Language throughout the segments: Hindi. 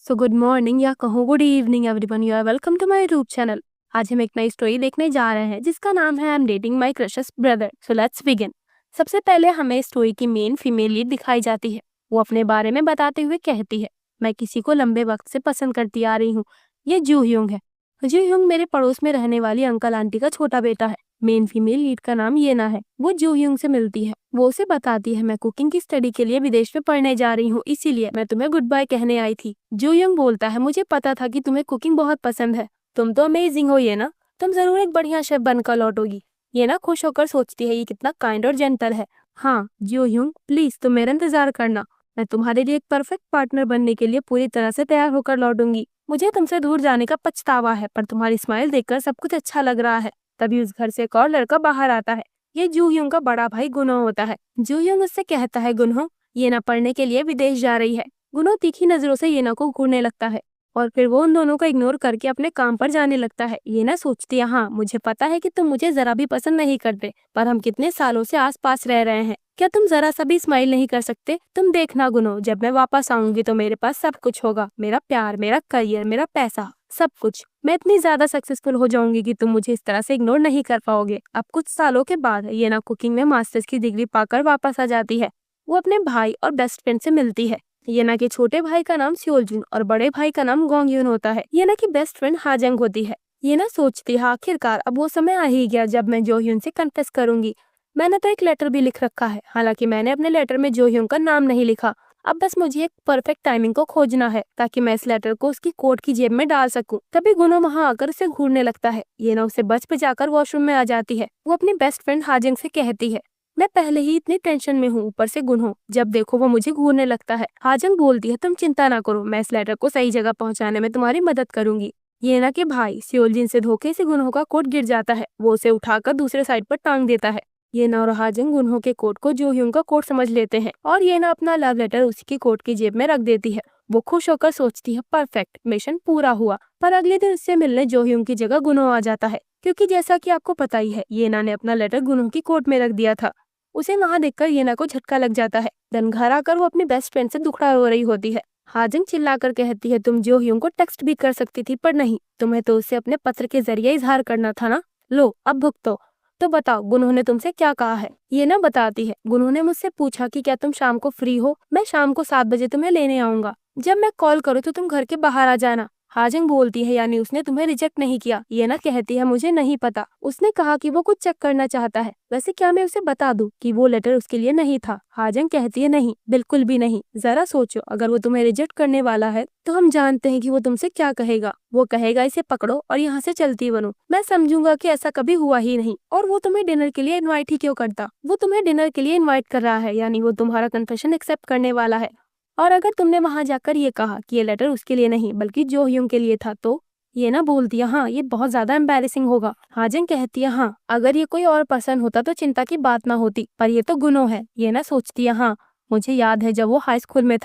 सो गुड मॉर्निंग या कहूँ good evening everyone, you are welcome to my YouTube channel. आज हम एक नई स्टोरी देखने जा रहे हैं जिसका नाम है I am dating my crushes brother. So let's begin. सबसे पहले हमें स्टोरी की मेन फीमेल लीड दिखाई जाती है। वो अपने बारे में बताते हुए कहती है, मैं किसी को लंबे वक्त से पसंद करती आ रही हूँ। ये जू ह्यूंग है। जू ह्यूंग मेरे पड़ोस में रहने वाली अंकल आंटी का छोटा बेटा है। मेन फीमेल लीड का नाम येना है। वो जू ह्यूंग से मिलती है। वो उसे बताती है, मैं कुकिंग की स्टडी के लिए विदेश में पढ़ने जा रही हूँ, इसीलिए मैं तुम्हें गुड बाय कहने आई थी। जू ह्यूंग बोलता है, मुझे पता था कि तुम्हें कुकिंग बहुत पसंद है। तुम तो अमेजिंग हो ये ना, तुम जरूर एक बढ़िया शेफ बनकर लौटोगी। ये ना खुश होकर सोचती है, ये कितना काइंड और जेंटल है। हाँ जू ह्यूंग, प्लीज तुम मेरा इंतजार करना। मैं तुम्हारे लिए एक परफेक्ट पार्टनर बनने के लिए पूरी तरह से तैयार होकर लौटूंगी। मुझे तुमसे दूर जाने का पछतावा है, पर तुम्हारी स्माइल देखकर सब कुछ अच्छा लग रहा है। तभी उस घर से एक और लड़का बाहर आता है। ये जू ह्यूंग का बड़ा भाई गुनो होता है। जू ह्यूंग उससे कहता है, गुनो ये ना पढ़ने के लिए विदेश जा रही है। गुनो तीखी नजरों से येना को घूरने लगता है और फिर वो उन दोनों को इग्नोर करके अपने काम पर जाने लगता है। येना सोचती है, हाँ मुझे पता है कि तुम मुझे जरा भी पसंद नहीं करते, पर हम कितने सालों से आस पास रह रहे हैं, क्या तुम जरा सा भी स्माइल नहीं कर सकते? तुम देखना गुनो, जब मैं वापस आऊंगी तो मेरे पास सब कुछ होगा, मेरा प्यार, मेरा करियर, मेरा पैसा, सब कुछ। मैं इतनी ज्यादा सक्सेसफुल हो जाऊंगी कि तुम मुझे इस तरह से इग्नोर नहीं कर पाओगे। अब कुछ सालों के बाद येना कुकिंग में मास्टर्स की डिग्री पाकर वापस आ जाती है। वो अपने भाई और बेस्ट फ्रेंड से मिलती है। येना के छोटे भाई का नाम सियोलजुन और बड़े भाई का नाम गोंगयुन होता है। येना की बेस्ट फ्रेंड हाजंग होती है। येना सोचती है, आखिरकार अब वो समय आ ही गया जब मैं जोह्यून से कन्फेस करूंगी। मैंने तो एक लेटर भी लिख रखा है, हालांकि मैंने अपने लेटर में जोह्यून का नाम नहीं लिखा। अब बस मुझे एक परफेक्ट टाइमिंग को खोजना है ताकि मैं इस लेटर को उसकी कोट की जेब में डाल सकूं। तभी गुनो वहां आकर उसे घूरने लगता है। येना उसे बच बचाकर वॉशरूम में आ जाती है। वो अपनी बेस्ट फ्रेंड हाजिंग से कहती है, मैं पहले ही इतनी टेंशन में हूँ, ऊपर से गुनो जब देखो वो मुझे घूरने लगता है। हाजंग बोलती है, तुम चिंता ना करो, मैं इस लेटर को सही जगह पहुंचाने में तुम्हारी मदद करूंगी। येना के भाई सियोलजिन से धोखे से गुनो का कोट गिर जाता है। वो उसे उठाकर दूसरे साइड पर टांग देता है। येना और हाजंग गुनो के कोट को जोह्यूंग का कोट समझ लेते हैं और येना अपना लव लेटर उसी की कोट की जेब में रख देती है। वो खुश होकर सोचती है, परफेक्ट, मिशन पूरा हुआ। पर अगले दिन उससे मिलने जोह्यूंग की जगह गुनो आ जाता है, क्योंकि जैसा कि आपको पता ही है, येना ने अपना लेटर गुनो की कोट में रख दिया था। उसे वहां देखकर येना को झटका लग जाता है। देन घर आकर वो अपनी बेस्ट फ्रेंड से दुखड़ा रो रही होती है। हाजंग चिल्लाकर कहती है, तुम जोह्यूंग को टेक्स्ट भी कर सकती थी, पर नहीं, तुम्हें तो उसे अपने पत्र के जरिए इजहार करना था ना। लो अब भुगतो। तो बताओ गुनो ने तुमसे क्या कहा है? ये ना बताती है, गुनो ने मुझसे पूछा कि क्या तुम शाम को फ्री हो, मैं शाम को 7 बजे तुम्हें लेने आऊंगा। जब मैं कॉल करूँ तो तुम घर के बाहर आ जाना। हाजंग बोलती है, यानी उसने तुम्हें रिजेक्ट नहीं किया? ये ना कहती है, मुझे नहीं पता, उसने कहा कि वो कुछ चेक करना चाहता है। वैसे क्या मैं उसे बता दूं कि वो लेटर उसके लिए नहीं था? हाजंग कहती है, नहीं, बिल्कुल भी नहीं। जरा सोचो, अगर वो तुम्हें रिजेक्ट करने वाला है तो हम जानते हैं कि वो तुमसे क्या कहेगा। वो कहेगा, इसे पकड़ो और यहाँ से चलती बनो। मैं समझूंगा कि ऐसा कभी हुआ ही नहीं, और वो तुम्हें डिनर के लिए इन्वाइट ही क्यों करता? वो तुम्हें डिनर के लिए इन्वाइट कर रहा है, यानी वो तुम्हारा कन्फेशन एक्सेप्ट करने वाला है। और अगर तुमने वहां जाकर ये कहा कि ये लेटर उसके लिए नहीं बल्कि जोह्यूंग के लिए था, तो ये ना बोलती है, हाँ ये बहुत ज्यादा एम्बैरेसिंग होगा। हाजंग कहती है, हाँ अगर ये कोई और पर्सन होता तो चिंता की बात ना होती, पर ये तो गुनो है। ये ना सोचती है, हाँ मुझे याद है जब वो हाई स्कूल में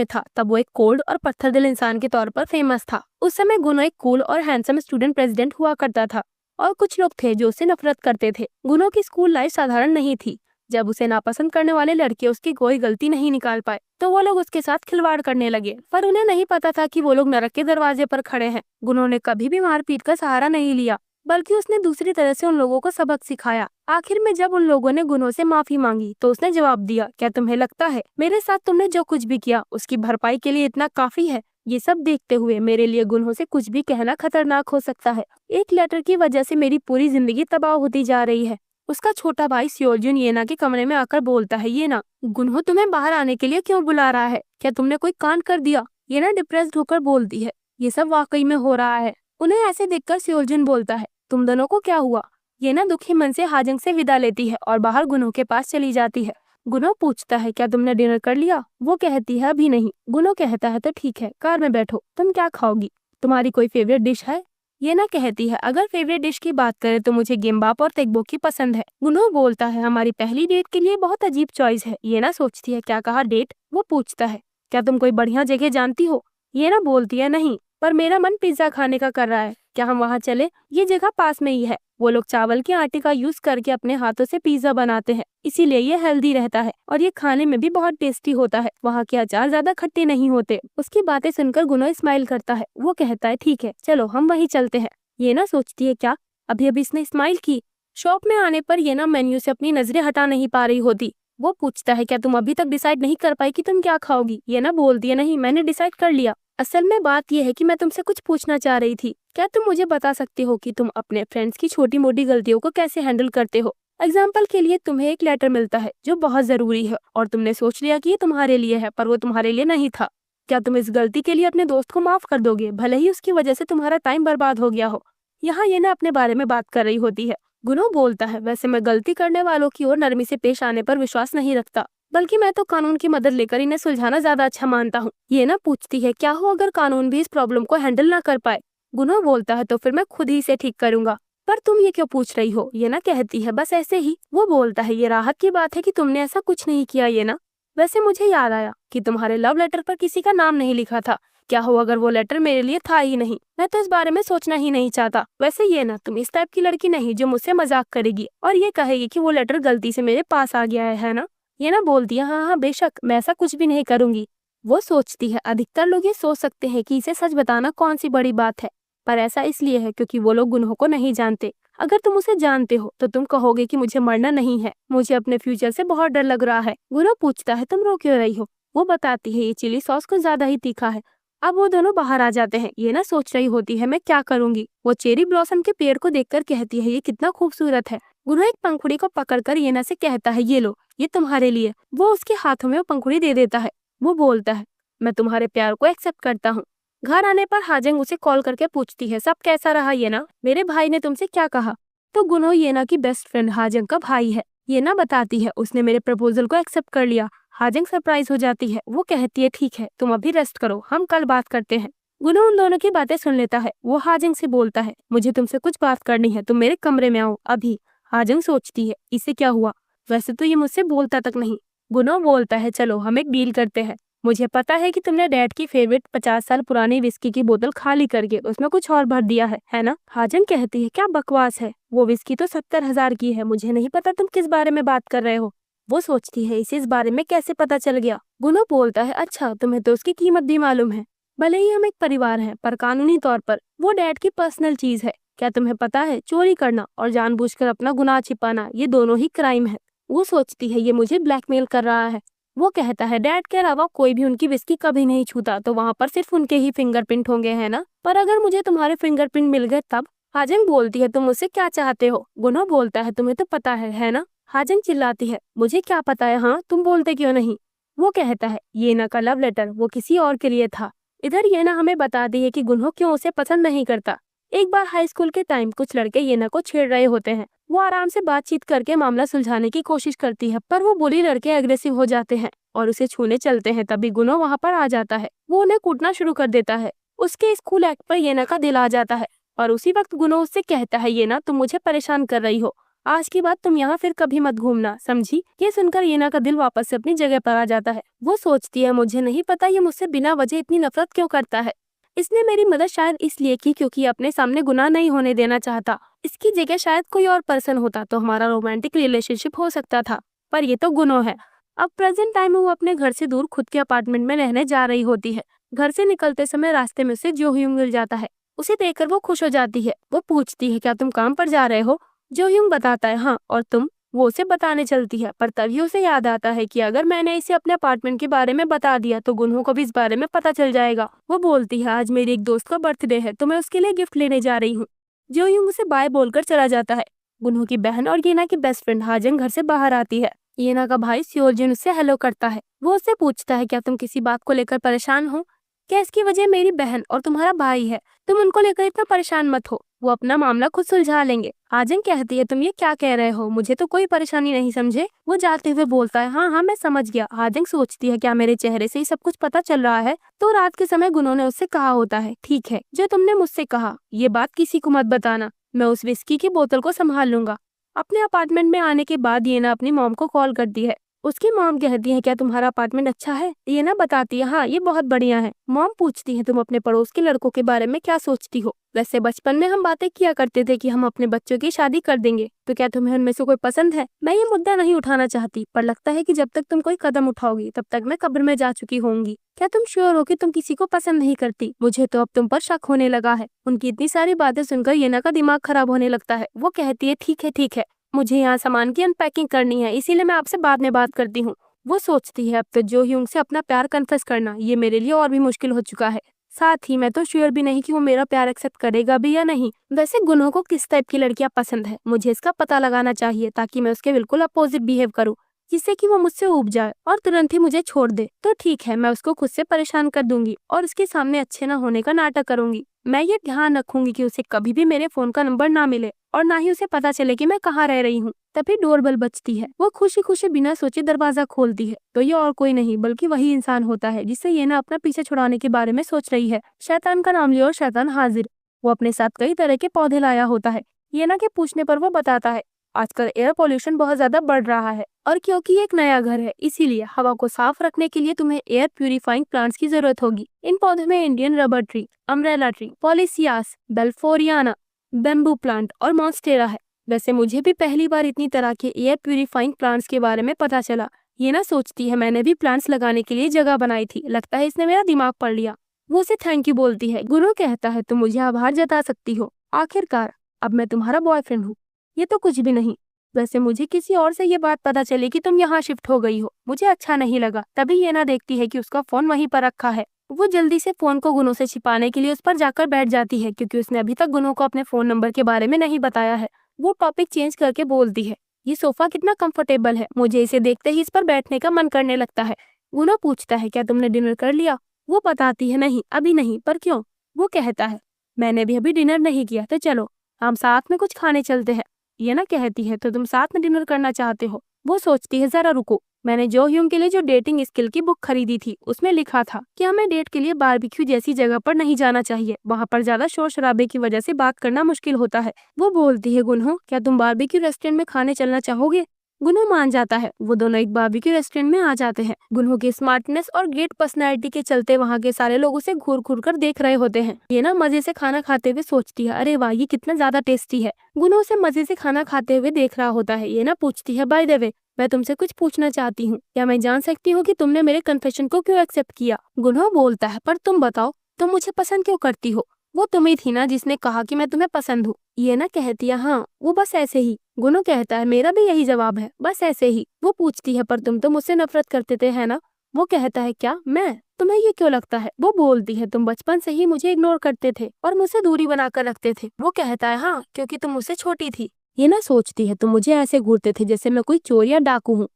था। तब वो एक कोल्ड और पत्थर दिल इंसान के तौर पर फेमस था। उस समय गुनो एक कूल और हैंडसम स्टूडेंट प्रेसिडेंट हुआ करता था, और कुछ लोग थे जो उससे नफरत करते थे। गुनो की स्कूल लाइफ साधारण नहीं थी। जब उसे नापसंद करने वाले लड़के उसकी कोई गलती नहीं निकाल पाए तो वो लोग उसके साथ खिलवाड़ करने लगे, पर उन्हें नहीं पता था कि वो लोग नरक के दरवाजे पर खड़े हैं। गुनो ने कभी भी मारपीट का सहारा नहीं लिया, बल्कि उसने दूसरी तरह से उन लोगों को सबक सिखाया। आखिर में जब उन लोगों ने गुनो से माफी मांगी तो उसने जवाब दिया, क्या तुम्हें लगता है मेरे साथ तुमने जो कुछ भी किया उसकी भरपाई के लिए इतना काफी है? ये सब देखते हुए मेरे लिए गुनो से कुछ भी कहना खतरनाक हो सकता है। एक लेटर की वजह से मेरी पूरी जिंदगी तबाह होती जा रही है। उसका छोटा भाई सियोलजुन येना के कमरे में आकर बोलता है, येना गुनहो तुम्हें बाहर आने के लिए क्यों बुला रहा है? क्या तुमने कोई कांड कर दिया? येना डिप्रेस्ड होकर बोलती है, ये सब वाकई में हो रहा है। उन्हें ऐसे देखकर सियोलजुन बोलता है, तुम दोनों को क्या हुआ? येना दुखी मन से हाजंग से विदा लेती है और बाहर गुनहो के पास चली जाती है। गुनहो पूछता है, क्या तुमने डिनर कर लिया? वो कहती है, अभी नहीं। गुनहो कहता है, तो ठीक है, कार में बैठो, तुम क्या खाओगी? तुम्हारी कोई फेवरेट डिश है? ये ना कहती है, अगर फेवरेट डिश की बात करें तो मुझे गेम्बाप और तेगबोकी पसंद है। गुनो बोलता है, हमारी पहली डेट के लिए बहुत अजीब चॉइस है। ये ना सोचती है, क्या कहा डेट? वो पूछता है, क्या तुम कोई बढ़िया जगह जानती हो? ये ना बोलती है, नहीं, पर मेरा मन पिज्जा खाने का कर रहा है, क्या हम वहाँ चले? ये जगह पास में ही है। वो लोग चावल के आटे का यूज करके अपने हाथों से पिज्जा बनाते हैं, इसीलिए ये हेल्दी रहता है और ये खाने में भी बहुत टेस्टी होता है। वहाँ के अचार ज्यादा खट्टे नहीं होते। उसकी बातें सुनकर गुनो स्माइल करता है। वो कहता है ठीक है, चलो हम वहीं चलते हैं। ये ना सोचती है क्या अभी अभी इसने स्माइल की। शॉप में आने पर ये ना मेन्यू से अपनी नजरें हटा नहीं पा रही होती। वो पूछता है क्या तुम अभी तक डिसाइड नहीं कर पाई कि तुम क्या खाओगी? ये ना बोलती है नहीं, मैंने डिसाइड कर लिया। असल में बात यह है कि मैं तुमसे कुछ पूछना चाह रही थी। क्या तुम मुझे बता सकते हो कि तुम अपने फ्रेंड्स की छोटी मोटी गलतियों को कैसे हैंडल करते हो? एग्जाम्पल के लिए तुम्हें एक लेटर मिलता है जो बहुत जरूरी है और तुमने सोच लिया कि ये तुम्हारे लिए है, पर वो तुम्हारे लिए नहीं था। क्या तुम इस गलती के लिए अपने दोस्त को माफ कर दोगे, भले ही उसकी वजह से तुम्हारा टाइम बर्बाद हो गया हो? यहाँ ये ना अपने बारे में बात कर रही होती है। गुनो बोलता है वैसे मैं गलती करने वालों की ओर नरमी से पेश आने पर विश्वास नहीं रखता, बल्कि मैं तो कानून की मदद लेकर इन्हें सुलझाना ज्यादा अच्छा मानता हूँ। ये ना पूछती है क्या हो अगर कानून भी इस प्रॉब्लम को हैंडल ना कर पाए? गुनो बोलता है तो फिर मैं खुद ही इसे ठीक करूंगा। पर तुम ये क्यों पूछ रही हो? ये ना कहती है बस ऐसे ही। वो बोलता है ये राहत की बात है कि तुमने ऐसा कुछ नहीं किया। ये ना वैसे मुझे याद आया कि तुम्हारे लव लेटर पर किसी का नाम नहीं लिखा था। क्या हो अगर वो लेटर मेरे लिए था ही नहीं? मैं तो इस बारे में सोचना ही नहीं चाहता। वैसे ये ना तुम इस टाइप की लड़की नहीं जो मुझसे मजाक करेगी और ये कहेगी कि वो लेटर गलती से मेरे पास आ गया है ना? ये ना बोलती है हाँ हाँ बेशक, मैं ऐसा कुछ भी नहीं करूंगी। वो सोचती है अधिकतर लोग ये सोच सकते हैं कि इसे सच बताना कौन सी बड़ी बात है, पर ऐसा इसलिए है क्योंकि वो लोग गुनों को नहीं जानते। अगर तुम उसे जानते हो तो तुम कहोगे कि मुझे मरना नहीं है, मुझे अपने फ्यूचर से बहुत डर लग रहा है। गुनो पूछता है तुम रो क्यों रही हो? वो बताती है ये चिली सॉस कुछ ज्यादा ही तीखा है। अब वो दोनों बाहर आ जाते हैं। ये ना सोच रही होती है मैं क्या करूंगी। वो चेरी ब्लॉसम के पेड़ को देखकर कहती है ये कितना खूबसूरत है। गुनो एक पंखुड़ी को पकड़कर येना से कहता है ये लो, ये तुम्हारे लिए। वो उसके हाथों में वो पंखुड़ी दे देता है। वो बोलता है मैं तुम्हारे प्यार को एक्सेप्ट करता हूँ। घर आने पर हाजंग उसे कॉल करके पूछती है सब कैसा रहा येना, मेरे भाई ने तुमसे क्या कहा? तो गुनो येना की बेस्ट फ्रेंड हाजंग का भाई है। येना बताती है उसने मेरे प्रपोजल को एक्सेप्ट कर लिया। हाजंग सरप्राइज हो जाती है। वो कहती है ठीक है तुम अभी रेस्ट करो, हम कल बात करते हैं। गुनो उन दोनों की बातें सुन लेता है। वो हाजंग से बोलता है मुझे तुमसे कुछ बात करनी है, तुम मेरे कमरे में आओ अभी। हाजंग सोचती है इसे क्या हुआ, वैसे तो ये मुझसे बोलता तक नहीं। गुनो बोलता है चलो हम एक डील करते हैं। मुझे पता है कि तुमने डैड की फेवरेट 50 साल पुरानी विस्की की बोतल खाली करके उसमें कुछ और भर दिया है ना? हाजंग कहती है क्या बकवास है, वो विस्की तो 70,000 की है, मुझे नहीं पता तुम किस बारे में बात कर रहे हो। वो सोचती है इसे इस बारे में कैसे पता चल गया। गुनो बोलता है अच्छा तुम्हें तो उसकी कीमत भी मालूम है। भले ही हम एक परिवार हैं, पर कानूनी तौर पर वो डैड की पर्सनल चीज है। क्या तुम्हें पता है चोरी करना और जानबूझकर अपना गुनाह छिपाना ये दोनों ही क्राइम है। वो सोचती है ये मुझे ब्लैकमेल कर रहा है। वो कहता है डैड के अलावा कोई भी उनकी विस्की कभी नहीं छूता, तो वहाँ पर सिर्फ उनके ही फिंगरप्रिंट होंगे है ना? पर अगर मुझे तुम्हारे फिंगरप्रिंट मिल गए तब? हाजंग बोलती है तुम मुझसे क्या चाहते हो? गुनो बोलता है तुम्हें तो पता है ना? हाजंग चिल्लाती है मुझे क्या पता है, हाँ तुम बोलते क्यों नहीं? वो कहता है येना का लव लेटर वो किसी और के लिए था। इधर येना हमें बताती है कि गुनहो क्यों उसे पसंद नहीं करता। एक बार हाई स्कूल के टाइम कुछ लड़के येना को छेड़ रहे होते हैं। वो आराम से बातचीत करके मामला सुलझाने की कोशिश करती है, पर वो बुली लड़के एग्रेसिव हो जाते हैं और उसे छूने चलते हैं। तभी गुनो वहाँ पर आ जाता है। वो उन्हें कूटना शुरू कर देता है। उसके स्कूल एक्ट पर येना का दिल आ जाता है और उसी वक्त गुनो उससे कहता है येना तुम मुझे परेशान कर रही हो, आज के बाद तुम यहाँ फिर कभी मत घूमना, समझी? ये सुनकर येना का दिल वापस से अपनी जगह पर आ जाता है। वो सोचती है मुझे नहीं पता ये मुझसे बिना वजह इतनी नफरत क्यों करता है। इसने मेरी मदद शायद इसलिए की क्योंकि ये अपने सामने गुनाह नहीं होने देना चाहता। इसकी जगह शायद कोई और पर्सन होता तो हमारा रोमांटिक रिलेशनशिप हो सकता था, पर ये तो गुनो है। अब प्रेजेंट टाइम में वो अपने घर से दूर खुद के अपार्टमेंट में रहने जा रही होती है। घर से निकलते समय रास्ते में उसे जो ह्यूंग मिल जाता है। उसे देखकर वो खुश हो जाती है। वो पूछती है क्या तुम काम पर जा रहे हो? जो ह्यूंग बताता है हाँ, और तुम? वो उसे बताने चलती है, पर तभी उसे याद आता है कि अगर मैंने इसे अपने अपार्टमेंट के बारे में बता दिया तो गुनहो को भी इस बारे में पता चल जाएगा। वो बोलती है आज मेरी एक दोस्त का बर्थडे है तो मैं उसके लिए गिफ्ट लेने जा रही हूँ। जो ह्यूंग उसे बाय बोलकर चला जाता है। गुनहो की बहन और येना की बेस्ट फ्रेंड हाजंग घर से बाहर आती है। येना का भाई सियोलजिन उससे हेलो करता है। वो उससे पूछता है क्या तुम किसी बात को लेकर परेशान हो? क्या इसकी वजह मेरी बहन और तुम्हारा भाई है? तुम उनको लेकर इतना परेशान मत हो, वो अपना मामला खुद सुलझा लेंगे। हाजंग कहती है तुम ये क्या कह रहे हो, मुझे तो कोई परेशानी नहीं, समझे? वो जाते हुए बोलता है हाँ हाँ मैं समझ गया। हाजंग सोचती है क्या मेरे चेहरे से ही सब कुछ पता चल रहा है? तो रात के समय गुनहो ने उससे कहा होता है ठीक है जो तुमने मुझसे कहा ये बात किसी को मत बताना, मैं उस विस्की की बोतल को संभाल लूंगा। अपने अपार्टमेंट में आने के बाद येना अपनी मॉम को कॉल करती है। उसकी मॉम कहती है क्या तुम्हारा अपार्टमेंट अच्छा है? ये ना बताती है हाँ ये बहुत बढ़िया है। मॉम पूछती है तुम अपने पड़ोस के लड़कों के बारे में क्या सोचती हो? वैसे बचपन में हम बातें किया करते थे कि हम अपने बच्चों की शादी कर देंगे, तो क्या तुम्हें उनमें से कोई पसंद है? मैं ये मुद्दा नहीं उठाना चाहती, पर लगता है कि जब तक तुम कोई कदम उठाओगी तब तक मैं कब्र में जा चुकी होंगी। क्या तुम श्योर हो कि तुम किसी को पसंद नहीं करती? मुझे तो अब तुम पर शक होने लगा है। उनकी इतनी सारी बातें सुनकर येना का दिमाग खराब होने लगता है। वो कहती है ठीक है, मुझे यहाँ सामान की अनपैकिंग करनी है, इसीलिए मैं आपसे बाद में बात करती हूँ। वो सोचती है अब तो जो ह्यूंग से अपना प्यार कन्फेस करना ये मेरे लिए और भी मुश्किल हो चुका है। साथ ही मैं तो श्योर भी नहीं कि वो मेरा प्यार एक्सेप्ट करेगा भी या नहीं। वैसे गुनों को किस टाइप की लड़कियां पसंद है, मुझे इसका पता लगाना चाहिए ताकि मैं उसके बिल्कुल अपोजिट बिहेव करूँ, जिससे कि वो मुझसे ऊब जाए और तुरंत ही मुझे छोड़ दे। तो ठीक है, मैं उसको खुद से परेशान कर दूंगी और उसके सामने अच्छे न होने का नाटक करूंगी। मैं ये ध्यान रखूंगी कि उसे कभी भी मेरे फोन का नंबर ना मिले और ना ही उसे पता चले कि मैं कहाँ रह रही हूँ। तभी डोरबेल बजती है। वो खुशी खुशी बिना सोचे दरवाजा खोलती है तो ये और कोई नहीं बल्कि वही इंसान होता है जिससे ये ना अपना पीछे छुड़ाने के बारे में सोच रही है। शैतान का नाम लिया और शैतान हाजिर। वो अपने साथ कई तरह के पौधे लाया होता है। ये ना के पूछने पर वो बताता है आजकल एयर पोल्यूशन बहुत ज्यादा बढ़ रहा है और क्योंकि ये एक नया घर है इसीलिए हवा को साफ रखने के लिए तुम्हें एयर प्यूरिफाइंग प्लांट्स की जरूरत होगी। इन पौधों में Indian rubber tree, umbrella tree, polyscias, balfouriana, bamboo plant और मॉन्स्टेरा है। वैसे मुझे भी पहली बार इतनी तरह के एयर प्यूरिफाइंग प्लांट्स के बारे में पता चला। ये ना सोचती है मैंने भी प्लांट्स लगाने के लिए जगह बनाई थी, लगता है इसने मेरा दिमाग पढ़ लिया। वो उसे थैंक यू बोलती है। गुरु कहता है तुम मुझे आभार जता सकती हो, आखिरकार अब मैं तुम्हारा बॉयफ्रेंड हूँ। ये तो कुछ भी नहीं। वैसे मुझे किसी और से ये बात पता चली कि तुम यहाँ शिफ्ट हो गई हो, मुझे अच्छा नहीं लगा। तभी ये ना देखती है कि उसका फोन वहीं पर रखा है। वो जल्दी से फोन को गुनों से छिपाने के लिए उस पर जाकर बैठ जाती है क्योंकि उसने अभी तक गुनों को अपने फोन नंबर के बारे में नहीं बताया है। वो टॉपिक चेंज करके बोलती है ये सोफा कितना कंफर्टेबल है, मुझे इसे देखते ही इस पर बैठने का मन करने लगता है। गुनो पूछता है क्या तुमने डिनर कर लिया? वो बताती है नहीं अभी नहीं, पर क्यों? वो कहता है मैंने भी अभी डिनर नहीं किया, तो चलो हम साथ में कुछ खाने चलते हैं। ये ना कहती है तो तुम साथ में डिनर करना चाहते हो? वो सोचती है जरा रुको, मैंने जो ह्यूंग के लिए जो डेटिंग स्किल की बुक खरीदी थी उसमें लिखा था कि हमें डेट के लिए बारबेक्यू जैसी जगह पर नहीं जाना चाहिए, वहाँ पर ज्यादा शोर शराबे की वजह से बात करना मुश्किल होता है। वो बोलती है गुनहो क्या तुम बारबेक्यू रेस्टोरेंट में खाने चलना चाहोगे? गुनहो मान जाता है। वो दोनों एक बारबेक्यू रेस्टोरेंट में आ जाते हैं। गुनहो की स्मार्टनेस और ग्रेट पर्सनैलिटी के चलते वहाँ के सारे लोग उसे घूर घूर कर देख रहे होते हैं। ये ना मजे से खाना खाते हुए सोचती है अरे वाह ये कितना ज्यादा टेस्टी है। गुनहो उसे मजे से खाना खाते हुए देख रहा होता है। ये ना पूछती है बाय द वे मैं तुमसे कुछ पूछना चाहती हूँ, क्या मैं जान सकती हूँ कि तुमने मेरे कन्फेशन को क्यों एक्सेप्ट किया? गुनहो बोलता है पर तुम बताओ तुम मुझे पसंद क्यों करती हो? वो तुम्ही थी ना जिसने कहा कि मैं तुम्हें पसंद हूँ। ये ना कहती है हाँ वो बस ऐसे ही। गुनो कहता है मेरा भी यही जवाब है, बस ऐसे ही। वो पूछती है पर तुम तो मुझसे नफरत करते थे है ना? वो कहता है क्या मैं? तुम्हें ये क्यों लगता है? वो बोलती है तुम बचपन से ही मुझे इग्नोर करते थे और मुझसे दूरी बनाकर रखते थे। वो कहता है हाँ क्योंकि तुम मुझसे छोटी थी। ये ना सोचती है तुम मुझे ऐसे घूरते थे जैसे मैं कोई चोर या डाकू हूँ,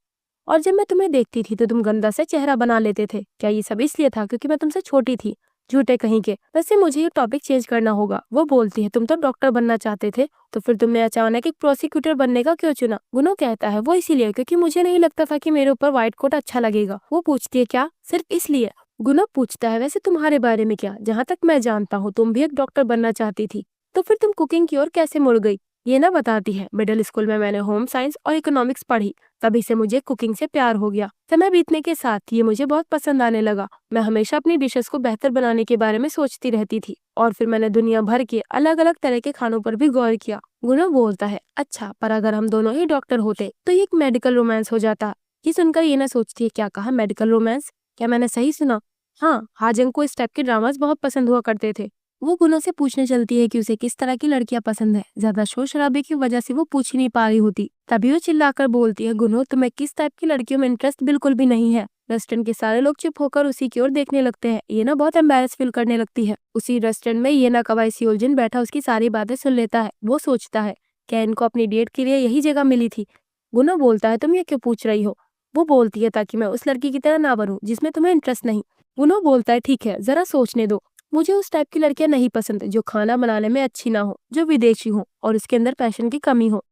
और जब मैं तुम्हें देखती थी तो तुम गंदा से चेहरा बना लेते थे। क्या ये सब इसलिए था क्योंकि मैं तुमसे छोटी थी? झूठे कहीं के। वैसे मुझे ये टॉपिक चेंज करना होगा। वो बोलती है तुम तो डॉक्टर बनना चाहते थे, तो फिर तुमने अचानक एक प्रोसिक्यूटर बनने का क्यों चुना? गुनो कहता है वो इसीलिए क्योंकि मुझे नहीं लगता था कि मेरे ऊपर व्हाइट कोट अच्छा लगेगा। वो पूछती है क्या सिर्फ इसलिए? गुनो पूछता है वैसे तुम्हारे बारे में क्या, जहाँ तक मैं जानता हूँ तुम भी एक डॉक्टर बनना चाहती थी, तो फिर तुम कुकिंग की ओर कैसे मुड़ गई? ये ना बताती है मिडिल स्कूल में मैंने होम साइंस और इकोनॉमिक्स पढ़ी, तभी से मुझे कुकिंग से प्यार हो गया। समय बीतने के साथ ये मुझे बहुत पसंद आने लगा। मैं हमेशा अपनी डिशेस को बेहतर बनाने के बारे में सोचती रहती थी और फिर मैंने दुनिया भर के अलग अलग तरह के खानों पर भी गौर किया। गुनो बोलता है अच्छा पर अगर हम दोनों ही डॉक्टर होते तो ये एक मेडिकल रोमांस हो जाता। ये सुनकर ये ना सोचती है क्या कहा मेडिकल रोमांस? क्या मैंने सही सुना? हाँ हाजंग को इस टाइप के ड्रामास बहुत पसंद हुआ करते थे। वो गुनो से पूछने चलती है कि उसे किस तरह की लड़कियां पसंद है। ज्यादा शोर शराबे की वजह से वो पूछ ही नहीं पा रही होती। तभी वो चिल्लाकर बोलती है गुनो तुम्हें किस टाइप की लड़कियों में इंटरेस्ट बिल्कुल भी नहीं है। रेस्टोरेंट के सारे लोग चुप होकर उसी की ओर देखने लगते हैं। ये ना बहुत एम्बैरेस फील करने लगती है। उसी रेस्टोरेंट में ये ना कवाई सियोजिन बैठा उसकी सारी बातें सुन लेता है। वो सोचता है क्या इनको अपनी डेट के लिए यही जगह मिली थी? गुनो बोलता है तुम ये क्यों पूछ रही हो? वो बोलती है ताकि मैं उस लड़की की तरह ना बनूं जिसमें तुम्हें इंटरेस्ट नहीं। गुनो बोलता है ठीक है जरा सोचने दो, मुझे उस टाइप की लड़कियां नहीं पसंद जो खाना बनाने में अच्छी ना हो, जो विदेशी हो और उसके अंदर पैशन की कमी हो।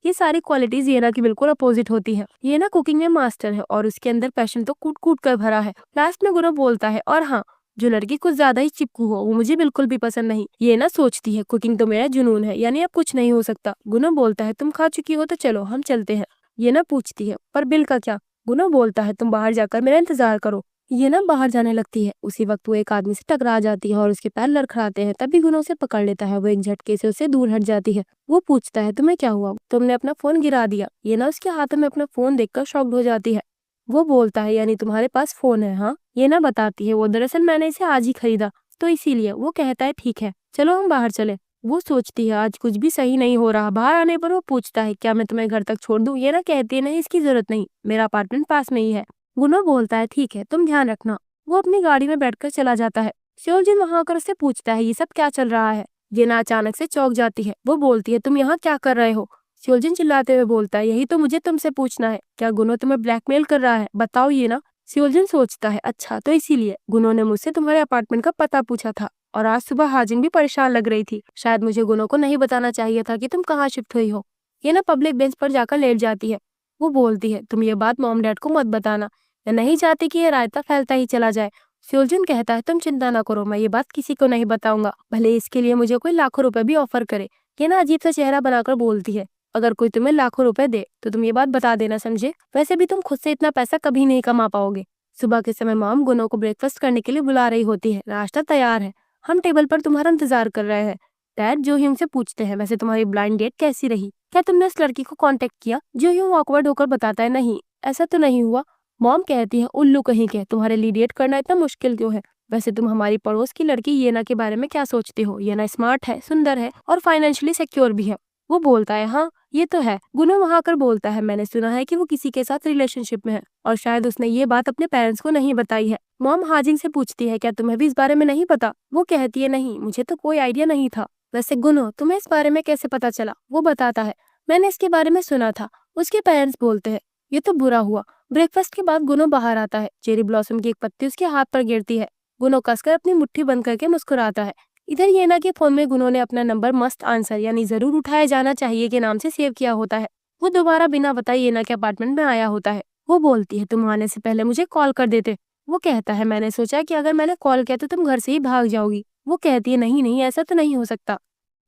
ये सारी क्वालिटीज येना की बिल्कुल अपोजिट होती है। ये ना कुकिंग में मास्टर है और उसके अंदर पैशन तो कूट कूट कर भरा है। लास्ट में गुरु बोलता है और हाँ जो लड़की कुछ ज्यादा ही चिपकू हो वो मुझे बिल्कुल भी पसंद नहीं। ये ना सोचती है कुकिंग तो मेरा जुनून है, यानी अब कुछ नहीं हो सकता। गुरु बोलता है तुम खा चुकी हो तो चलो हम चलते हैं। ये ना पूछती है पर बिल का क्या? गुनो बोलता है तुम बाहर जाकर मेरा इंतजार करो। ये ना बाहर जाने लगती है। उसी वक्त वो एक आदमी से टकरा जाती है और उसके पैर लड़खड़ाते हैं। तभी गुनो उसे पकड़ लेता है। वो एक झटके से उससे दूर हट जाती है। वो पूछता है तुम्हें क्या हुआ, तुमने अपना फोन गिरा दिया। ये ना उसके हाथों में अपना फोन देखकर शॉक्ड हो जाती है। वो बोलता है यानी तुम्हारे पास फोन है? हाँ। ये ना बताती है वो दरअसल मैंने इसे आज ही खरीदा, तो इसीलिए। वो कहता है ठीक है चलो हम बाहर चले। वो सोचती है आज कुछ भी सही नहीं हो रहा। बाहर आने पर वो पूछता है क्या मैं तुम्हें घर तक छोड़ दूं? ये ना कहती है नहीं इसकी जरूरत नहीं, मेरा अपार्टमेंट पास में ही है। गुनो बोलता है ठीक है तुम ध्यान रखना। वो अपनी गाड़ी में बैठकर चला जाता है। सेओलजिन वहां आकर उससे पूछता है ये सब क्या चल रहा है? ये ना अचानक से चौंक जाती है। वो बोलती है तुम यहाँ क्या कर रहे हो? सेओलजिन चिल्लाते हुए बोलता है यही तो मुझे तुमसे पूछना है, क्या गुनो तुम्हें ब्लैकमेल कर रहा है? बताओ ये ना। सेओलजिन सोचता है अच्छा तो इसीलिए गुनो ने मुझसे तुम्हारे अपार्टमेंट का पता पूछा था और आज सुबह हाजिन भी परेशान लग रही थी। शायद मुझे गुनो को नहीं बताना चाहिए था कि तुम कहाँ शिफ्ट हुई हो। ये ना पब्लिक बेंच पर जाकर लेट जाती है। वो बोलती है तुम ये बात मॉम डैड को मत बताना, मैं नहीं चाहती कि ये रायता फैलता ही चला जाए। सेओलजिन कहता है तुम चिंता ना करो, मैं ये बात किसी को नहीं बताऊंगा, भले इसके लिए मुझे कोई लाखों रुपए भी ऑफर करे। ये ना अजीब सा चेहरा बनाकर बोलती है अगर कोई तुम्हें लाखों रुपए दे तो तुम ये बात बता देना, समझे? वैसे भी तुम खुद से इतना पैसा कभी नहीं कमा पाओगे। सुबह के समय मॉम गुनो को ब्रेकफास्ट करने के लिए बुला रही होती है। नाश्ता तैयार है, हम टेबल पर तुम्हारा इंतजार कर रहे हैं। डैड जो ह्यूंग से पूछते हैं वैसे तुम्हारी ब्लाइंड डेट कैसी रही, क्या तुमने इस लड़की को कांटेक्ट किया? जो ह्यूंग ऑकवर्ड होकर बताता है नहीं ऐसा तो नहीं हुआ। मॉम कहती है उल्लू कहीं के, तुम्हारे लिए डेट करना इतना मुश्किल क्यों है? वैसे तुम हमारी पड़ोस की लड़की येना के बारे में क्या सोचते हो? येना स्मार्ट है, सुंदर है और फाइनेंशियली सिक्योर भी है। वो बोलता है हाँ ये तो है। गुनो वहां आकर बोलता है मैंने सुना है कि वो किसी के साथ रिलेशनशिप में है और शायद उसने ये बात अपने पेरेंट्स को नहीं बताई है। मॉम हाजिंग से पूछती है क्या तुम्हें भी इस बारे में नहीं पता? वो कहती है नहीं मुझे तो कोई आइडिया नहीं था। वैसे गुनो तुम्हें इस बारे में कैसे पता चला? वो बताता है मैंने इसके बारे में सुना था। उसके पेरेंट्स बोलते हैं ये तो बुरा हुआ। ब्रेकफास्ट के बाद गुनो बाहर आता है। चेरी ब्लॉसम की एक पत्ती उसके हाथ पर गिरती है। गुनो कसकर अपनी मुट्ठी बंद करके मुस्कुराता है। इधर येना के फोन में गुनो ने अपना नंबर मस्ट आंसर यानी जरूर उठाया जाना चाहिए के नाम से सेव किया होता है। वो दोबारा बिना बताए येना के अपार्टमेंट में आया होता है। वो बोलती है तुम आने से पहले मुझे कॉल कर देते। वो कहता है मैंने सोचा कि अगर मैंने कॉल किया तो तुम घर से ही भाग जाओगी। वो कहती है नहीं नहीं ऐसा तो नहीं हो सकता।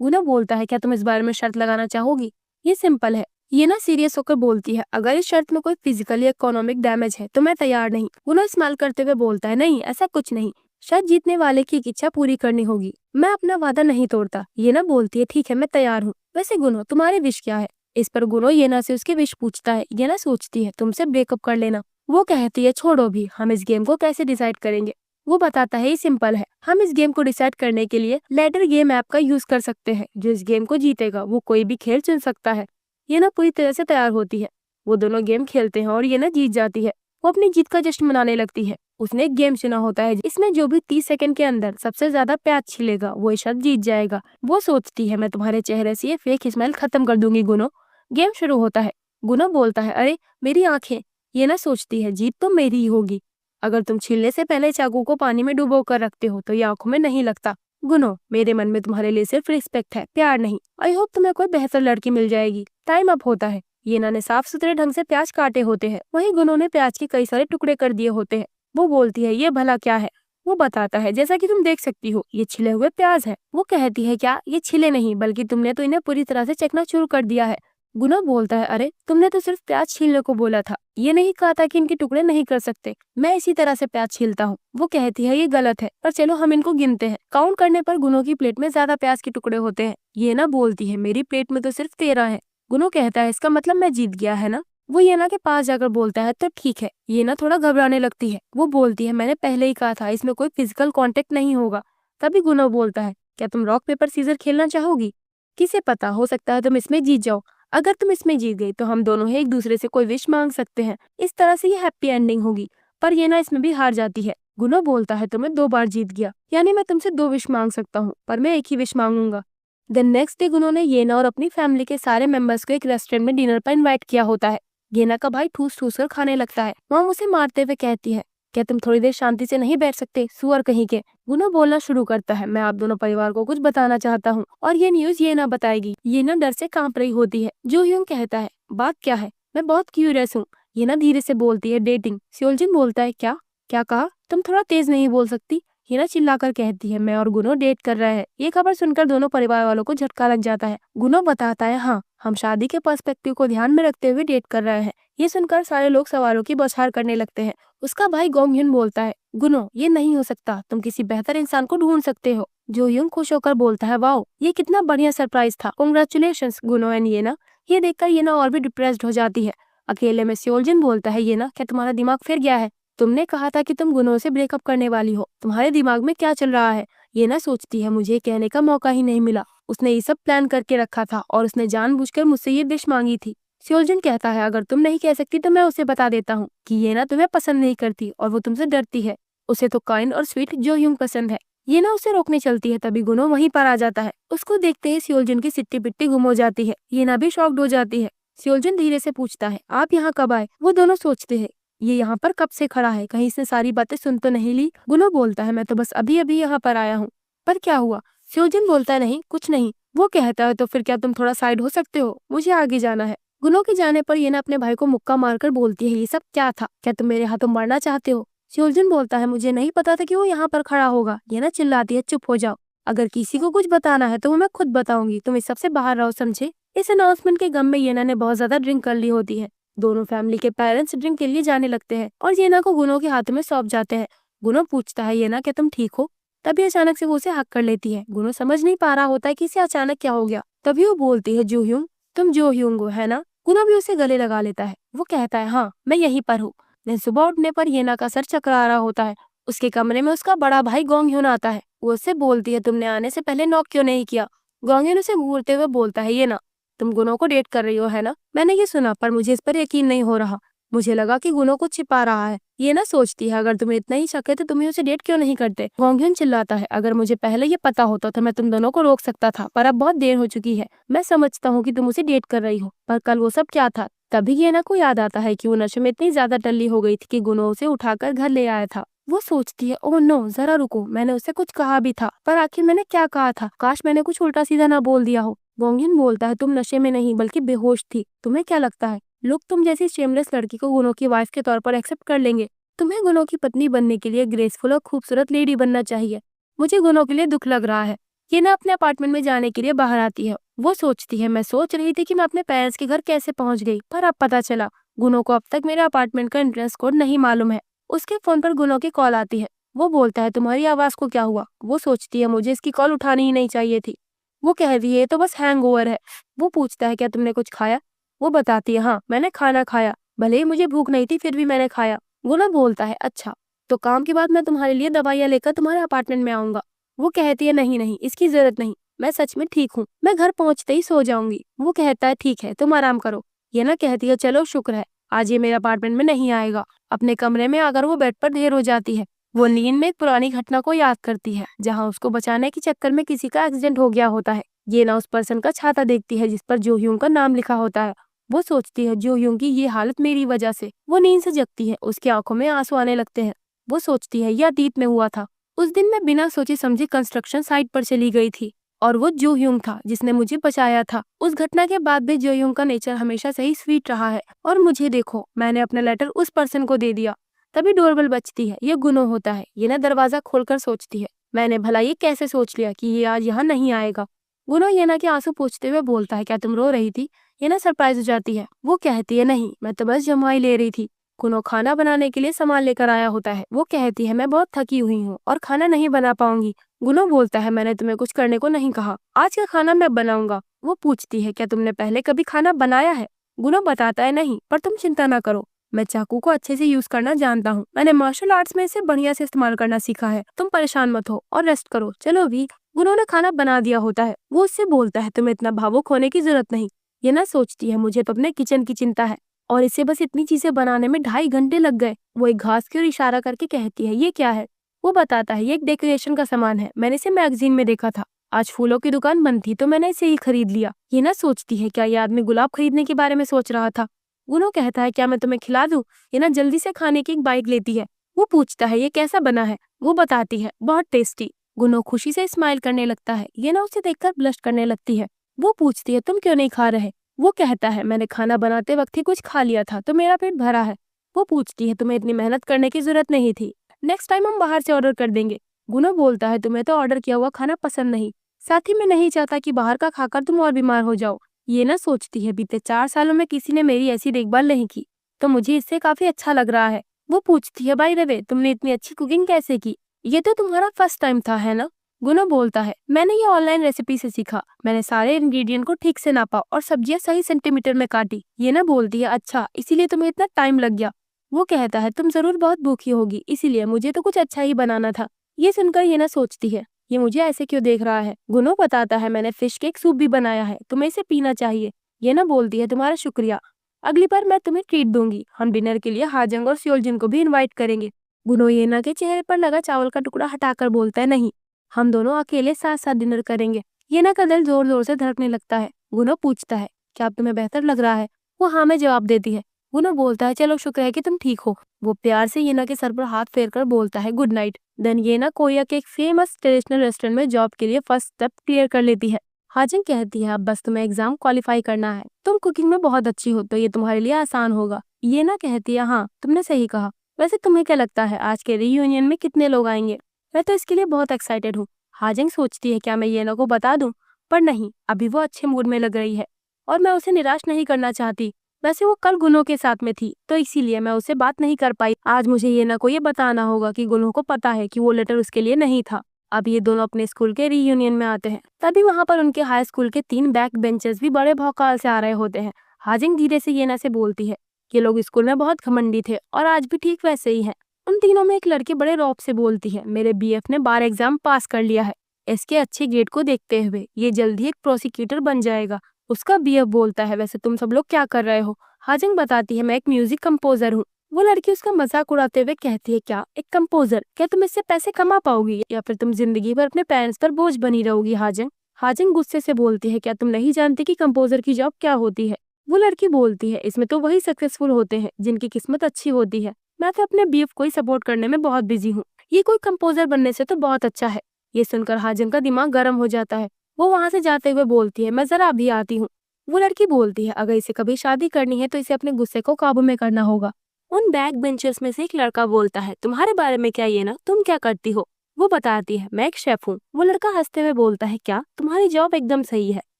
गुनो बोलता है क्या तुम इस बारे में शर्त लगाना चाहोगी? ये सिंपल है। ये ना सीरियस होकर बोलती है अगर इस शर्त में कोई फिजिकल या इकोनॉमिक डैमेज है तो मैं तैयार नहीं। गुनो स्माइल करते हुए बोलता है नहीं ऐसा कुछ नहीं, शायद जीतने वाले की एक इच्छा पूरी करनी होगी, मैं अपना वादा नहीं तोड़ता। ये ना बोलती है ठीक है मैं तैयार हूँ। वैसे गुनो तुम्हारी विश क्या है? इस पर गुनो येना से उसकी विश पूछता है। येना सोचती है तुमसे ब्रेकअप कर लेना। वो कहती है छोड़ो भी, हम इस गेम को कैसे डिसाइड करेंगे? वो बताता है ये सिंपल है, हम इस गेम को डिसाइड करने के लिए लेडर गेम ऐप का यूज कर सकते हैं। जो इस गेम को जीतेगा वो कोई भी खेल चुन सकता है। ये ना पूरी तरह से तैयार होती है। वो दोनों गेम खेलते हैं और ये ना जीत जाती है। वो अपनी जीत का जश्न मनाने लगती है। उसने एक गेम चुना होता है इसमें जो भी 30 सेकंड के अंदर सबसे ज्यादा प्याज छिलेगा वो शख्स जीत जाएगा। वो सोचती है मैं तुम्हारे चेहरे से ये फेक स्माइल खत्म कर दूंगी गुनो। गेम शुरू होता है। गुनो बोलता है अरे मेरी आंखें। ये ना सोचती है जीत तो मेरी ही होगी। अगर तुम छीलने से पहले चाकू को पानी में डुबो कर रखते हो तो ये आंखों में नहीं लगता। गुनो मेरे मन में तुम्हारे लिए सिर्फ रिस्पेक्ट है, प्यार नहीं। आई होप तुम्हें कोई बेहतर लड़की मिल जाएगी। टाइम अप होता है। येना ने साफ सुथरे ढंग से प्याज काटे होते हैं, वहीं गुनो ने प्याज के कई सारे टुकड़े कर दिए होते हैं। वो बोलती है ये भला क्या है? वो बताता है जैसा कि तुम देख सकती हो ये छिले हुए प्याज है। वो कहती है क्या ये छिले नहीं बल्कि तुमने तो इन्हें पूरी तरह से चकनाचूर कर दिया है। गुनो बोलता है अरे तुमने तो सिर्फ प्याज छीलने को बोला था, ये नहीं कहा था कि इनके टुकड़े नहीं कर सकते। मैं इसी तरह से प्याज छीलता हूँ। वो कहती है ये गलत है, पर चलो हम इनको गिनते हैं। काउंट करने पर गुनो की प्लेट में ज्यादा प्याज के टुकड़े होते हैं। ये ना बोलती है मेरी प्लेट में तो सिर्फ 13 है। गुनो कहता है इसका मतलब मैं जीत गया है ना? वो येना के पास जाकर बोलता है तो ठीक है। ये ना थोड़ा घबराने लगती है। वो बोलती है मैंने पहले ही कहा था इसमें कोई फिजिकल कांटेक्ट नहीं होगा। तभी गुनो बोलता है क्या तुम रॉक पेपर सीजर खेलना चाहोगी? किसे पता, हो सकता है तुम इसमें जीत जाओ। अगर तुम इसमें जीत गई तो हम दोनों ही एक दूसरे से कोई विश मांग सकते हैं। इस तरह से ये हैप्पी एंडिंग होगी। पर ये ना इसमें भी हार जाती है। गुनो बोलता है तो मैं 2 बार जीत गया, यानी मैं तुमसे 2 विश मांग सकता हूँ, पर मैं एक ही विश मांगूंगा। देन नेक्स्ट डे गुनो ने येना और अपनी फैमिली के सारे मेंबर्स को एक रेस्टोरेंट में डिनर पर इन्वाइट किया होता है। येना का भाई ठूस ठूस कर खाने लगता है। मॉम उसे मारते हुए कहती है क्या तुम थोड़ी देर शांति से नहीं बैठ सकते, सुअर कहीं के? गुनो बोलना शुरू करता है मैं आप दोनों परिवार को कुछ बताना चाहता हूँ और ये न्यूज ये ना बताएगी। ये ना डर से कांप रही होती है। जो ह्यूंग कहता है बात क्या है, मैं बहुत क्यूरियस हूँ। ये ना धीरे से बोलती है डेटिंग। सेओलजिन बोलता है क्या क्या कहा? तुम थोड़ा तेज नहीं बोल सकती? ये ना चिल्लाकर कहती है मैं और गुनो डेट कर रहे हैं। ये खबर सुनकर दोनों परिवार वालों को झटका लग जाता है। गुनो बताता है हाँ हम शादी के पर्सपेक्टिव को ध्यान में रखते हुए डेट कर रहे हैं। ये सुनकर सारे लोग सवालों की बौछार करने लगते हैं। उसका भाई गोंग ह्यून बोलता है, गुनो ये नहीं हो सकता, तुम किसी बेहतर इंसान को ढूंढ सकते हो। जो ह्यून खुश होकर बोलता है, वाओ ये कितना बढ़िया सरप्राइज था, कांग्रेचुलेशंस गुनो एंड येना। ये देखकर येना और भी डिप्रेस्ड हो जाती है। अकेले में सियोलजिन बोलता है, येना क्या तुम्हारा दिमाग फिर गया है? तुमने कहा था कि तुम गुनो से ब्रेकअप करने वाली हो, तुम्हारे दिमाग में क्या चल रहा है? येना सोचती है, मुझे कहने का मौका ही नहीं मिला। उसने ये सब प्लान करके रखा था और उसने जानबूझकर मुझसे ये डिश मांगी थी। सियोलजिन कहता है, अगर तुम नहीं कह सकती तो मैं उसे बता देता हूँ कि येना तुम्हें पसंद नहीं करती और वो तुमसे डरती है। उसे तो काइंड और स्वीट जो ह्यूंग पसंद है। येना उसे रोकने चलती है, तभी गुनो वहीं पर आ जाता है। उसको देखते ही सियोलजिन की सिट्टी पिट्टी गुम हो जाती है। येना भी शॉक्ड हो जाती है। सियोलजिन धीरे से पूछता है, आप यहाँ कब आए? वो दोनों सोचते हैं, ये यहाँ पर कब से खड़ा है, कहीं इसने सारी बातें सुन तो नहीं ली। गुनो बोलता है, मैं तो बस अभी अभी यहाँ पर आया हूँ। पर क्या हुआ? सियोलजिन बोलता है, नहीं कुछ नहीं। वो कहता है, तो फिर क्या तुम थोड़ा साइड हो सकते हो, मुझे आगे जाना है। गुनो के जाने पर येना अपने भाई को मुक्का मारकर बोलती है, ये सब क्या था? क्या तुम मेरे हाथों मरना चाहते हो? सियोलजिन बोलता है, मुझे नहीं पता था कि वो यहाँ पर खड़ा होगा। येना चिल्लाती है, चुप हो जाओ, अगर किसी को कुछ बताना है तो वो मैं खुद बताऊंगी, तुम इस सबसे बाहर रहो, समझे? इस अनाउंसमेंट के गम में येना ने बहुत ज्यादा ड्रिंक कर ली होती है। दोनों फैमिली के पेरेंट्स ड्रिंक के लिए जाने लगते हैं और येना को गुनो के हाथ में सौंप जाते हैं। गुनो पूछता है, येना क्या तुम ठीक हो? तभी अचानक से वो उसे हक कर लेती है। गुनो समझ नहीं पा रहा होता है कि इसे अचानक क्या हो गया। तभी वो बोलती है, जो ह्यूंग, तुम जो ह्यूंग हो है ना? गुनो भी उसे गले लगा लेता है। वो कहता है, हाँ मैं यहीं पर हूँ। दिन सुबह उठने पर येना का सर चकरा रहा होता है। उसके कमरे में उसका बड़ा भाई गोंग ह्यून आता है। वो उससे बोलती है, तुमने आने से पहले नॉक क्यों नहीं किया? गोंग ह्यून उसे घूरते हुए बोलता है, येना तुम गुनो को डेट कर रही हो है ना? मैंने ये सुना पर मुझे इस पर यकीन नहीं हो रहा। मुझे लगा कि गुनो कुछ छिपा रहा है। ये ना सोचती है, अगर तुम्हें इतना ही शक है तो तुम्हें उसे डेट क्यों नहीं करते? गोंग ह्यून चिल्लाता है, अगर मुझे पहले ये पता होता तो मैं तुम दोनों को रोक सकता था, पर अब बहुत देर हो चुकी है। मैं समझता हूँ कि तुम उसे डेट कर रही हो, पर कल वो सब क्या था? तभी येना को याद आता है कि वो नशे में इतनी ज्यादा टल्ली हो गई थी कि गुनो उसे उठाकर घर ले आया था। वो सोचती है, ओह नो जरा रुको, मैंने उसे कुछ कहा भी था, पर आखिर मैंने क्या कहा था? काश मैंने कुछ उल्टा सीधा ना बोल दिया हो। गोंग ह्यून बोलता है, तुम नशे में नहीं बल्कि बेहोश थी। तुम्हें क्या लगता है लोग तुम जैसी शेमलेस लड़की को गुनो की वाइफ के तौर पर एक्सेप्ट कर लेंगे? तुम्हें गुनो की पत्नी बनने के लिए ग्रेसफुल और खूबसूरत लेडी बनना चाहिए। मुझे गुनो के लिए दुख लग रहा है। ये ना अपने अपार्टमेंट में जाने के लिए बाहर आती है। वो सोचती है, मैं सोच रही थी कि मैं अपने पेरेंट्स के घर कैसे पहुंच गई, पर अब पता चला गुनो को अब तक मेरे अपार्टमेंट का एंट्रेंस कोड नहीं मालूम है। उसके फोन पर गुनो की कॉल आती है। वो बोलता है, तुम्हारी आवाज को क्या हुआ? वो सोचती है, मुझे इसकी कॉल उठानी ही नहीं चाहिए थी। वो कह रही है, ये तो बस हैंगओवर है। वो पूछता है, क्या तुमने कुछ खाया? वो बताती है, हाँ मैंने खाना खाया, भले ही मुझे भूख नहीं थी फिर भी मैंने खाया। गुना बोलता है, अच्छा तो काम के बाद मैं तुम्हारे लिए दवाइयाँ लेकर तुम्हारे अपार्टमेंट में आऊंगा। वो कहती है, नहीं नहीं इसकी जरूरत नहीं, मैं सच में ठीक हूँ, मैं घर पहुंचते ही सो जाऊंगी। वो कहता है, ठीक है तुम आराम करो। ये ना कहती है, चलो शुक्र है आज ये मेरे अपार्टमेंट में नहीं आएगा। अपने कमरे में आकर वो बेड पर ढेर हो जाती है। वो नींद में एक पुरानी घटना को याद करती है जहाँ उसको बचाने के चक्कर में किसी का एक्सीडेंट हो गया होता है। ये ना उस पर्सन का छाता देखती है जिस पर जो ह्यूंग का नाम लिखा होता है। वो सोचती है, जो ह्यूंग की ये हालत मेरी वजह से। वो नींद से जगती है, उसकी आंखों में आंसू आने लगते हैं। वो सोचती है, यह अतीत में हुआ था। उस दिन मैं बिना सोचे समझे कंस्ट्रक्शन साइट पर चली गई थी और वो जो ह्यूंग था जिसने मुझे बचाया था। उस घटना के बाद भी जो ह्यूंग का नेचर हमेशा से ही स्वीट रहा है और मुझे देखो मैंने अपना लेटर उस पर्सन को दे दिया। तभी डोरबेल बजती है। ये गुनो होता है। ये ना दरवाजा खोलकर सोचती है, मैंने भला ये कैसे सोच लिया कि ये आज यहाँ नहीं आएगा। गुनो येना के आंसू पोंछते हुए बोलता है, क्या तुम रो रही थी? येना सरप्राइज हो जाती है। वो कहती है, नहीं मैं तो बस जमाई ले रही थी। गुनो खाना बनाने के लिए सामान लेकर आया होता है। वो कहती है, मैं बहुत थकी हुई हूँ और खाना नहीं बना पाऊंगी। गुनो बोलता है, मैंने तुम्हें कुछ करने को नहीं कहा, आज का खाना मैं बनाऊंगा। वो पूछती है, क्या तुमने पहले कभी खाना बनाया है? गुनो बताता है, नहीं, पर तुम चिंता ना करो, मैं चाकू को अच्छे से यूज करना जानता हूँ। मैंने मार्शल आर्ट्स में इसे बढ़िया से इस्तेमाल करना सीखा है। तुम परेशान मत हो और रेस्ट करो। चलो भी। गुनो ने खाना बना दिया होता है। वो उससे बोलता है, तुम्हें इतना भावुक होने की जरूरत नहीं। ये ना सोचती है, मुझे तो अपने किचन की चिंता है और इसे बस इतनी चीजें बनाने में 2.5 घंटे लग गए। वो एक घास की ओर इशारा करके कहती है, ये क्या है? वो बताता है, ये एक डेकोरेशन का सामान है, मैंने इसे मैगजीन में देखा था। आज फूलों की दुकान बंद थी तो मैंने इसे ही खरीद लिया। ये ना सोचती है, क्या ये आदमी गुलाब खरीदने के बारे में सोच रहा था? गुनो कहता है, क्या मैं तुम्हें खिला दूं? ये ना जल्दी से खाने की एक बाइट लेती है। वो पूछता है, ये कैसा बना है? वो बताती है, बहुत टेस्टी। गुनो खुशी से स्माइल करने लगता है। ये ना उसे देखकर ब्लश करने लगती है। वो पूछती है, तुम क्यों नहीं खा रहे? वो कहता है, मैंने खाना बनाते वक्त ही कुछ खा लिया था तो मेरा पेट भरा है। वो पूछती है, तुम्हें इतनी मेहनत करने की जरूरत नहीं थी, नेक्स्ट टाइम हम बाहर से ऑर्डर कर देंगे। गुनो बोलता है, तुम्हें तो ऑर्डर किया हुआ खाना पसंद नहीं, साथ ही मैं नहीं चाहता कि बाहर का खाकर तुम और बीमार हो जाओ। ये ना सोचती है बीते 4 सालों में किसी ने मेरी ऐसी देखभाल नहीं की, तो मुझे इससे काफी अच्छा लग रहा है। वो पूछती है, बाय द वे तुमने इतनी अच्छी कुकिंग कैसे की? ये तो तुम्हारा फर्स्ट टाइम था, है ना? गुनो बोलता है, मैंने ये ऑनलाइन रेसिपी से सीखा। मैंने सारे इंग्रेडिएंट को ठीक से नापा और सब्जियां सही सेंटीमीटर में काटी। ये ना बोलती है, अच्छा इसीलिए तुम्हें इतना टाइम लग गया। वो कहता है, तुम जरूर बहुत भूखी होगी, इसीलिए मुझे तो कुछ अच्छा ही बनाना था। ये सुनकर ये ना सोचती है, ये मुझे ऐसे क्यों देख रहा है? गुनो बताता है, मैंने फिश केक सूप भी बनाया है, तुम्हें इसे पीना चाहिए। ये ना बोलती है, तुम्हारा शुक्रिया, अगली बार मैं तुम्हें ट्रीट दूंगी। हम डिनर के लिए हाजंग और सियोलजिन को भी इनवाइट करेंगे। गुनो येना के चेहरे पर लगा चावल का टुकड़ा हटाकर बोलता है, नहीं, हम दोनों अकेले साथ साथ डिनर करेंगे। येना का दिल जोर जोर से धड़कने लगता है। गुनो पूछता है, क्या अब तुम्हें बेहतर लग रहा है? वो हाँ में जवाब देती है। गुनो बोलता है, चलो शुक्र है कि तुम ठीक हो। वो प्यार से येना के सर पर हाथ फेर कर बोलता है, गुड नाइट। देन येना कोरिया के एक फेमस ट्रेडिशनल रेस्टोरेंट में जॉब के लिए फर्स्ट स्टेप क्लियर कर लेती है। हाजन कहती है, अब बस तुम्हें एग्जाम क्वालिफाई करना है। तुम कुकिंग में बहुत अच्छी हो, तो ये तुम्हारे लिए आसान होगा। ये ना कहती है, हाँ तुमने सही कहा। वैसे तुम्हें क्या लगता है आज के रीयूनियन में कितने लोग आएंगे? मैं तो इसके लिए बहुत एक्साइटेड हूँ। हाजन सोचती है, क्या मैं येना को बता दूं? पर नहीं, अभी वो अच्छे मूड में लग रही है और मैं उसे निराश नहीं करना चाहती। वैसे वो कल गुनो के साथ में थी, तो इसीलिए मैं उसे बात नहीं कर पाई। आज मुझे येना को ये बताना होगा कि गुनो को पता है कि वो लेटर उसके लिए नहीं था। अब ये दोनों अपने स्कूल के रीयूनियन में आते हैं। तभी वहाँ पर उनके हाई स्कूल के 3 बैक बेंचर्स भी बड़े भौकाल से आ रहे होते हैं। हाजिंग धीरे से येना से बोलती है, ये लोग स्कूल में बहुत घमंडी थे और आज भी ठीक वैसे ही हैं। उन तीनों में एक लड़की बड़े रौब से बोलती है, मेरे बीएफ ने बार एग्जाम पास कर लिया है। इसके अच्छे ग्रेड को देखते हुए ये जल्द ही एक प्रोसिक्यूटर बन जाएगा। उसका बीएफ बोलता है, वैसे तुम सब लोग क्या कर रहे हो? हाजिंग बताती है, मैं एक म्यूजिक कंपोजर हूँ। वो लड़की उसका मजाक उड़ाते हुए कहती है, क्या एक कंपोजर? क्या तुम इससे पैसे कमा पाओगी या फिर तुम जिंदगी भर अपने पेरेंट्स पर बोझ बनी रहोगी? हाजिंग हाजिंग गुस्से से बोलती है, क्या तुम नहीं जानती कि कंपोजर की जॉब क्या होती है? वो लड़की बोलती है, इसमें तो वही सक्सेसफुल होते हैं जिनकी किस्मत अच्छी होती है। मैं तो अपने बीएफ को ही सपोर्ट करने में बहुत बिजी हूँ। ये कोई कंपोजर बनने से तो बहुत अच्छा है। ये सुनकर हाजिंग का दिमाग गर्म हो जाता है। वो वहां से जाते हुए बोलती है, मैं जरा अभी आती हूँ। वो लड़की बोलती है, अगर इसे कभी शादी करनी है तो इसे अपने गुस्से को काबू में करना होगा। उन बैक बेंचर्स में से एक लड़का बोलता है, तुम्हारे बारे में क्या, ये ना तुम क्या करती हो? वो बताती है, मैं एक शेफ हूँ। वो लड़का हंसते हुए बोलता है, क्या तुम्हारी जॉब एकदम सही है।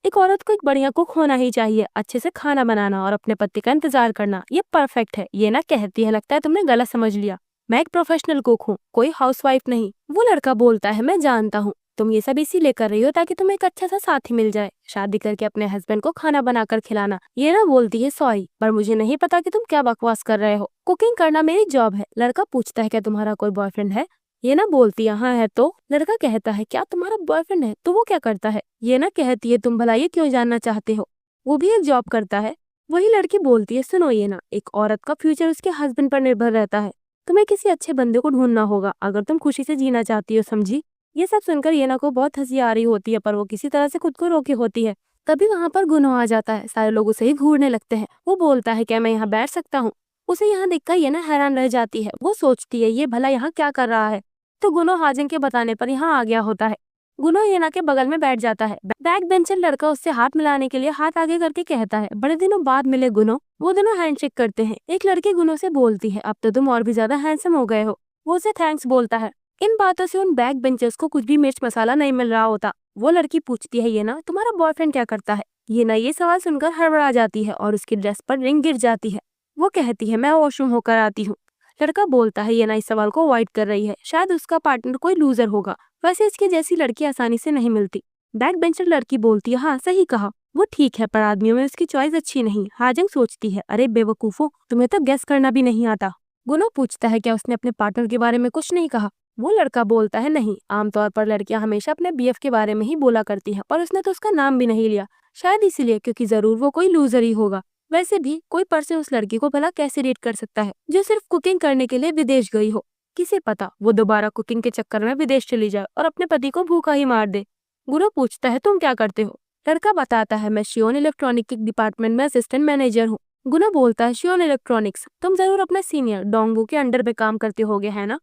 एक औरत को एक बढ़िया कुक होना ही चाहिए। अच्छे से खाना बनाना और अपने पति का इंतजार करना, ये परफेक्ट है। ये ना कहती है, लगता है तुमने गलत समझ लिया। मैं एक प्रोफेशनल कुक हूँ, कोई हाउसवाइफ नहीं। वो लड़का बोलता है, मैं जानता हूँ तुम ये सब इसीलिए कर रही हो ताकि तुम्हें एक अच्छा सा साथी मिल जाए, शादी करके अपने हस्बैंड को खाना बनाकर खिलाना। ये ना बोलती है, सॉरी पर मुझे नहीं पता कि तुम क्या बकवास कर रहे हो। कुकिंग करना मेरी जॉब है। लड़का पूछता है, क्या तुम्हारा कोई बॉयफ्रेंड है? ये ना बोलती है, हाँ है। तो लड़का कहता है, क्या तुम्हारा बॉयफ्रेंड है? तो वो क्या करता है? ये ना कहती है, तुम भला ये क्यों जानना चाहते हो? वो भी एक जॉब करता है। वही लड़की बोलती है, सुनो ये ना, एक औरत का फ्यूचर उसके हस्बैंड पर निर्भर रहता है। तुम्हें किसी अच्छे बंदे को ढूंढना होगा अगर तुम खुशी से जीना चाहती हो, समझी? ये सब सुनकर येना को बहुत हंसी आ रही होती है, पर वो किसी तरह से खुद को रोके होती है। तभी वहां पर गुनो आ जाता है। सारे लोग उसे ही घूरने लगते हैं। वो बोलता है, क्या मैं यहाँ बैठ सकता हूँ? उसे यहाँ देखकर येना हैरान रह जाती है। वो सोचती है, ये भला यहाँ क्या कर रहा है? तो गुनो हाजिंग के बताने पर यहाँ आ गया होता है। गुनो येना के बगल में बैठ जाता है। बैक बेंचर लड़का उससे हाथ मिलाने के लिए हाथ आगे करके कहता है, बड़े दिनों बाद मिले गुनो। वो दोनों हैंडशेक करते हैं। एक लड़की गुनो से बोलती है, अब तो तुम और भी ज्यादा हैंडसम हो गए हो। वो उसे थैंक्स बोलता है। इन बातों से उन बैक बेंचर्स को कुछ भी मिर्च मसाला नहीं मिल रहा होता। वो लड़की पूछती है, ये ना तुम्हारा बॉयफ्रेंड क्या करता है? ये ना ये सवाल सुनकर हड़बड़ा जाती है और उसकी ड्रेस पर रिंग गिर जाती है। वो कहती है, मैं वॉशरूम होकर आती हूँ। लड़का बोलता है, ये ना इस सवाल को अवॉइड कर रही है, शायद उसका पार्टनर कोई लूजर होगा। वैसे इसके जैसी लड़की आसानी से नहीं मिलती। बैक बेंचर लड़की बोलती है, हाँ सही कहा, वो ठीक है पर आदमियों में उसकी चॉइस अच्छी नहीं। हाजंग सोचती है, अरे बेवकूफो, तुम्हें तो गेस करना भी नहीं आता। गुनो पूछता है, क्या उसने अपने पार्टनर के बारे में कुछ नहीं कहा? वो लड़का बोलता है, नहीं, आमतौर पर लड़कियां हमेशा अपने बीएफ के बारे में ही बोला करती हैं और उसने तो उसका नाम भी नहीं लिया। शायद इसीलिए क्योंकि जरूर वो कोई लूजर ही होगा। वैसे भी कोई पर्सन उस लड़की को भला कैसे रेट कर सकता है जो सिर्फ कुकिंग करने के लिए विदेश गई हो? किसे पता वो दोबारा कुकिंग के चक्कर में विदेश चली जाए और अपने पति को भूखा ही मार दे। गुरु पूछता है, तुम क्या करते हो? लड़का बताता है, मैं शियोन इलेक्ट्रॉनिक के डिपार्टमेंट में असिस्टेंट मैनेजर हूँ। गुना बोलता है, शियोन इलेक्ट्रॉनिक्स, तुम जरूर अपने सीनियर डोंगू के अंडर पे काम करते होगे, है ना?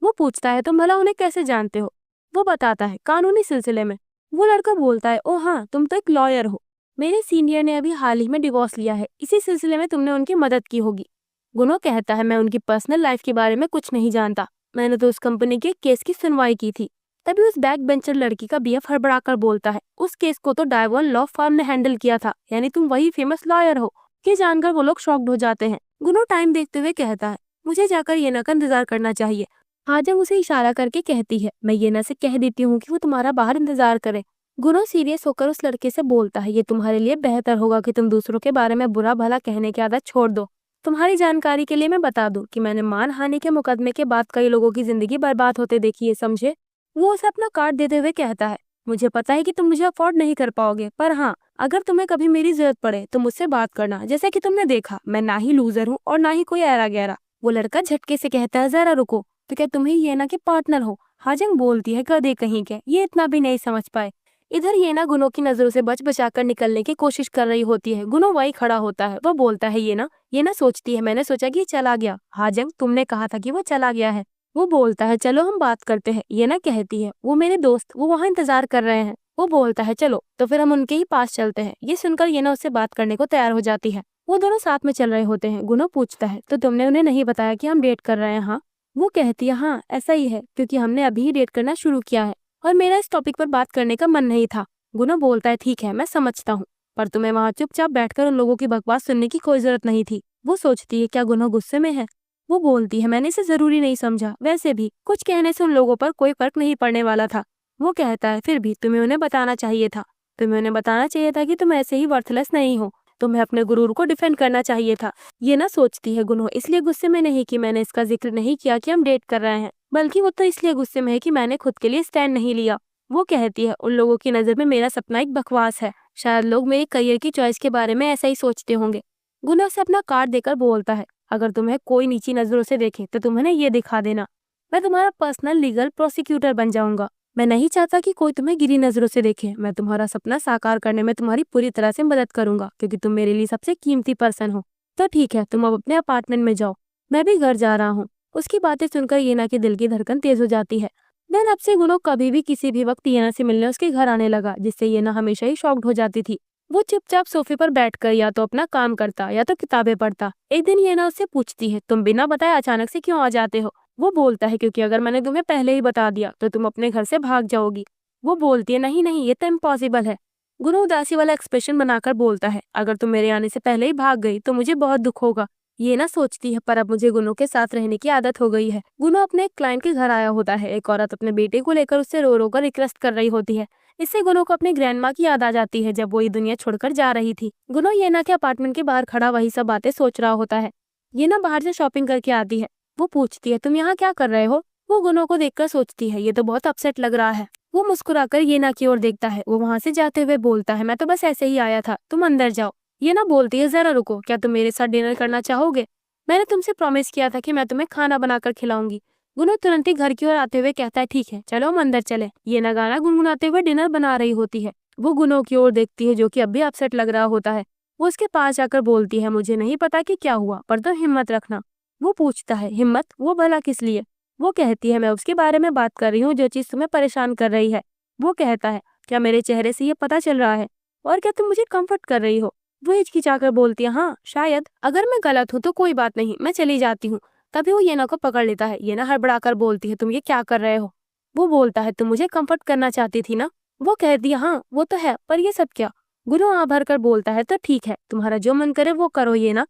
वो पूछता है, तुम भला उन्हें कैसे जानते हो? वो बताता है, कानूनी सिलसिले में। वो लड़का बोलता है, ओ हाँ, तुम तो एक लॉयर हो। मेरे सीनियर ने अभी हाल ही में डिवोर्स लिया है, इसी सिलसिले में तुमने उनकी मदद की होगी। गुनो कहता है, मैं उनकी पर्सनल लाइफ के बारे में कुछ नहीं जानता, मैंने तो उस कंपनी के केस की सुनवाई की थी। तभी उस बैक बेंचर लड़की का बीएफ हड़बड़ाकर बोलता है, उस केस को तो डायवन लॉ फर्म ने हैंडल किया था, यानी तुम वही फेमस लॉयर हो। ये जानकर वो लोग शॉक्ड हो जाते हैं। गुनो टाइम देखते हुए कहता है, मुझे जाकर येना का इंतजार करना चाहिए। हाजंग उसे इशारा करके कहती है, मैं येना से कह देती हूँ कि वो तुम्हारा बाहर इंतजार करे। गुनो सीरियस होकर उस लड़के से बोलता है, ये तुम्हारे लिए बेहतर होगा कि तुम दूसरों के बारे में बुरा भला कहने की आदत छोड़ दो। तुम्हारी जानकारी के लिए मैं बता दूं कि मैंने मानहानि के मुकदमे के बाद कई लोगों की जिंदगी बर्बाद होते देखी है, समझे। वो उसे अपना कार्ड देते हुए कहता है, मुझे पता है कि तुम मुझे अफोर्ड नहीं कर पाओगे, पर हाँ, अगर तुम्हें कभी मेरी जरूरत पड़े तो मुझसे बात करना। जैसे कि तुमने देखा, मैं ना ही लूजर हूँ और ना ही कोई ऐरा गैरा। वो लड़का झटके से कहता है, जरा रुको, तो क्या तुम ही येना के पार्टनर हो? हाजंग बोलती है, गधे कहीं के, ये इतना भी नहीं समझ पाए। इधर येना गुनो की नजरों से बच बचाकर निकलने की कोशिश कर रही होती है। गुनो वही खड़ा होता है। वो बोलता है, येना सोचती है, मैंने सोचा कि ये चला गया। हाजंग, तुमने कहा था कि वो चला गया है। वो बोलता है, चलो हम बात करते हैं। येना कहती है, वो मेरे दोस्त, वो वहाँ इंतजार कर रहे हैं। वो बोलता है, चलो तो फिर हम उनके ही पास चलते हैं। ये सुनकर येना उससे बात करने को तैयार हो जाती है। वो दोनों साथ में चल रहे होते हैं। गुनो पूछता है, तो तुमने उन्हें नहीं बताया कि हम डेट कर रहे हैं? हाँ। वो कहती है, हाँ ऐसा ही है, क्योंकि हमने अभी ही डेट करना शुरू किया है और मेरा इस टॉपिक पर बात करने का मन नहीं था। गुनो बोलता है, ठीक है मैं समझता हूँ, पर तुम्हें वहाँ चुपचाप बैठकर उन लोगों की बकवास सुनने की कोई जरूरत नहीं थी। वो सोचती है, क्या गुनो गुस्से में है? वो बोलती है, मैंने इसे जरूरी नहीं समझा, वैसे भी कुछ कहने से उन लोगों पर कोई फर्क नहीं पड़ने वाला था। वो कहता है, फिर भी तुम्हें उन्हें बताना चाहिए था। तुम्हें उन्हें बताना चाहिए था कि तुम ऐसे ही वर्थलेस नहीं हो। तुम्हें अपने गुरूर को डिफेंड करना चाहिए था। ये ना सोचती है गुनो इसलिए गुस्से में नहीं कि मैंने इसका जिक्र नहीं किया कि हम डेट कर रहे हैं, बल्कि वो तो इसलिए गुस्से में है कि मैंने खुद के लिए स्टैंड नहीं लिया। वो कहती है, उन लोगों की नजर में मेरा सपना एक बकवास है। शायद लोग मेरे करियर की चॉइस के बारे में ऐसा ही सोचते होंगे। गुनो उसे अपना कार्ड देकर बोलता है, अगर तुम्हें कोई नीची नजरों से देखे तो तुम उन्हें ये दिखा देना। मैं तुम्हारा पर्सनल लीगल प्रोसिक्यूटर बन जाऊंगा। मैं नहीं चाहता कि कोई तुम्हें गिरी नजरों से देखे। मैं तुम्हारा सपना साकार करने में तुम्हारी पूरी तरह से मदद करूंगा, क्योंकि तुम मेरे लिए सबसे कीमती पर्सन हो। तो ठीक है, तुम अब अपने अपार्टमेंट में जाओ, मैं भी घर जा रहा हूँ। उसकी बातें सुनकर येना के दिल की धड़कन तेज हो जाती है। देन अब से गुनो कभी भी किसी भी वक्त येना से मिलने उसके घर आने लगा, जिससे येना हमेशा ही शॉक्ड हो जाती थी। वो चुपचाप सोफे पर बैठकर या तो अपना काम करता या तो किताबें पढ़ता। एक दिन येना उससे पूछती है, तुम बिना बताए अचानक से क्यों आ जाते हो? वो बोलता है, क्योंकि अगर मैंने तुम्हें पहले ही बता दिया तो तुम अपने घर से भाग जाओगी। वो बोलती है, नहीं नहीं, ये तो इम्पॉसिबल है। गुनो उदासी वाला एक्सप्रेशन बनाकर बोलता है, अगर तुम मेरे आने से पहले ही भाग गई तो मुझे बहुत दुख होगा। ये ना सोचती है, पर अब मुझे गुनो के साथ रहने की आदत हो गई है। गुनो अपने एक क्लाइंट के घर आया होता है। एक औरत अपने बेटे को लेकर उससे रो रो कर रिक्वेस्ट कर रही होती है। इससे गुनो को अपनी ग्रैंडमा की याद आ जाती है, जब वो ये दुनिया छोड़कर जा रही थी। गुनो येना के अपार्टमेंट के बाहर खड़ा वही सब बातें सोच रहा होता है। येना बाहर से शॉपिंग करके आती है। वो पूछती है, तुम यहाँ क्या कर रहे हो? वो गुनो को देखकर सोचती है, ये तो बहुत अपसेट लग रहा है। वो मुस्कुराकर येना की ओर देखता है। वो वहां से जाते हुए बोलता है, मैं तो बस ऐसे ही आया था, तुम अंदर जाओ। येना बोलती है, जरा रुको, क्या तुम मेरे साथ डिनर करना चाहोगे? मैंने तुमसे प्रॉमिस किया था कि मैं तुम्हें खाना बनाकर खिलाऊंगी। गुनो तुरंत ही घर की ओर आते हुए कहता है, ठीक है चलो हम अंदर चले। येना गाना गुनगुनाते हुए डिनर बना रही होती है। वो गुनो की ओर देखती है, जो कि अब भी अपसेट लग रहा होता है। वो उसके पास जाकर बोलती है, मुझे नहीं पता कि क्या हुआ, पर तुम हिम्मत रखना। वो पूछता है, हिम्मत? वो भला किस लिए? वो कहती है, मैं उसके बारे में बात कर रही हूँ जो चीज तुम्हें परेशान कर रही है। वो कहता है, क्या मेरे चेहरे से ये पता चल रहा है? और क्या तुम मुझे कंफर्ट कर रही हो? वो हिचकिचाकर बोलती है, हाँ शायद। अगर मैं गलत हूँ तो कोई बात नहीं, मैं चली जाती हूँ। तभी वो येना को पकड़ लेता है। येना हड़बड़ाकर बोलती है, तुम ये क्या कर रहे हो? वो बोलता है, तुम मुझे कंफर्ट करना चाहती थी ना? वो कहती है, हाँ वो तो है, पर ये सब क्या? गुरु आँ भर कर बोलता है, तो ठीक है, तुम्हारा जो मन करे वो करो येना,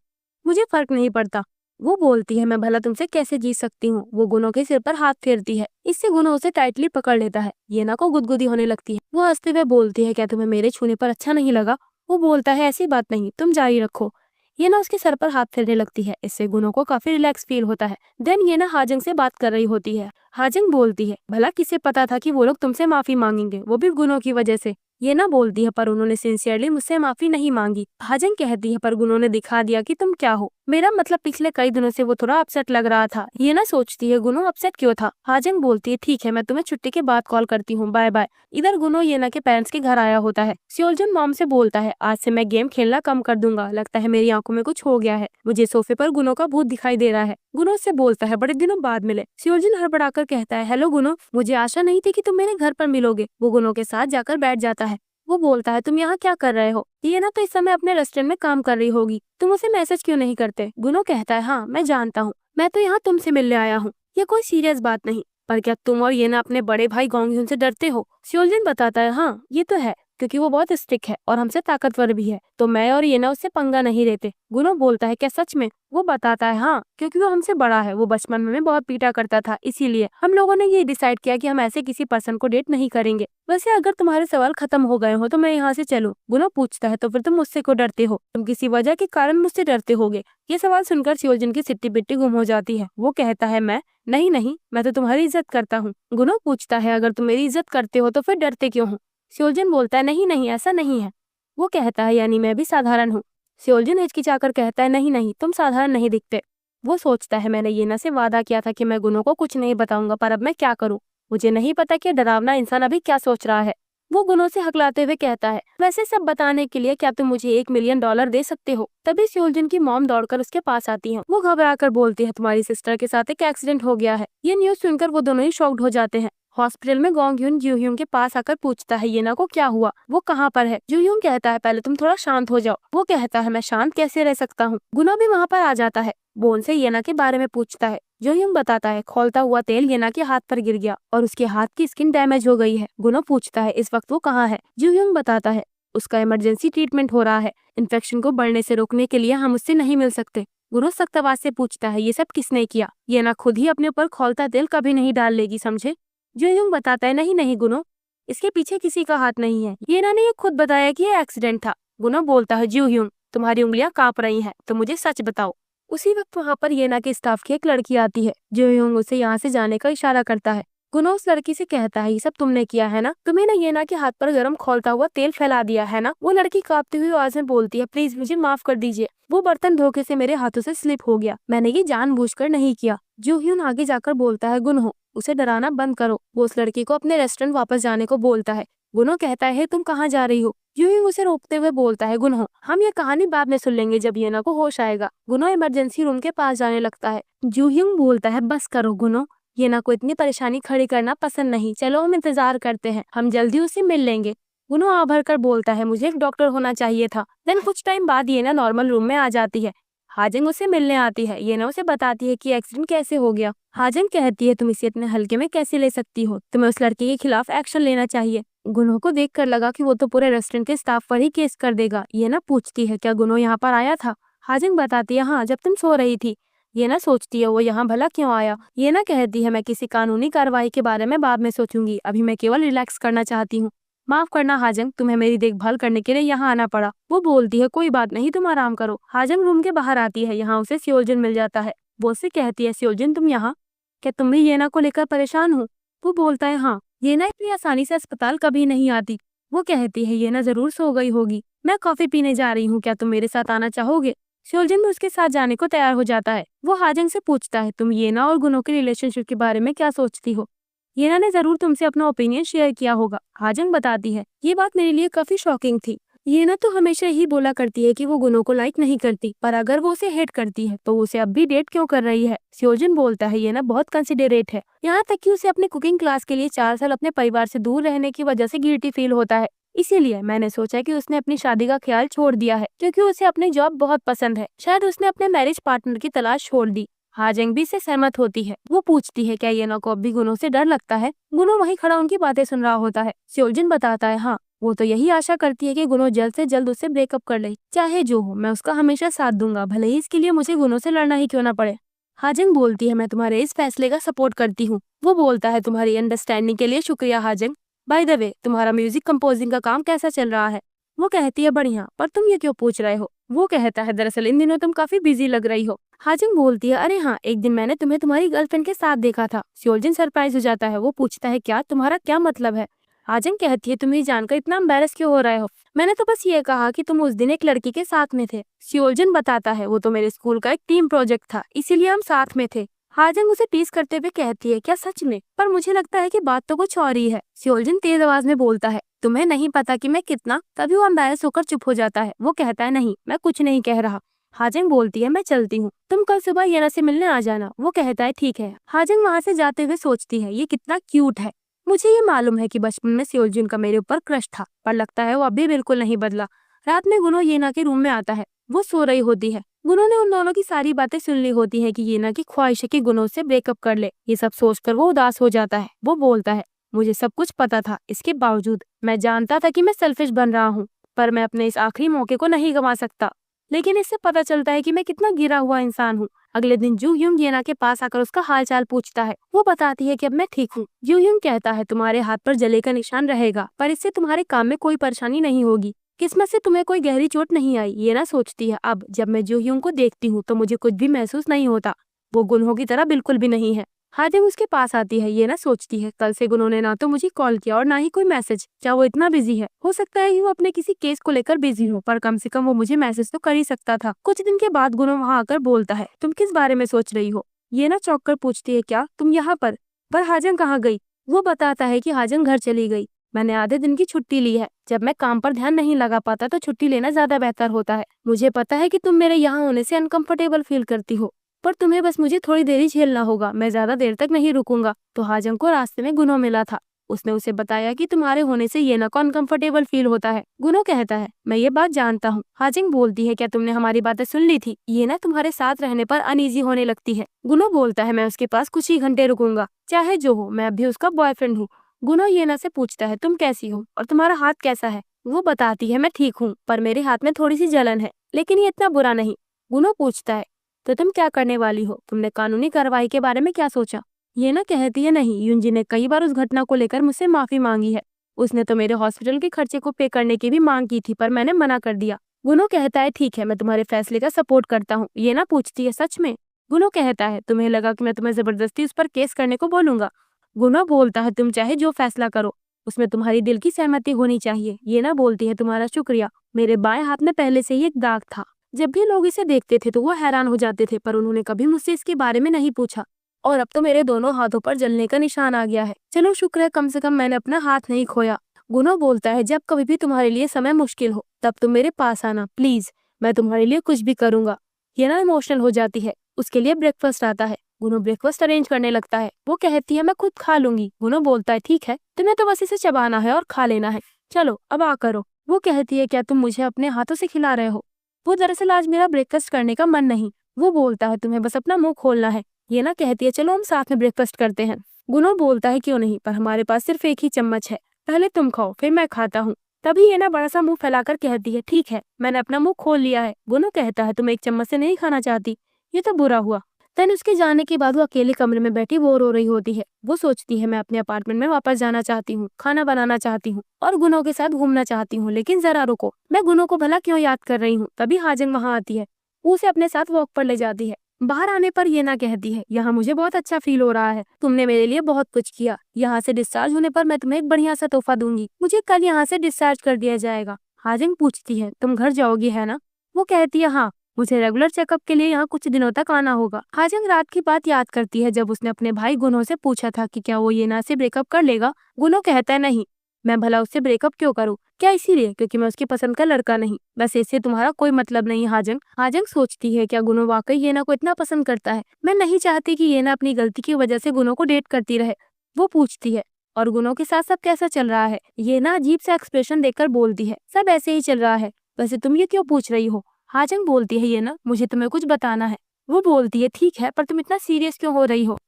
मुझे फर्क नहीं पड़ता। वो बोलती है, मैं भला तुमसे कैसे जीत सकती हूँ? वो गुनो के सिर पर हाथ फेरती है। इससे गुनो उसे टाइटली पकड़ लेता है। येना को गुदगुदी होने लगती है। वो हंसते हुए बोलती है, क्या तुम्हें मेरे छूने पर अच्छा नहीं लगा? वो बोलता है, ऐसी बात नहीं, तुम जारी रखो। ये ना उसके सर पर हाथ फेरने लगती है। इससे गुनो को काफी रिलैक्स फील होता है। देन ये ना हाजंग से बात कर रही होती है। हाजंग बोलती है, भला किसे पता था कि वो लोग तुमसे माफी मांगेंगे, वो भी गुनो की वजह से। ये ना बोलती है, पर उन्होंने सिंसियरली मुझसे माफी नहीं मांगी। हाजंग कहती है, पर गुनो ने दिखा दिया कि तुम क्या हो। मेरा मतलब पिछले कई दिनों से वो थोड़ा अपसेट लग रहा था। ये ना सोचती है, गुनो अपसेट क्यों था? हाजंग बोलती है, ठीक है मैं तुम्हें छुट्टी के बाद कॉल करती हूँ, बाय बाय। इधर गुनो येना के पेरेंट्स के घर आया होता है। सियोलजुन मॉम से बोलता है, आज से मैं गेम खेलना कम कर दूंगा, लगता है मेरी आंखों में कुछ हो गया है, मुझे सोफे पर गुनो का भूत दिखाई दे रहा है। गुनो से बोलता है, बड़े दिनों बाद मिले। सियोलजुन हड़बड़ाकर कहता है, हेलो गुनो, मुझे आशा नहीं थी कि तुम मेरे घर पर मिलोगे। वो गुनो के साथ जाकर बैठ जाता है। वो बोलता है, तुम यहाँ क्या कर रहे हो? ये ना तो इस समय अपने रेस्टोरेंट में काम कर रही होगी, तुम उसे मैसेज क्यों नहीं करते? गुनो कहता है, हाँ मैं जानता हूँ, मैं तो यहाँ तुमसे मिलने आया हूँ, ये कोई सीरियस बात नहीं। पर क्या तुम और येना अपने बड़े भाई गोंगhyun से डरते हो? सियोलजिन बताता है हाँ ये तो है, क्योंकि वो बहुत स्ट्रिक्ट है और हमसे ताकतवर भी है, तो मैं और येना उससे पंगा नहीं लेते। गुनो बोलता है क्या सच में? वो बताता है हाँ, क्योंकि वो हमसे बड़ा है, वो बचपन में बहुत पीटा करता था, इसीलिए हम लोगों ने ये डिसाइड किया कि हम ऐसे किसी पर्सन को डेट नहीं करेंगे। वैसे अगर तुम्हारे सवाल खत्म हो गए हो तो मैं यहाँ से चलूं? गुनो पूछता है तो फिर तुम मुझसे क्यों डरते हो? तुम किसी वजह के कारण मुझसे डरते होगे। ये सवाल सुनकर सियोलजिन की सिट्टी बिट्टी गुम हो जाती है। वो कहता है मैं नहीं, मैं तो तुम्हारी इज्जत करता हूँ। गुनो पूछता है अगर तुम मेरी इज्जत करते हो तो फिर डरते क्यों हो? सियोलजिन बोलता है नहीं ऐसा नहीं है। वो कहता है यानी मैं भी साधारण हूँ। सियोलजिन हिचकिचाकर कहता है नहीं तुम साधारण नहीं दिखते। वो सोचता है मैंने येना से वादा किया था कि मैं गुनो को कुछ नहीं बताऊंगा, पर अब मैं क्या करूं? मुझे नहीं पता कि डरावना इंसान अभी क्या सोच रहा है। वो गुनो से हकलाते हुए कहता है वैसे सब बताने के लिए क्या तुम मुझे $1 मिलियन दे सकते हो? तभी सियोलजिन की मॉम दौड़कर उसके पास आती है। वो घबराकर बोलती है तुम्हारी सिस्टर के साथ एक एक्सीडेंट हो गया है। ये न्यूज सुनकर वो दोनों ही शॉक्ड हो जाते हैं। हॉस्पिटल में गोंगhyun जूह्यून के पास आकर पूछता है येना को क्या हुआ, वो कहाँ पर है? जूह्यून कहता है पहले तुम थोड़ा शांत हो जाओ। वो कहता है मैं शांत कैसे रह सकता हूँ? गुना भी वहाँ पर आ जाता है। वो उनसे येना के बारे में पूछता है। जूह्यून बताता है खौलता हुआ तेल येना के हाथ पर गिर गया और उसके हाथ की स्किन डैमेज हो गई है। गुना पूछता है इस वक्त वो कहाँ है? जूह्यून बताता है उसका इमरजेंसी ट्रीटमेंट हो रहा है, इन्फेक्शन को बढ़ने से रोकने के लिए हम उससे नहीं मिल सकते। गुनो सख्त आवाज से पूछता है ये सब किसने किया? येना खुद ही अपने ऊपर खौलता तेल कभी नहीं डाल लेगी, समझे? जूह्यून बताता है नहीं गुनो, इसके पीछे किसी का हाथ नहीं है, येना ने ये खुद बताया कि ये एक्सीडेंट था। गुनो बोलता है जूह्यून तुम्हारी उंगलियां कांप रही हैं, तो मुझे सच बताओ। उसी वक्त वहाँ पर येना के स्टाफ की एक लड़की आती है। जूह्यून उसे यहाँ से जाने का इशारा करता है। गुनो उस लड़की से कहता है ये सब तुमने किया है ना? तुम्हें ना येना के हाथ पर गर्म खौलता हुआ तेल फैला दिया है ना? वो लड़की कांपती हुई आवाज में बोलती है प्लीज मुझे माफ कर दीजिए, वो बर्तन धोखे से मेरे हाथों से स्लिप हो गया, मैंने ये जानबूझकर नहीं किया। जूह्यून आगे जाकर बोलता है गुनो उसे डराना बंद करो। वो उस लड़की को अपने रेस्टोरेंट वापस जाने को बोलता है। गुनो कहता है तुम कहाँ जा रही हो? जूह्यून उसे रोकते हुए बोलता है गुनो हम ये कहानी बाद में सुन लेंगे जब येना को होश आएगा। गुनो इमरजेंसी रूम के पास जाने लगता है। जूह्यून बोलता है बस करो गुनो, येना को इतनी परेशानी खड़ी करना पसंद नहीं, चलो हम इंतजार करते हैं, हम जल्दी उसे मिल लेंगे। गुनो आ भर कर बोलता है मुझे एक डॉक्टर होना चाहिए था। देन कुछ टाइम बाद येना नॉर्मल रूम में आ जाती है। हाजंग उसे मिलने आती है। येना उसे बताती है कि एक्सीडेंट कैसे हो गया। हाजंग कहती है तुम इसे इतने हल्के में कैसे ले सकती हो, तुम्हें उस लड़के के खिलाफ एक्शन लेना चाहिए। गुनो को देखकर लगा कि वो तो पूरे रेस्टोरेंट के स्टाफ पर ही केस कर देगा। येना पूछती है क्या गुनो यहाँ पर आया था? हाजंग बताती है हाँ, जब तुम सो रही थी। येना सोचती है वो यहाँ भला क्यों आया। येना कहती है मैं किसी कानूनी कार्रवाई के बारे में बाद में सोचूंगी, अभी मैं केवल रिलैक्स करना चाहती हूँ। माफ करना हाजंग, तुम्हें मेरी देखभाल करने के लिए यहाँ आना पड़ा। वो बोलती है कोई बात नहीं, तुम आराम करो। हाजंग रूम के बाहर आती है। यहाँ उसे सियोलजिन मिल जाता है। वो उससे कहती है सियोलजिन तुम यहाँ, क्या तुम भी येना को लेकर परेशान हो? वो बोलता है हाँ, येना इतनी आसानी से अस्पताल कभी नहीं आती। वो कहती है येना जरूर सो गई होगी, मैं कॉफी पीने जा रही हूँ, क्या तुम मेरे साथ आना चाहोगे? सियोलजिन भी उसके साथ जाने को तैयार हो जाता है। वो हाजंग से पूछता है तुम येना और गुनो के रिलेशनशिप के बारे में क्या सोचती हो? येना ने जरूर तुमसे अपना ओपिनियन शेयर किया होगा। हाजंग बताती है ये बात मेरे लिए काफी शॉकिंग थी। येना तो हमेशा ही बोला करती है कि वो गुनो को लाइक नहीं करती, पर अगर वो उसे हेट करती है तो उसे अब भी डेट क्यों कर रही है? सियोलजिन बोलता है येना बहुत कंसिडरेट है, यहाँ तक कि उसे अपने कुकिंग क्लास के लिए 4 साल अपने परिवार से दूर रहने की वजह से गिल्टी फील होता है। इसीलिए मैंने सोचा कि उसने अपनी शादी का ख्याल छोड़ दिया है, क्योंकि उसे अपनी जॉब बहुत पसंद है। शायद उसने अपने मैरिज पार्टनर की तलाश छोड़ दी। हाजंग भी से सहमत होती है। वो पूछती है क्या येना को अब भी गुनो से डर लगता है? गुनो वहीं खड़ा उनकी बातें सुन रहा होता है। सियोलजिन बताता है हाँ, वो तो यही आशा करती है कि गुनो जल्द से जल्द उससे ब्रेकअप कर ले, चाहे जो हो मैं उसका हमेशा साथ दूंगा, भले ही इसके लिए मुझे गुनो से लड़ना ही क्यों ना पड़े। हाजंग बोलती है मैं तुम्हारे इस फैसले का सपोर्ट करती हूँ। वो बोलता है तुम्हारी अंडरस्टैंडिंग के लिए शुक्रिया हाजंग। बाय द वे तुम्हारा म्यूजिक कंपोजिंग का काम कैसा चल रहा है? वो कहती है बढ़िया, पर तुम ये क्यों पूछ रहे हो? वो कहता है दरअसल इन दिनों तुम काफी बिजी लग रही हो। हाजंग बोलती है अरे हाँ, एक दिन मैंने तुम्हें तुम्हारी गर्लफ्रेंड के साथ देखा था। सियोलजिन सरप्राइज हो जाता है। वो पूछता है क्या, तुम्हारा क्या मतलब है? हाजंग कहती है तुम ये जानकर इतना एम्बैरेस क्यों हो रहे हो? मैंने तो बस ये कहा कि तुम उस दिन एक लड़की के साथ में थे। सियोलजिन बताता है वो तो मेरे स्कूल का एक टीम प्रोजेक्ट था, इसीलिए हम साथ में थे। हाजंग उसे टीज करते हुए कहती है क्या सच में? पर मुझे लगता है कि बात तो कुछ और ही है। सियोलजिन तेज आवाज में बोलता है तुम्हें नहीं पता कि मैं कितना? तभी वो एम्बैरेस होकर चुप हो जाता है। वो कहता है नहीं, मैं कुछ नहीं कह रहा। हाजंग बोलती है मैं चलती हूँ, तुम कल सुबह येना से मिलने आ जाना। वो कहता है ठीक है। हाजंग वहाँ से जाते हुए सोचती है ये कितना क्यूट है। मुझे ये मालूम है कि बचपन में सियोलजिन का मेरे ऊपर क्रश था, पर लगता है वो अभी बिल्कुल नहीं बदला। रात में गुनो येना के रूम में आता है। वो सो रही होती है। गुनो ने उन दोनों की सारी बातें सुन ली होती है कि ये ना की ख्वाहिश है कि गुनो से ब्रेकअप कर ले। ये सब सोचकर वो उदास हो जाता है। वो बोलता है, मुझे सब कुछ पता था, इसके बावजूद मैं जानता था कि मैं सेल्फिश बन रहा हूँ, पर मैं अपने इस आखिरी मौके को नहीं गंवा सकता। लेकिन इससे पता चलता है कि मैं कितना गिरा हुआ इंसान हूँ। अगले दिन जू यूंग येना के पास आकर उसका हालचाल पूछता है। वो बताती है कि अब मैं ठीक हूँ। जू यूंग कहता है, तुम्हारे हाथ पर जले का निशान रहेगा, पर इससे तुम्हारे काम में कोई परेशानी नहीं होगी। किस्मत से तुम्हें कोई गहरी चोट नहीं आई। ये ना सोचती है, अब जब मैं जू यूंग को देखती हूँ तो मुझे कुछ भी महसूस नहीं होता। वो गुनहो की तरह बिल्कुल भी नहीं है। हाजिम उसके पास आती है। ये ना सोचती है, कल से गुनहो ने ना तो मुझे कॉल किया और ना ही कोई मैसेज। क्या वो इतना बिजी है? हो सकता है कि वो अपने किसी केस को लेकर बिजी हो, पर कम से कम वो मुझे मैसेज तो कर ही सकता था। कुछ दिन के बाद गुनहो वहाँ आकर बोलता है, तुम किस बारे में सोच रही हो? ये ना चौंक कर पूछती है, क्या तुम यहाँ पर हाजंग कहाँ गई? वो बताता है कि हाजंग घर चली गई। मैंने आधे दिन की छुट्टी ली है। जब मैं काम पर ध्यान नहीं लगा पाता तो छुट्टी लेना ज्यादा बेहतर होता है। मुझे पता है कि तुम मेरे यहाँ होने से अनकंफर्टेबल फील करती हो, पर तुम्हें बस मुझे थोड़ी देर ही झेलना होगा। मैं ज्यादा देर तक नहीं रुकूंगा। तो हाजंग को रास्ते में गुनो मिला था। उसने उसे बताया कि तुम्हारे होने से येना को अनकंफर्टेबल फील होता है। गुनो कहता है, मैं ये बात जानता हूँ। हाजंग बोलती है, क्या तुमने हमारी बातें सुन ली थी? येना तुम्हारे साथ रहने पर अनईजी होने लगती है। गुनो बोलता है, मैं उसके पास कुछ ही घंटे रुकूंगा, चाहे जो हो, मैं अभी उसका बॉयफ्रेंड हूँ। गुनो येना से पूछता है, तुम कैसी हो और तुम्हारा हाथ कैसा है? वो बताती है, मैं ठीक हूँ, पर मेरे हाथ में थोड़ी सी जलन है, लेकिन ये इतना बुरा नहीं। गुनो पूछता है, तो तुम क्या करने वाली हो? तुमने कानूनी कार्रवाई के बारे में क्या सोचा? ये ना कहती है, नहीं, युंजी ने कई बार उस घटना को लेकर मुझसे माफी मांगी है। उसने तो मेरे हॉस्पिटल के खर्चे को पे करने की भी मांग की थी, पर मैंने मना कर दिया। गुनो कहता है, ठीक है, मैं तुम्हारे फैसले का सपोर्ट करता हूँ। ये ना पूछती है, सच में? गुनो कहता है, तुम्हें लगा कि मैं तुम्हें जबरदस्ती उस पर केस करने को बोलूंगा? गुनो बोलता है, तुम चाहे जो फैसला करो, उसमें तुम्हारी दिल की सहमति होनी चाहिए। ये ना बोलती है, तुम्हारा शुक्रिया। मेरे बाएं हाथ में पहले से ही एक दाग था। जब भी लोग इसे देखते थे तो वो हैरान हो जाते थे, पर उन्होंने कभी मुझसे इसके बारे में नहीं पूछा। और अब तो मेरे दोनों हाथों पर जलने का निशान आ गया है। चलो शुक्र है, कम से कम मैंने अपना हाथ नहीं खोया। गुनो बोलता है, जब कभी भी तुम्हारे लिए समय मुश्किल हो तब तुम मेरे पास आना प्लीज, मैं तुम्हारे लिए कुछ भी करूंगा। ये ना इमोशनल हो जाती है। उसके लिए ब्रेकफास्ट आता है। गुनो ब्रेकफास्ट अरेंज करने लगता है। वो कहती है, मैं खुद खा लूंगी। गुनो बोलता है, ठीक है, तुम्हें तो बस इसे चबाना है और खा लेना है। चलो अब आ करो। वो कहती है, क्या तुम मुझे अपने हाथों से खिला रहे हो? वो दरअसल आज मेरा ब्रेकफास्ट करने का मन नहीं। वो बोलता है, तुम्हें बस अपना मुंह खोलना है। ये ना कहती है, चलो हम साथ में ब्रेकफास्ट करते हैं। गुनो बोलता है, क्यों नहीं, पर हमारे पास सिर्फ एक ही चम्मच है। पहले तुम खाओ, फिर मैं खाता हूँ। तभी ये ना बड़ा सा मुंह फैलाकर कहती है, ठीक है, मैंने अपना मुंह खोल लिया है। गुनो कहता है, तुम एक चम्मच से नहीं खाना चाहती? ये तो बुरा हुआ। देन उसके जाने के बाद वो अकेले कमरे में बैठी बोर हो रही होती है। वो सोचती है, मैं अपने अपार्टमेंट में वापस जाना चाहती हूँ, खाना बनाना चाहती हूँ और गुनो के साथ घूमना चाहती हूँ। लेकिन जरा रुको, मैं गुनो को भला क्यों याद कर रही हूँ? तभी हाजंग वहाँ आती है। वो उसे अपने साथ वॉक पर ले जाती है। बाहर आने पर ये ना कहती है, यहाँ मुझे बहुत अच्छा फील हो रहा है। तुमने मेरे लिए बहुत कुछ किया। यहाँ से डिस्चार्ज होने पर मैं तुम्हें एक बढ़िया सा तोहफा दूंगी। मुझे कल यहाँ से डिस्चार्ज कर दिया जाएगा। हाजंग पूछती है, तुम घर जाओगी है ना? वो कहती है, हाँ, मुझे रेगुलर चेकअप के लिए यहाँ कुछ दिनों तक आना होगा। हाजंग रात की बात याद करती है जब उसने अपने भाई गुनो से पूछा था कि क्या वो येना से ब्रेकअप कर लेगा। गुनो कहता है, नहीं, मैं भला उससे ब्रेकअप क्यों करूँ? क्या इसीलिए क्योंकि मैं उसकी पसंद का लड़का नहीं? बस इससे तुम्हारा कोई मतलब नहीं। हाजंग हाजंग सोचती है, क्या गुनो वाकई येना को इतना पसंद करता है? मैं नहीं चाहती कि येना अपनी गलती की वजह से गुनो को डेट करती रहे। वो पूछती है, और गुनो के साथ सब कैसा चल रहा है? येना अजीब सा एक्सप्रेशन देकर बोलती है, सब ऐसे ही चल रहा है। वैसे तुम ये क्यों पूछ रही हो? हाजंग बोलती है, येना, मुझे तुम्हें कुछ बताना है। वो बोलती है, ठीक है, पर तुम इतना सीरियस क्यों हो रही हो?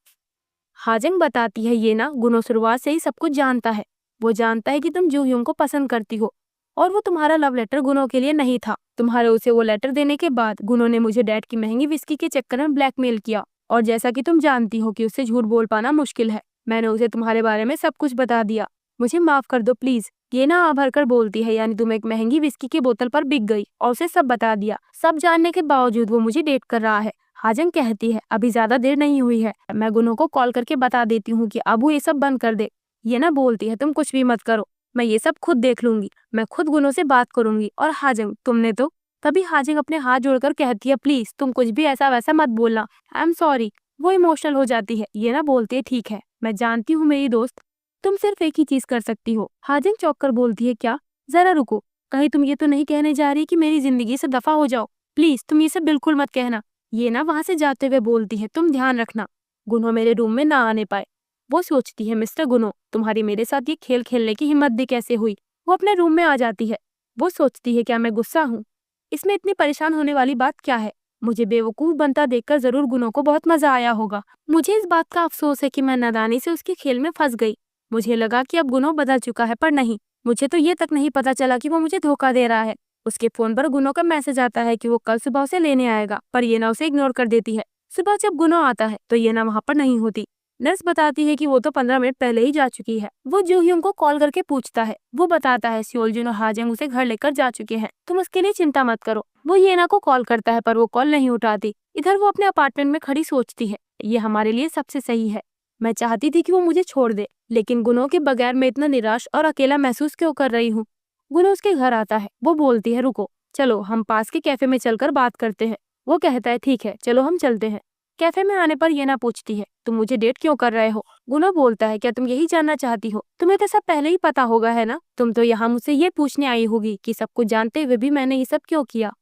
हाजंग बताती है, येना, गुनो शुरुआत से ही सब कुछ जानता है। वो जानता है कि तुम जूह्यूंग को पसंद करती हो और वो तुम्हारा लव लेटर गुनो के लिए नहीं था। तुम्हारे उसे वो लेटर देने के बाद गुनो ने मुझे डैड की महंगी विस्की के चक्कर में ब्लैकमेल किया, और जैसा कि तुम जानती हो कि उससे झूठ बोल पाना मुश्किल है, मैंने उसे तुम्हारे बारे में सब कुछ बता दिया। मुझे माफ कर दो प्लीज। ये ना आ भर कर बोलती है, यानी तुम एक महंगी विस्की की बोतल पर बिक गई और उसे सब बता दिया। सब जानने के बावजूद वो मुझे डेट कर रहा है। हाजंग कहती है, अभी ज्यादा देर नहीं हुई है, मैं गुनो को कॉल करके बता देती हूँ कि अब वो ये सब बंद कर दे। ये ना बोलती है, तुम कुछ भी मत करो, मैं ये सब खुद देख लूंगी, मैं खुद गुनो से बात करूंगी। और हाजंग, तुमने तो। तभी हाजंग अपने हाथ जोड़कर कहती है, प्लीज तुम कुछ भी ऐसा वैसा मत बोलना, आई एम सॉरी। वो इमोशनल हो जाती है। ये ना बोलती है, ठीक है, मैं जानती हूँ मेरी दोस्त, तुम सिर्फ एक ही चीज कर सकती हो। हाजंग चौंक कर बोलती है, क्या? जरा रुको, कहीं तुम ये तो नहीं कहने जा रही कि मेरी जिंदगी से दफा हो जाओ? प्लीज तुम ये सब बिल्कुल मत कहना। ये ना वहां से जाते हुए बोलती है, तुम ध्यान रखना गुनो मेरे रूम में ना आने पाए। वो सोचती है, मिस्टर गुनो, तुम्हारी मेरे साथ ये खेल खेलने की हिम्मत भी कैसे हुई? वो अपने रूम में आ जाती है। वो सोचती है, क्या मैं गुस्सा हूँ? इसमें इतनी परेशान होने वाली बात क्या है? मुझे बेवकूफ बनता देखकर जरूर गुनो को बहुत मजा आया होगा। मुझे इस बात का अफसोस है कि मैं नादानी से उसके खेल में फंस गई। मुझे लगा कि अब गुनो बदल चुका है, पर नहीं। मुझे तो ये तक नहीं पता चला कि वो मुझे धोखा दे रहा है। उसके फोन पर गुनो का मैसेज आता है कि वो कल सुबह उसे लेने आएगा, पर ये ना उसे इग्नोर कर देती है। सुबह जब गुनो आता है तो ये ना वहाँ पर नहीं होती। नर्स बताती है कि वो तो 15 मिनट पहले ही जा चुकी है। वो जूhyung को कॉल करके पूछता है। वो बताता है सियोलजुन और हाजंग उसे घर लेकर जा चुके हैं, तुम उसके लिए चिंता मत करो। वो येना को कॉल करता है पर वो कॉल नहीं उठाती। इधर वो अपने अपार्टमेंट में खड़ी सोचती है, ये हमारे लिए सबसे सही है। मैं चाहती थी कि वो मुझे छोड़ दे, लेकिन गुनो के बगैर मैं इतना निराश और अकेला महसूस क्यों कर रही हूँ। गुनो उसके घर आता है। वो बोलती है रुको, चलो हम पास के कैफे में चलकर बात करते हैं। वो कहता है ठीक है, चलो हम चलते हैं। कैफे में आने पर येना पूछती है तुम मुझे डेट क्यों कर रहे हो। गुनो बोलता है क्या तुम यही जानना चाहती हो? तुम्हें तो सब पहले ही पता होगा है ना। तुम तो यहाँ मुझसे ये पूछने आई होगी कि सब कुछ जानते हुए भी मैंने ये सब क्यों किया।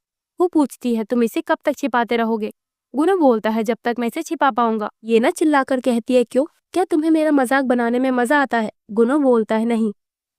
वो पूछती है तुम इसे कब तक छिपाते रहोगे। गुनो बोलता है जब तक मैं इसे छिपा पाऊंगा। येना चिल्लाकर कहती है क्यों, क्या तुम्हें मेरा मजाक बनाने में मजा आता है? गुनो बोलता है नहीं,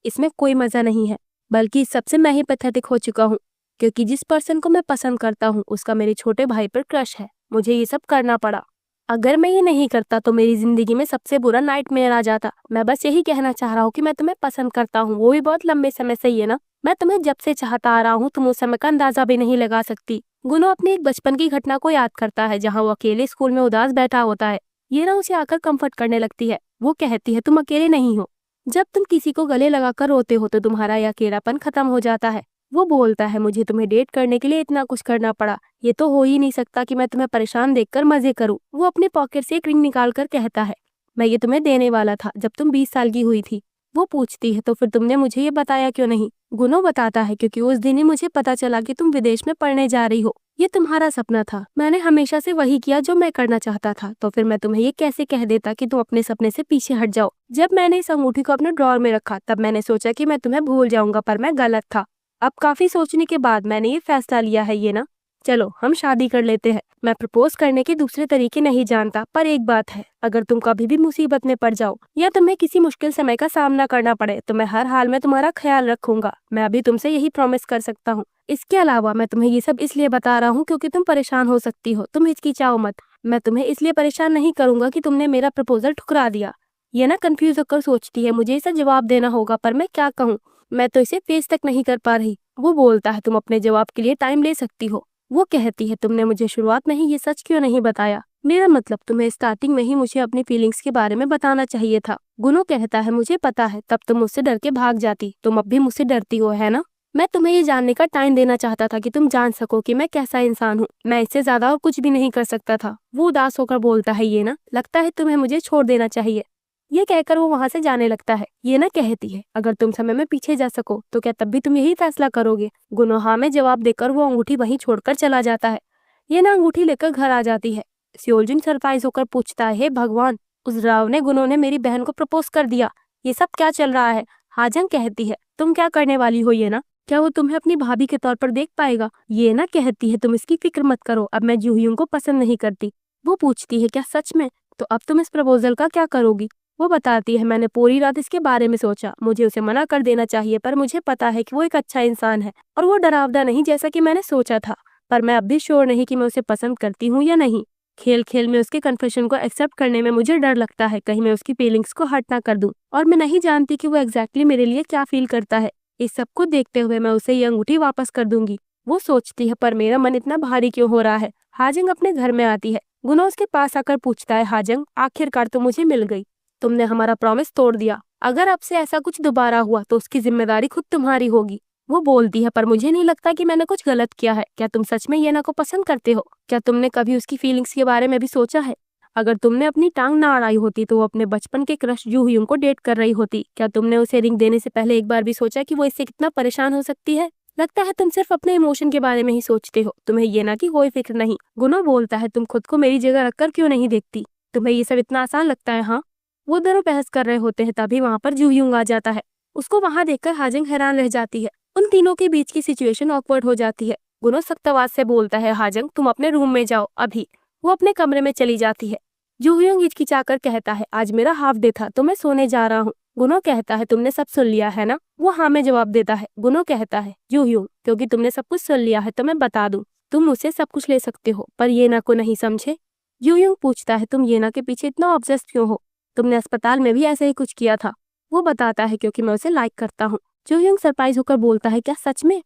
इसमें कोई मजा नहीं है, बल्कि इस सबसे मैं ही पैथेटिक हो चुका हूँ, क्योंकि जिस पर्सन को मैं पसंद करता हूँ उसका मेरे छोटे भाई पर क्रश है। मुझे ये सब करना पड़ा। अगर मैं ये नहीं करता तो मेरी जिंदगी में सबसे बुरा नाइटमेयर आ जाता। मैं बस यही कहना चाह रहा हूँ कि मैं तुम्हें पसंद करता हूँ, वो भी बहुत लंबे समय से। ये ना, मैं तुम्हें जब से चाहता आ रहा हूँ, तुम उस समय का अंदाजा भी नहीं लगा सकती। गुनो अपनी एक बचपन की घटना को याद करता है जहाँ वो अकेले स्कूल में उदास बैठा होता है। ये ना उसे आकर कंफर्ट करने लगती है। वो कहती है तुम अकेले नहीं हो। जब तुम किसी को गले लगाकर रोते हो तो तुम्हारा यह अकेलापन खत्म हो जाता है। वो बोलता है मुझे तुम्हें डेट करने के लिए इतना कुछ करना पड़ा। ये तो हो ही नहीं सकता कि मैं तुम्हें परेशान देखकर मजे करूं। वो अपने पॉकेट से एक रिंग निकाल कर कहता है मैं ये तुम्हें देने वाला था जब तुम 20 साल की हुई थी। वो पूछती है तो फिर तुमने मुझे ये बताया क्यों नहीं। गुनो बताता है क्योंकि उस दिन ही मुझे पता चला कि तुम विदेश में पढ़ने जा रही हो। ये तुम्हारा सपना था, मैंने हमेशा से वही किया जो मैं करना चाहता था, तो फिर मैं तुम्हें ये कैसे कह देता कि तुम अपने सपने से पीछे हट जाओ। जब मैंने इस अंगूठी को अपने ड्रॉर में रखा तब मैंने सोचा कि मैं तुम्हें भूल जाऊंगा, पर मैं गलत था। अब काफी सोचने के बाद मैंने ये फैसला लिया है। ये ना, चलो हम शादी कर लेते हैं। मैं प्रपोज करने के दूसरे तरीके नहीं जानता, पर एक बात है, अगर तुम कभी भी मुसीबत में पड़ जाओ या तुम्हें किसी मुश्किल समय का सामना करना पड़े तो मैं हर हाल में तुम्हारा ख्याल रखूंगा। मैं अभी तुमसे यही प्रॉमिस कर सकता हूँ। इसके अलावा मैं तुम्हें ये सब इसलिए बता रहा हूँ क्योंकि तुम परेशान हो सकती हो। तुम हिचकिचाओ मत। मैं तुम्हें इसलिए परेशान नहीं करूंगा कि तुमने मेरा प्रपोजल ठुकरा दिया। ये ना कंफ्यूज होकर सोचती है मुझे इसे जवाब देना होगा, पर मैं क्या कहूँ। मैं तो इसे फेस तक नहीं कर पा रही। वो बोलता है तुम अपने जवाब के लिए टाइम ले सकती हो। वो कहती है तुमने मुझे शुरुआत में ही ये सच क्यों नहीं बताया। मेरा मतलब तुम्हें स्टार्टिंग में ही मुझे अपनी फीलिंग्स के बारे में बताना चाहिए था। गुनो कहता है मुझे पता है, तब तुम मुझसे डर के भाग जाती। तुम अब भी मुझसे डरती हो है ना। मैं तुम्हें ये जानने का टाइम देना चाहता था कि तुम जान सको कि मैं कैसा इंसान हूँ। मैं इससे ज्यादा और कुछ भी नहीं कर सकता था। वो उदास होकर बोलता है ये ना, लगता है तुम्हें मुझे छोड़ देना चाहिए। ये कहकर वो वहां से जाने लगता है। ये ना कहती है अगर तुम समय में पीछे जा सको तो क्या तब भी तुम यही फैसला करोगे। गुनो हाँ में जवाब देकर वो अंगूठी वहीं छोड़कर चला जाता है। ये ना अंगूठी लेकर घर आ जाती है। सियोलजुन सरप्राइज होकर पूछता है हे भगवान, उस राव ने गुनो ने मेरी बहन को प्रपोज कर दिया। ये सब क्या चल रहा है। हाजंग कहती है तुम क्या करने वाली हो। ये ना, क्या वो तुम्हें अपनी भाभी के तौर पर देख पाएगा। ये ना कहती है तुम इसकी फिक्र मत करो, अब मैं जूhyung को पसंद नहीं करती। वो पूछती है क्या सच में, तो अब तुम इस प्रपोजल का क्या करोगी। वो बताती है मैंने पूरी रात इसके बारे में सोचा। मुझे उसे मना कर देना चाहिए, पर मुझे पता है कि वो एक अच्छा इंसान है और वो डरावना नहीं जैसा कि मैंने सोचा था। पर मैं अब भी श्योर नहीं कि मैं उसे पसंद करती हूँ या नहीं। खेल खेल में उसके कन्फेशन को एक्सेप्ट करने में मुझे डर लगता है कहीं मैं उसकी फीलिंग्स को हर्ट ना कर दूं, और मैं नहीं जानती कि वो एग्जैक्टली मेरे लिए क्या फील करता है। इस सब को देखते हुए मैं उसे ये अंगूठी वापस कर दूंगी। वो सोचती है पर मेरा मन इतना भारी क्यों हो रहा है। हाजंग अपने घर में आती है। गुनो उसके पास आकर पूछता है हाजंग, आखिरकार तो मुझे मिल गई। तुमने हमारा प्रॉमिस तोड़ दिया। अगर अब से ऐसा कुछ दोबारा हुआ तो उसकी जिम्मेदारी खुद तुम्हारी होगी। वो बोलती है पर मुझे नहीं लगता कि मैंने कुछ गलत किया है। क्या तुम सच में येना को पसंद करते हो। क्या तुमने कभी उसकी फीलिंग्स के बारे में भी सोचा है। अगर तुमने अपनी टांग ना अड़ाई होती तो वो अपने बचपन के क्रश जूhyung को डेट कर रही होती। क्या तुमने उसे रिंग देने से पहले एक बार भी सोचा कि वो इससे कितना परेशान हो सकती है। लगता है तुम सिर्फ अपने इमोशन के बारे में ही सोचते हो, तुम्हें येना की कोई फिक्र नहीं। गुनो बोलता है तुम खुद को मेरी जगह रखकर क्यों नहीं देखती। तुम्हें ये सब इतना आसान लगता है। हाँ, वो दोनों बहस कर रहे होते हैं तभी वहाँ पर जूhyung आ जाता है। उसको वहाँ देखकर हाजंग हैरान रह जाती है। उन तीनों के बीच की सिचुएशन ऑकवर्ड हो जाती है। गुनो सख्त आवाज से बोलता है हाजंग तुम अपने रूम में जाओ अभी। वो अपने कमरे में चली जाती है। जूhyung हिचकिचाकर कहता है आज मेरा हाफ डे था तो मैं सोने जा रहा हूँ। गुनो कहता है तुमने सब सुन लिया है ना। वो हाँ में जवाब देता है। गुनो कहता है जूह्यूंग, क्योंकि तुमने सब कुछ सुन लिया है तो मैं बता दूं, तुम मुझसे सब कुछ ले सकते हो पर येना को नहीं, समझे। जूह्यूंग पूछता है तुम येना के पीछे इतना ऑब्सेस्ड क्यों हो, तुमने अस्पताल में भी ऐसे ही कुछ किया था। वो बताता है क्योंकि मैं उसे लाइक करता हूँ। जूह्यूंग सरप्राइज होकर बोलता है क्या सच में।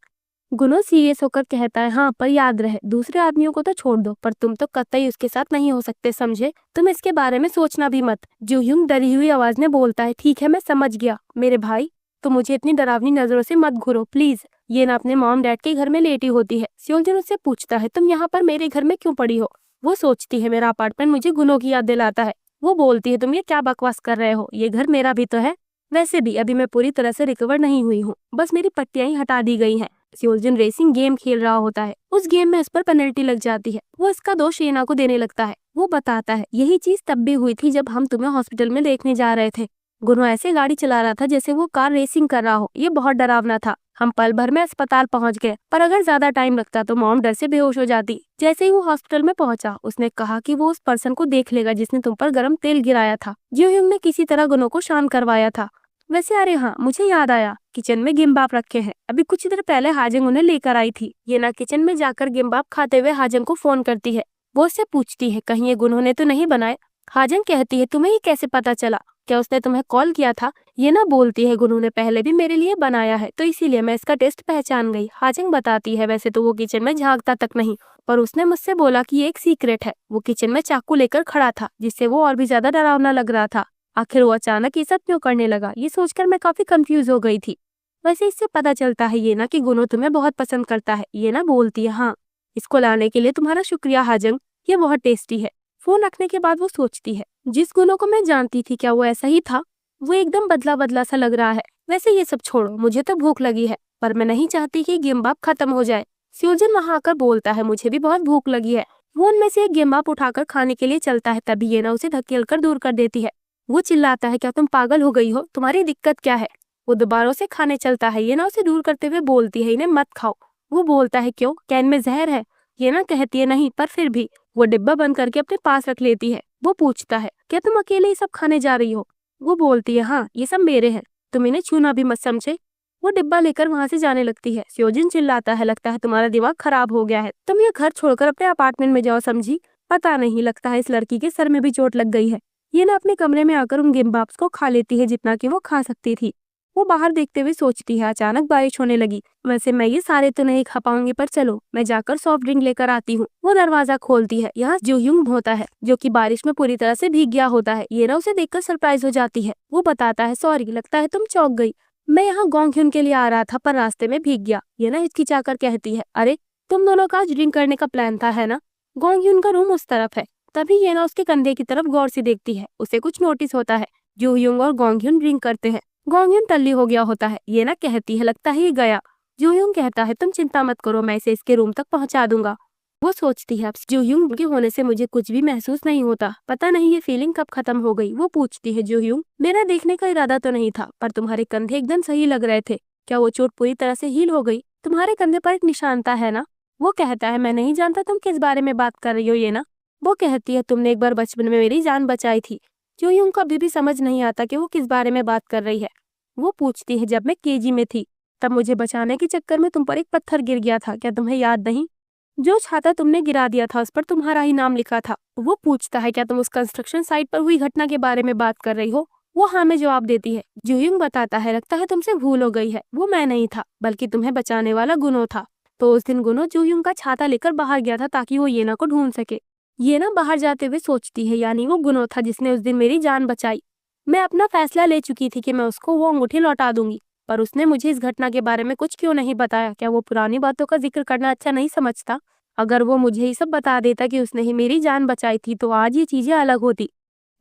गुनो सीरियस होकर कहता है हाँ, पर याद रहे दूसरे आदमियों को तो छोड़ दो, पर तुम तो कतई उसके साथ नहीं हो सकते, समझे। तुम इसके बारे में सोचना भी मत। जूह्यूंग डरी हुई आवाज में बोलता है ठीक है मैं समझ गया मेरे भाई, तो मुझे इतनी डरावनी नजरों से मत घूरो प्लीज। ये ना अपने मॉम डैड के घर में लेटी होती है। सियोलजन उससे पूछता है तुम यहाँ पर मेरे घर में क्यों पड़ी हो। वो सोचती है मेरा अपार्टमेंट मुझे गुनो की याद दिलाता है। वो बोलती है तुम ये क्या बकवास कर रहे हो, ये घर मेरा भी तो है। वैसे भी अभी मैं पूरी तरह से रिकवर नहीं हुई हूँ, बस मेरी पट्टियां ही हटा दी गई हैं। सियोलजन रेसिंग गेम खेल रहा होता है। उस गेम में उस पर पेनल्टी लग जाती है। वो इसका दोष येना को देने लगता है। वो बताता है यही चीज तब भी हुई थी जब हम तुम्हें हॉस्पिटल में देखने जा रहे थे। गुनो ऐसे गाड़ी चला रहा था जैसे वो कार रेसिंग कर रहा हो। ये बहुत डरावना था। हम पल भर में अस्पताल पहुंच गए, पर अगर ज्यादा टाइम लगता तो मॉम डर से बेहोश हो जाती। जैसे ही वो हॉस्पिटल में पहुंचा उसने कहा कि वो उस पर्सन को देख लेगा जिसने तुम पर गर्म तेल गिराया था। जूह्यूंग ने किसी तरह गुनो को शांत करवाया था। वैसे अरे हाँ, मुझे याद आया, किचन में गिम्बाप रखे हैं। अभी कुछ देर पहले हाजंग उन्हें लेकर आई थी। ये ना किचन में जाकर गिम्बाप खाते हुए हाजंग को फोन करती है। वो उससे पूछती है कहीं ये गुनो ने तो नहीं बनाए। हाजंग कहती है तुम्हें ये कैसे पता चला, क्या उसने तुम्हें कॉल किया था। ये ना बोलती है गुनो ने पहले भी मेरे लिए बनाया है तो इसीलिए मैं इसका टेस्ट पहचान गई। हाजंग बताती है वैसे तो वो किचन में झांकता तक नहीं, पर उसने मुझसे बोला कि ये एक सीक्रेट है। वो किचन में चाकू लेकर खड़ा था जिससे वो और भी ज्यादा डरावना लग रहा था। आखिर वो अचानक ये सब क्यों करने लगा, ये सोचकर मैं काफी कंफ्यूज हो गई थी। वैसे इससे पता चलता है ये ना कि गुनो तुम्हें बहुत पसंद करता है। ये ना बोलती है हाँ, इसको लाने के लिए तुम्हारा शुक्रिया हाजंग, ये बहुत टेस्टी है। फोन रखने के बाद वो सोचती है जिस गुनो को मैं जानती थी क्या वो ऐसा ही था। वो एकदम बदला बदला सा लग रहा है। वैसे ये सब छोड़ो, मुझे तो भूख लगी है, पर मैं नहीं चाहती कि गिम्बाप खत्म हो जाए। सियोलजन वहां आकर बोलता है मुझे भी बहुत भूख लगी है। वो उनमें से एक गिम्बाप उठाकर खाने के लिए चलता है, तभी ये ना उसे धकेल कर दूर कर देती है। वो चिल्लाता है क्या तुम पागल हो गई हो, तुम्हारी दिक्कत क्या है। वो दोबारा से खाने चलता है। ये ना उसे दूर करते हुए बोलती है इन्हें मत खाओ। वो बोलता है क्यों, कैन में जहर है। ये ना कहती है नहीं, पर फिर भी वो डिब्बा बंद करके अपने पास रख लेती है। वो पूछता है क्या तुम अकेले ही सब खाने जा रही हो। वो बोलती है हाँ, ये सब मेरे हैं, तुम इन्हें छूना भी मत, समझे। वो डिब्बा लेकर वहां से जाने लगती है। सियोजिन चिल्लाता है लगता है तुम्हारा दिमाग खराब हो गया है, तुम ये घर छोड़कर अपने अपार्टमेंट में जाओ, समझी। पता नहीं, लगता है इस लड़की के सर में भी चोट लग गई है। ये ना अपने कमरे में आकर उन गिम्बाप्स को खा लेती है जितना कि वो खा सकती थी। वो बाहर देखते हुए सोचती है अचानक बारिश होने लगी। वैसे मैं ये सारे तो नहीं खा पाऊंगी, पर चलो मैं जाकर सॉफ्ट ड्रिंक लेकर आती हूँ। वो दरवाजा खोलती है। यहाँ जूह्यूंग होता है जो कि बारिश में पूरी तरह से भीग गया होता है। ये ना उसे देखकर सरप्राइज हो जाती है। वो बताता है सॉरी, लगता है तुम चौंक गई, मैं यहाँ गोंगह्युन के लिए आ रहा था पर रास्ते में भीग गया। ये ना हिचकिचाकर कहती है अरे तुम दोनों का आज ड्रिंक करने का प्लान था है ना। गोंगह्युन का रूम उस तरफ है। तभी ये ना उसके कंधे की तरफ गौर से देखती है। उसे कुछ नोटिस होता है। जूह्यूंग और गोंगह्युन ड्रिंक करते हैं। गोंगह्युन टल्ली हो गया होता है। ये ना कहती है लगता है ये गया। जूह्यूंग कहता है तुम चिंता मत करो, मैं इसे इसके रूम तक पहुंचा दूंगा। वो सोचती है अब जूह्यूंग के होने से मुझे कुछ भी महसूस नहीं होता, पता नहीं ये फीलिंग कब खत्म हो गई। वो पूछती है जूह्यूंग मेरा देखने का इरादा तो नहीं था, पर तुम्हारे कंधे एकदम सही लग रहे थे, क्या वो चोट पूरी तरह से हील हो गई। तुम्हारे कंधे पर एक निशानता है ना। वो कहता है मैं नहीं जानता तुम किस बारे में बात कर रही हो। ये ना वो कहती है तुमने एक बार बचपन में मेरी जान बचाई थी। जूह्यूंग को अभी भी समझ नहीं आता कि वो किस बारे में बात कर रही है। वो पूछती है जब मैं केजी में थी तब मुझे बचाने के चक्कर में तुम पर एक पत्थर गिर गया था, क्या तुम्हें याद नहीं। जो छाता तुमने गिरा दिया था उस पर तुम्हारा ही नाम लिखा था। वो पूछता है क्या तुम उस कंस्ट्रक्शन साइट पर हुई घटना के बारे में बात कर रही हो। वो हाँ में जवाब देती है। जूह्यूंग बताता है लगता है तुमसे भूल हो गई है, वो मैं नहीं था बल्कि तुम्हें बचाने वाला गुनो था। तो उस दिन गुनो जूह्यूंग का छाता लेकर बाहर गया था ताकि वो येना को ढूंढ सके। येना बाहर जाते हुए सोचती है यानी वो गुनो था जिसने उस दिन मेरी जान बचाई। मैं अपना फैसला ले चुकी थी कि मैं उसको वो अंगूठी लौटा दूंगी, पर उसने मुझे इस घटना के बारे में कुछ क्यों नहीं बताया। क्या वो पुरानी बातों का जिक्र करना अच्छा नहीं समझता। अगर वो मुझे ये सब बता देता कि उसने ही मेरी जान बचाई थी तो आज ये चीजें अलग होती।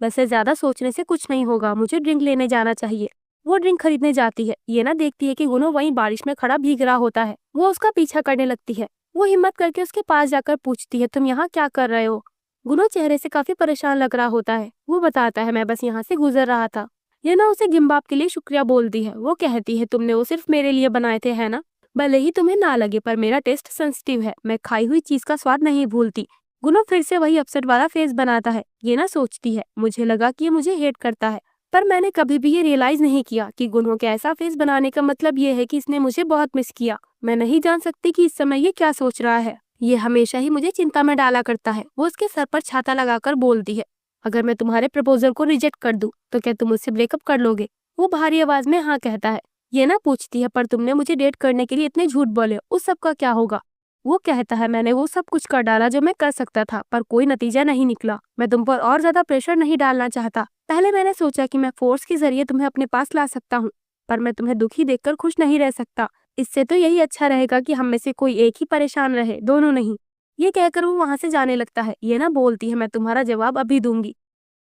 वैसे ज्यादा सोचने से कुछ नहीं होगा, मुझे ड्रिंक लेने जाना चाहिए। वो ड्रिंक खरीदने जाती है। ये ना देखती है कि गुनो वहीं बारिश में खड़ा भीग रहा होता है। वो उसका पीछा करने लगती है। वो हिम्मत करके उसके पास जाकर पूछती है तुम यहाँ क्या कर रहे हो। गुनो चेहरे से काफी परेशान लग रहा होता है। वो बताता है मैं बस यहाँ से गुजर रहा था। ये ना उसे गिम्बाप के लिए शुक्रिया बोलती है। वो कहती है तुमने वो सिर्फ मेरे लिए बनाए थे है ना, भले ही तुम्हें ना लगे, पर मेरा टेस्ट सेंसिटिव है, मैं खाई हुई चीज का स्वाद नहीं भूलती। गुनो फिर से वही अपसेट वाला फेस बनाता है। ये ना सोचती है मुझे लगा कि ये मुझे हेट करता है, पर मैंने कभी भी ये रियलाइज नहीं किया कि गुनों के ऐसा फेस बनाने का मतलब ये है कि इसने मुझे बहुत मिस किया। मैं नहीं जान सकती कि इस समय ये क्या सोच रहा है। ये हमेशा ही मुझे चिंता में डाला करता है। वो उसके सर पर छाता लगाकर बोलती है, अगर मैं तुम्हारे प्रपोजल को रिजेक्ट कर दूं तो क्या तुम मुझसे ब्रेकअप कर लोगे? वो भारी आवाज में हाँ कहता है। ये ना पूछती है, पर तुमने मुझे डेट करने के लिए इतने झूठ बोले, उस सब का क्या होगा? वो कहता है, मैंने वो सब कुछ कर डाला जो मैं कर सकता था, पर कोई नतीजा नहीं निकला। मैं तुम पर और ज्यादा प्रेशर नहीं डालना चाहता। पहले मैंने सोचा कि मैं फोर्स के जरिए तुम्हें अपने पास ला सकता हूँ, पर मैं तुम्हें दुखी देखकर खुश नहीं रह सकता। इससे तो यही अच्छा रहेगा कि हम में से कोई एक ही परेशान रहे, दोनों नहीं। ये कहकर वो वहां से जाने लगता है। ये ना बोलती है, मैं तुम्हारा जवाब अभी दूंगी,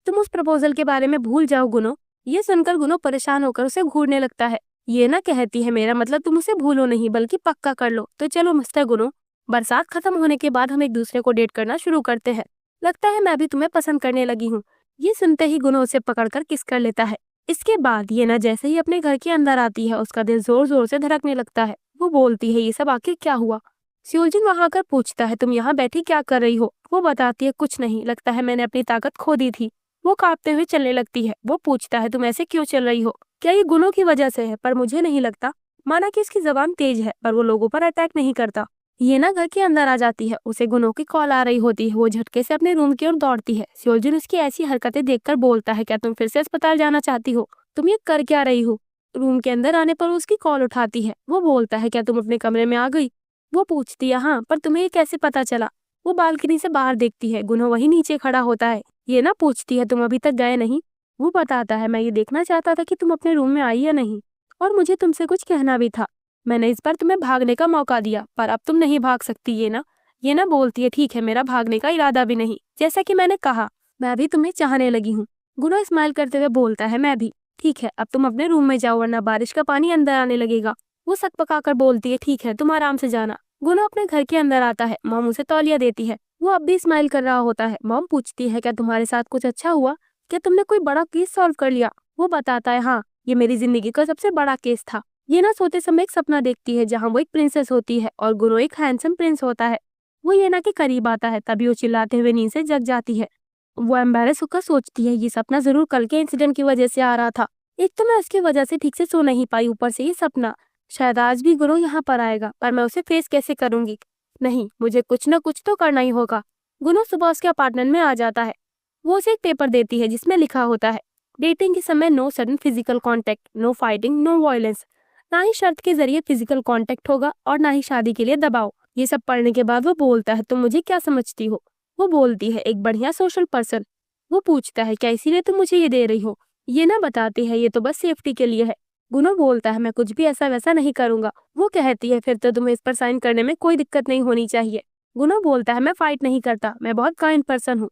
तुम उस प्रपोजल के बारे में भूल जाओ गुनो। ये सुनकर गुनो परेशान होकर उसे घूरने लगता है। ये ना कहती है, मेरा मतलब तुम उसे भूलो नहीं बल्कि पक्का कर लो। तो चलो मिस्टर गुनो, बरसात खत्म होने के बाद हम एक दूसरे को डेट करना शुरू करते हैं। लगता है मैं भी तुम्हें पसंद करने लगी हूँ। ये सुनते ही गुनो उसे पकड़कर किस कर लेता है। इसके बाद ये ना जैसे ही अपने घर के अंदर आती है, उसका दिल जोर जोर से धड़कने लगता है। वो बोलती है, ये सब आखिर क्या हुआ? सियोलजिन वहां आकर पूछता है, तुम यहाँ बैठी क्या कर रही हो? वो बताती है, कुछ नहीं, लगता है मैंने अपनी ताकत खो दी थी। वो कांपते हुए चलने लगती है। वो पूछता है, तुम ऐसे क्यों चल रही हो? क्या ये गुनों की वजह से है? पर मुझे नहीं लगता। माना कि इसकी जबान तेज है, पर वो लोगों पर अटैक नहीं करता। ये ना घर के अंदर आ जाती है। उसे गुनों की कॉल आ रही होती है। वो झटके से अपने रूम की ओर दौड़ती है। सियोलजिन उसकी ऐसी हरकतें देखकर बोलता है, क्या तुम फिर से अस्पताल जाना चाहती हो? तुम ये कर क्या रही हो? रूम के अंदर आने पर उसकी कॉल उठाती है। वो बोलता है, क्या तुम अपने कमरे में आ गई? वो पूछती है, हाँ, पर तुम्हें ये कैसे पता चला? वो बालकनी से बाहर देखती है। गुनो वही नीचे खड़ा होता है। ये ना पूछती है, तुम अभी तक गए नहीं? वो बताता है, मैं ये देखना चाहता था कि तुम अपने रूम में आई या नहीं, और मुझे तुमसे कुछ कहना भी था। मैंने इस बार तुम्हें भागने का मौका दिया, पर अब तुम नहीं भाग सकती। ये ना बोलती है, ठीक है, मेरा भागने का इरादा भी नहीं। जैसा कि मैंने कहा, मैं भी तुम्हें चाहने लगी हूँ। गुनो स्माइल करते हुए बोलता है, मैं भी। ठीक है, अब तुम अपने रूम में जाओ, वरना बारिश का पानी अंदर आने लगेगा। वो सक पकाकर बोलती है, ठीक है, तुम आराम से जाना। गुनो अपने घर के अंदर आता है। मॉम उसे तौलिया देती है। वो अब भी स्माइल कर रहा होता है। मॉम पूछती है, क्या तुम्हारे साथ कुछ अच्छा हुआ? क्या तुमने कोई बड़ा केस सॉल्व कर लिया? वो बताता है, हाँ, ये मेरी जिंदगी का सबसे बड़ा केस था। ये ना सोते समय एक सपना देखती है जहाँ वो एक प्रिंसेस होती है और गुनो एक हैंडसम प्रिंस होता है। वो येना के करीब आता है, तभी वो चिल्लाते हुए नींद से जग जाती है। वो एम्बेरस होकर सोचती है, ये सपना जरूर कल के इंसिडेंट की वजह से आ रहा था। एक तो मैं उसकी वजह से ठीक से सो नहीं पाई, ऊपर से ये सपना। शायद आज भी गुरु यहाँ पर आएगा, पर मैं उसे फेस कैसे करूंगी? नहीं, मुझे कुछ न कुछ तो करना ही होगा। गुरु सुबह उसके अपार्टमेंट में आ जाता है। वो उसे एक पेपर देती है जिसमें लिखा होता है, डेटिंग के समय no sudden physical contact, no fighting, no violence. ना ही शर्त के जरिए फिजिकल कांटेक्ट होगा और ना ही शादी के लिए दबाव। ये सब पढ़ने के बाद वो बोलता है, तुम मुझे क्या समझती हो? वो बोलती है, एक बढ़िया सोशल पर्सन। वो पूछता है, क्या इसीलिए तुम मुझे ये दे रही हो? ये ना बताती है, ये तो बस सेफ्टी के लिए है। गुनो बोलता है, मैं कुछ भी ऐसा वैसा नहीं करूंगा। वो कहती है, फिर तो तुम्हें इस पर साइन करने में कोई दिक्कत नहीं होनी चाहिए। गुनो बोलता है, मैं फाइट नहीं करता, मैं बहुत काइंड पर्सन हूँ,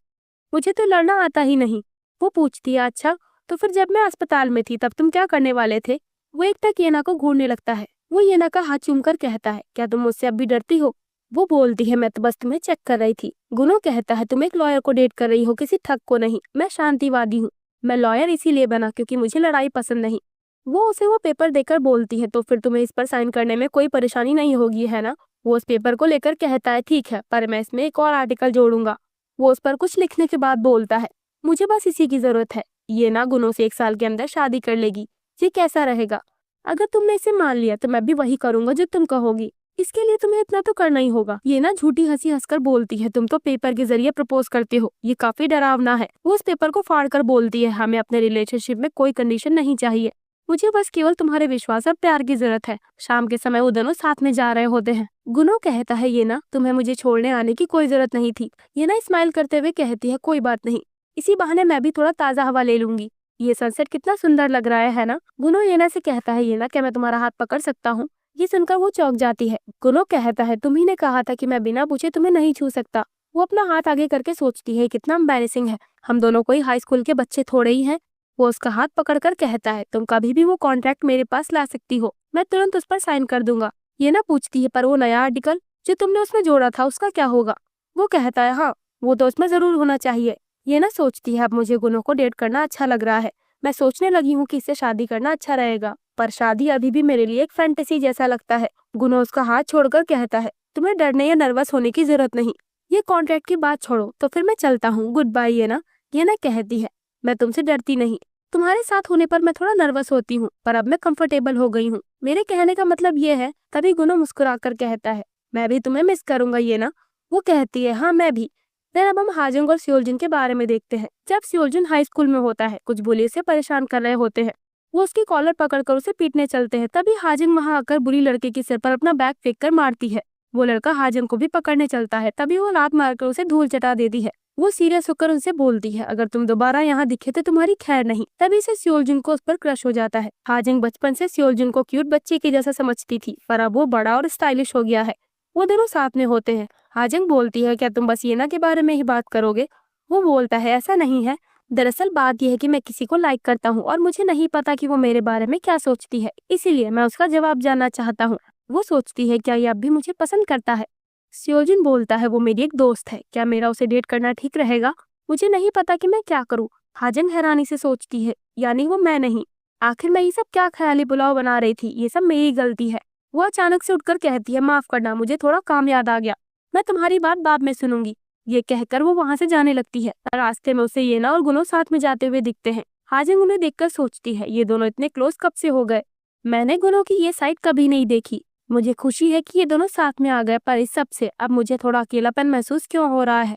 मुझे तो लड़ना आता ही नहीं। वो पूछती है, अच्छा, तो फिर जब मैं अस्पताल में थी तब तुम क्या करने वाले थे? वो एक टक येना को घूरने लगता है। वो येना का हाथ चूमकर कहता है, क्या तुम मुझसे अब भी डरती हो? वो बोलती है, मैं तो बस तुम्हें चेक कर रही थी। गुनो कहता है, तुम एक लॉयर को डेट कर रही हो, किसी ठग को नहीं। मैं शांतिवादी हूँ। मैं लॉयर इसीलिए बना क्योंकि मुझे लड़ाई पसंद नहीं। वो पेपर देकर बोलती है, तो फिर तुम्हें इस पर साइन करने में कोई परेशानी नहीं होगी, है ना? वो उस पेपर को लेकर कहता है, ठीक है, पर मैं इसमें एक और आर्टिकल जोड़ूंगा। वो उस पर कुछ लिखने के बाद बोलता है, मुझे बस इसी की जरूरत है। ये ना गुनों से 1 साल के अंदर शादी कर लेगी। ये कैसा रहेगा? अगर तुमने इसे मान लिया तो मैं भी वही करूंगा जो तुम कहोगी। इसके लिए तुम्हें इतना तो करना ही होगा। ये ना झूठी हंसी हंसकर बोलती है, तुम तो पेपर के जरिए प्रपोज करते हो, ये काफी डरावना है। वो उस पेपर को फाड़ कर बोलती है, हमें अपने रिलेशनशिप में कोई कंडीशन नहीं चाहिए। मुझे बस केवल तुम्हारे विश्वास और प्यार की जरूरत है। शाम के समय वो दोनों साथ में जा रहे होते हैं। गुनो कहता है, ये ना, तुम्हें मुझे छोड़ने आने की कोई जरूरत नहीं थी। ये ना स्माइल करते हुए कहती है, कोई बात नहीं, इसी बहाने मैं भी थोड़ा ताजा हवा ले लूंगी। ये सनसेट कितना सुंदर लग रहा है ना? गुनो येना से कहता है, येना, क्या मैं तुम्हारा हाथ पकड़ सकता हूँ? ये सुनकर वो चौंक जाती है। गुनो कहता है, तुम्ही ने कहा था कि मैं बिना पूछे तुम्हें नहीं छू सकता। वो अपना हाथ आगे करके सोचती है, कितना एम्बैरेसिंग है, हम दोनों कोई हाई स्कूल के बच्चे थोड़े ही हैं। वो उसका हाथ पकड़कर कहता है, तुम कभी भी वो कॉन्ट्रैक्ट मेरे पास ला सकती हो, मैं तुरंत उस पर साइन कर दूंगा। ये ना पूछती है, पर वो नया आर्टिकल जो तुमने उसमें जोड़ा था उसका क्या होगा? वो कहता है, हाँ, वो तो उसमें जरूर होना चाहिए। ये ना सोचती है, अब मुझे गुनो को डेट करना अच्छा लग रहा है। मैं सोचने लगी हूँ कि इससे शादी करना अच्छा रहेगा, पर शादी अभी भी मेरे लिए एक फैंटेसी जैसा लगता है। गुनो उसका हाथ छोड़कर कहता है, तुम्हें डरने या नर्वस होने की जरूरत नहीं। ये कॉन्ट्रैक्ट की बात छोड़ो, तो फिर मैं चलता हूँ, गुड बाय। ये ना कहती है, मैं तुमसे डरती नहीं, तुम्हारे साथ होने पर मैं थोड़ा नर्वस होती हूँ, पर अब मैं कंफर्टेबल हो गई हूँ। मेरे कहने का मतलब ये है। तभी गुनो मुस्कुराकर कहता है, मैं भी तुम्हें मिस करूंगा ये ना। वो कहती है, हाँ मैं भी। फिर अब हम हाजंग और सियोलजिन के बारे में देखते हैं। जब सियोलजिन हाई स्कूल में होता है, कुछ बुली से परेशान कर रहे होते हैं। वो उसकी कॉलर पकड़कर उसे पीटने चलते हैं। तभी हाजंग वहां आकर बुरी लड़के के सिर पर अपना बैग फेंक कर मारती है। वो लड़का हाजंग को भी पकड़ने चलता है। तभी वो लात मारकर उसे धूल चटा देती है। वो सीरियस होकर उनसे बोलती है, अगर तुम दोबारा यहाँ दिखे तो तुम्हारी खैर नहीं। तभी से सियोलजिन को उस पर क्रश हो जाता है। हाजंग बचपन से सियोलजिन को क्यूट बच्चे के जैसा समझती थी, पर अब वो बड़ा और स्टाइलिश हो गया है। वो दोनों साथ में होते हैं। हाजंग बोलती है, क्या तुम बस येना के बारे में ही बात करोगे? वो बोलता है, ऐसा नहीं है। दरअसल बात यह है कि मैं किसी को लाइक करता हूँ और मुझे नहीं पता कि वो मेरे बारे में क्या सोचती है, इसीलिए मैं उसका जवाब जानना चाहता हूँ। वो सोचती है, क्या ये अब भी मुझे पसंद करता है? सियोजिन बोलता है, वो मेरी एक दोस्त है, क्या मेरा उसे डेट करना ठीक रहेगा? मुझे नहीं पता कि मैं क्या करूँ। हाजंग हैरानी से सोचती है, यानी वो मैं नहीं। आखिर मैं ये सब क्या ख्याली पुलाव बना रही थी, ये सब मेरी गलती है। वो अचानक से उठकर कहती है, माफ करना, मुझे थोड़ा काम याद आ गया, मैं तुम्हारी बात बाद में सुनूंगी। ये कहकर वो वहां से जाने लगती है। रास्ते में उसे येना और गुनो साथ में जाते हुए दिखते हैं। हाजंग उन्हें देखकर सोचती है, ये दोनों इतने क्लोज कब से हो गए? मैंने गुनो की ये साइड कभी नहीं देखी। मुझे खुशी है कि ये दोनों साथ में आ गए, पर इस सब से अब मुझे थोड़ा अकेलापन महसूस क्यों हो रहा है?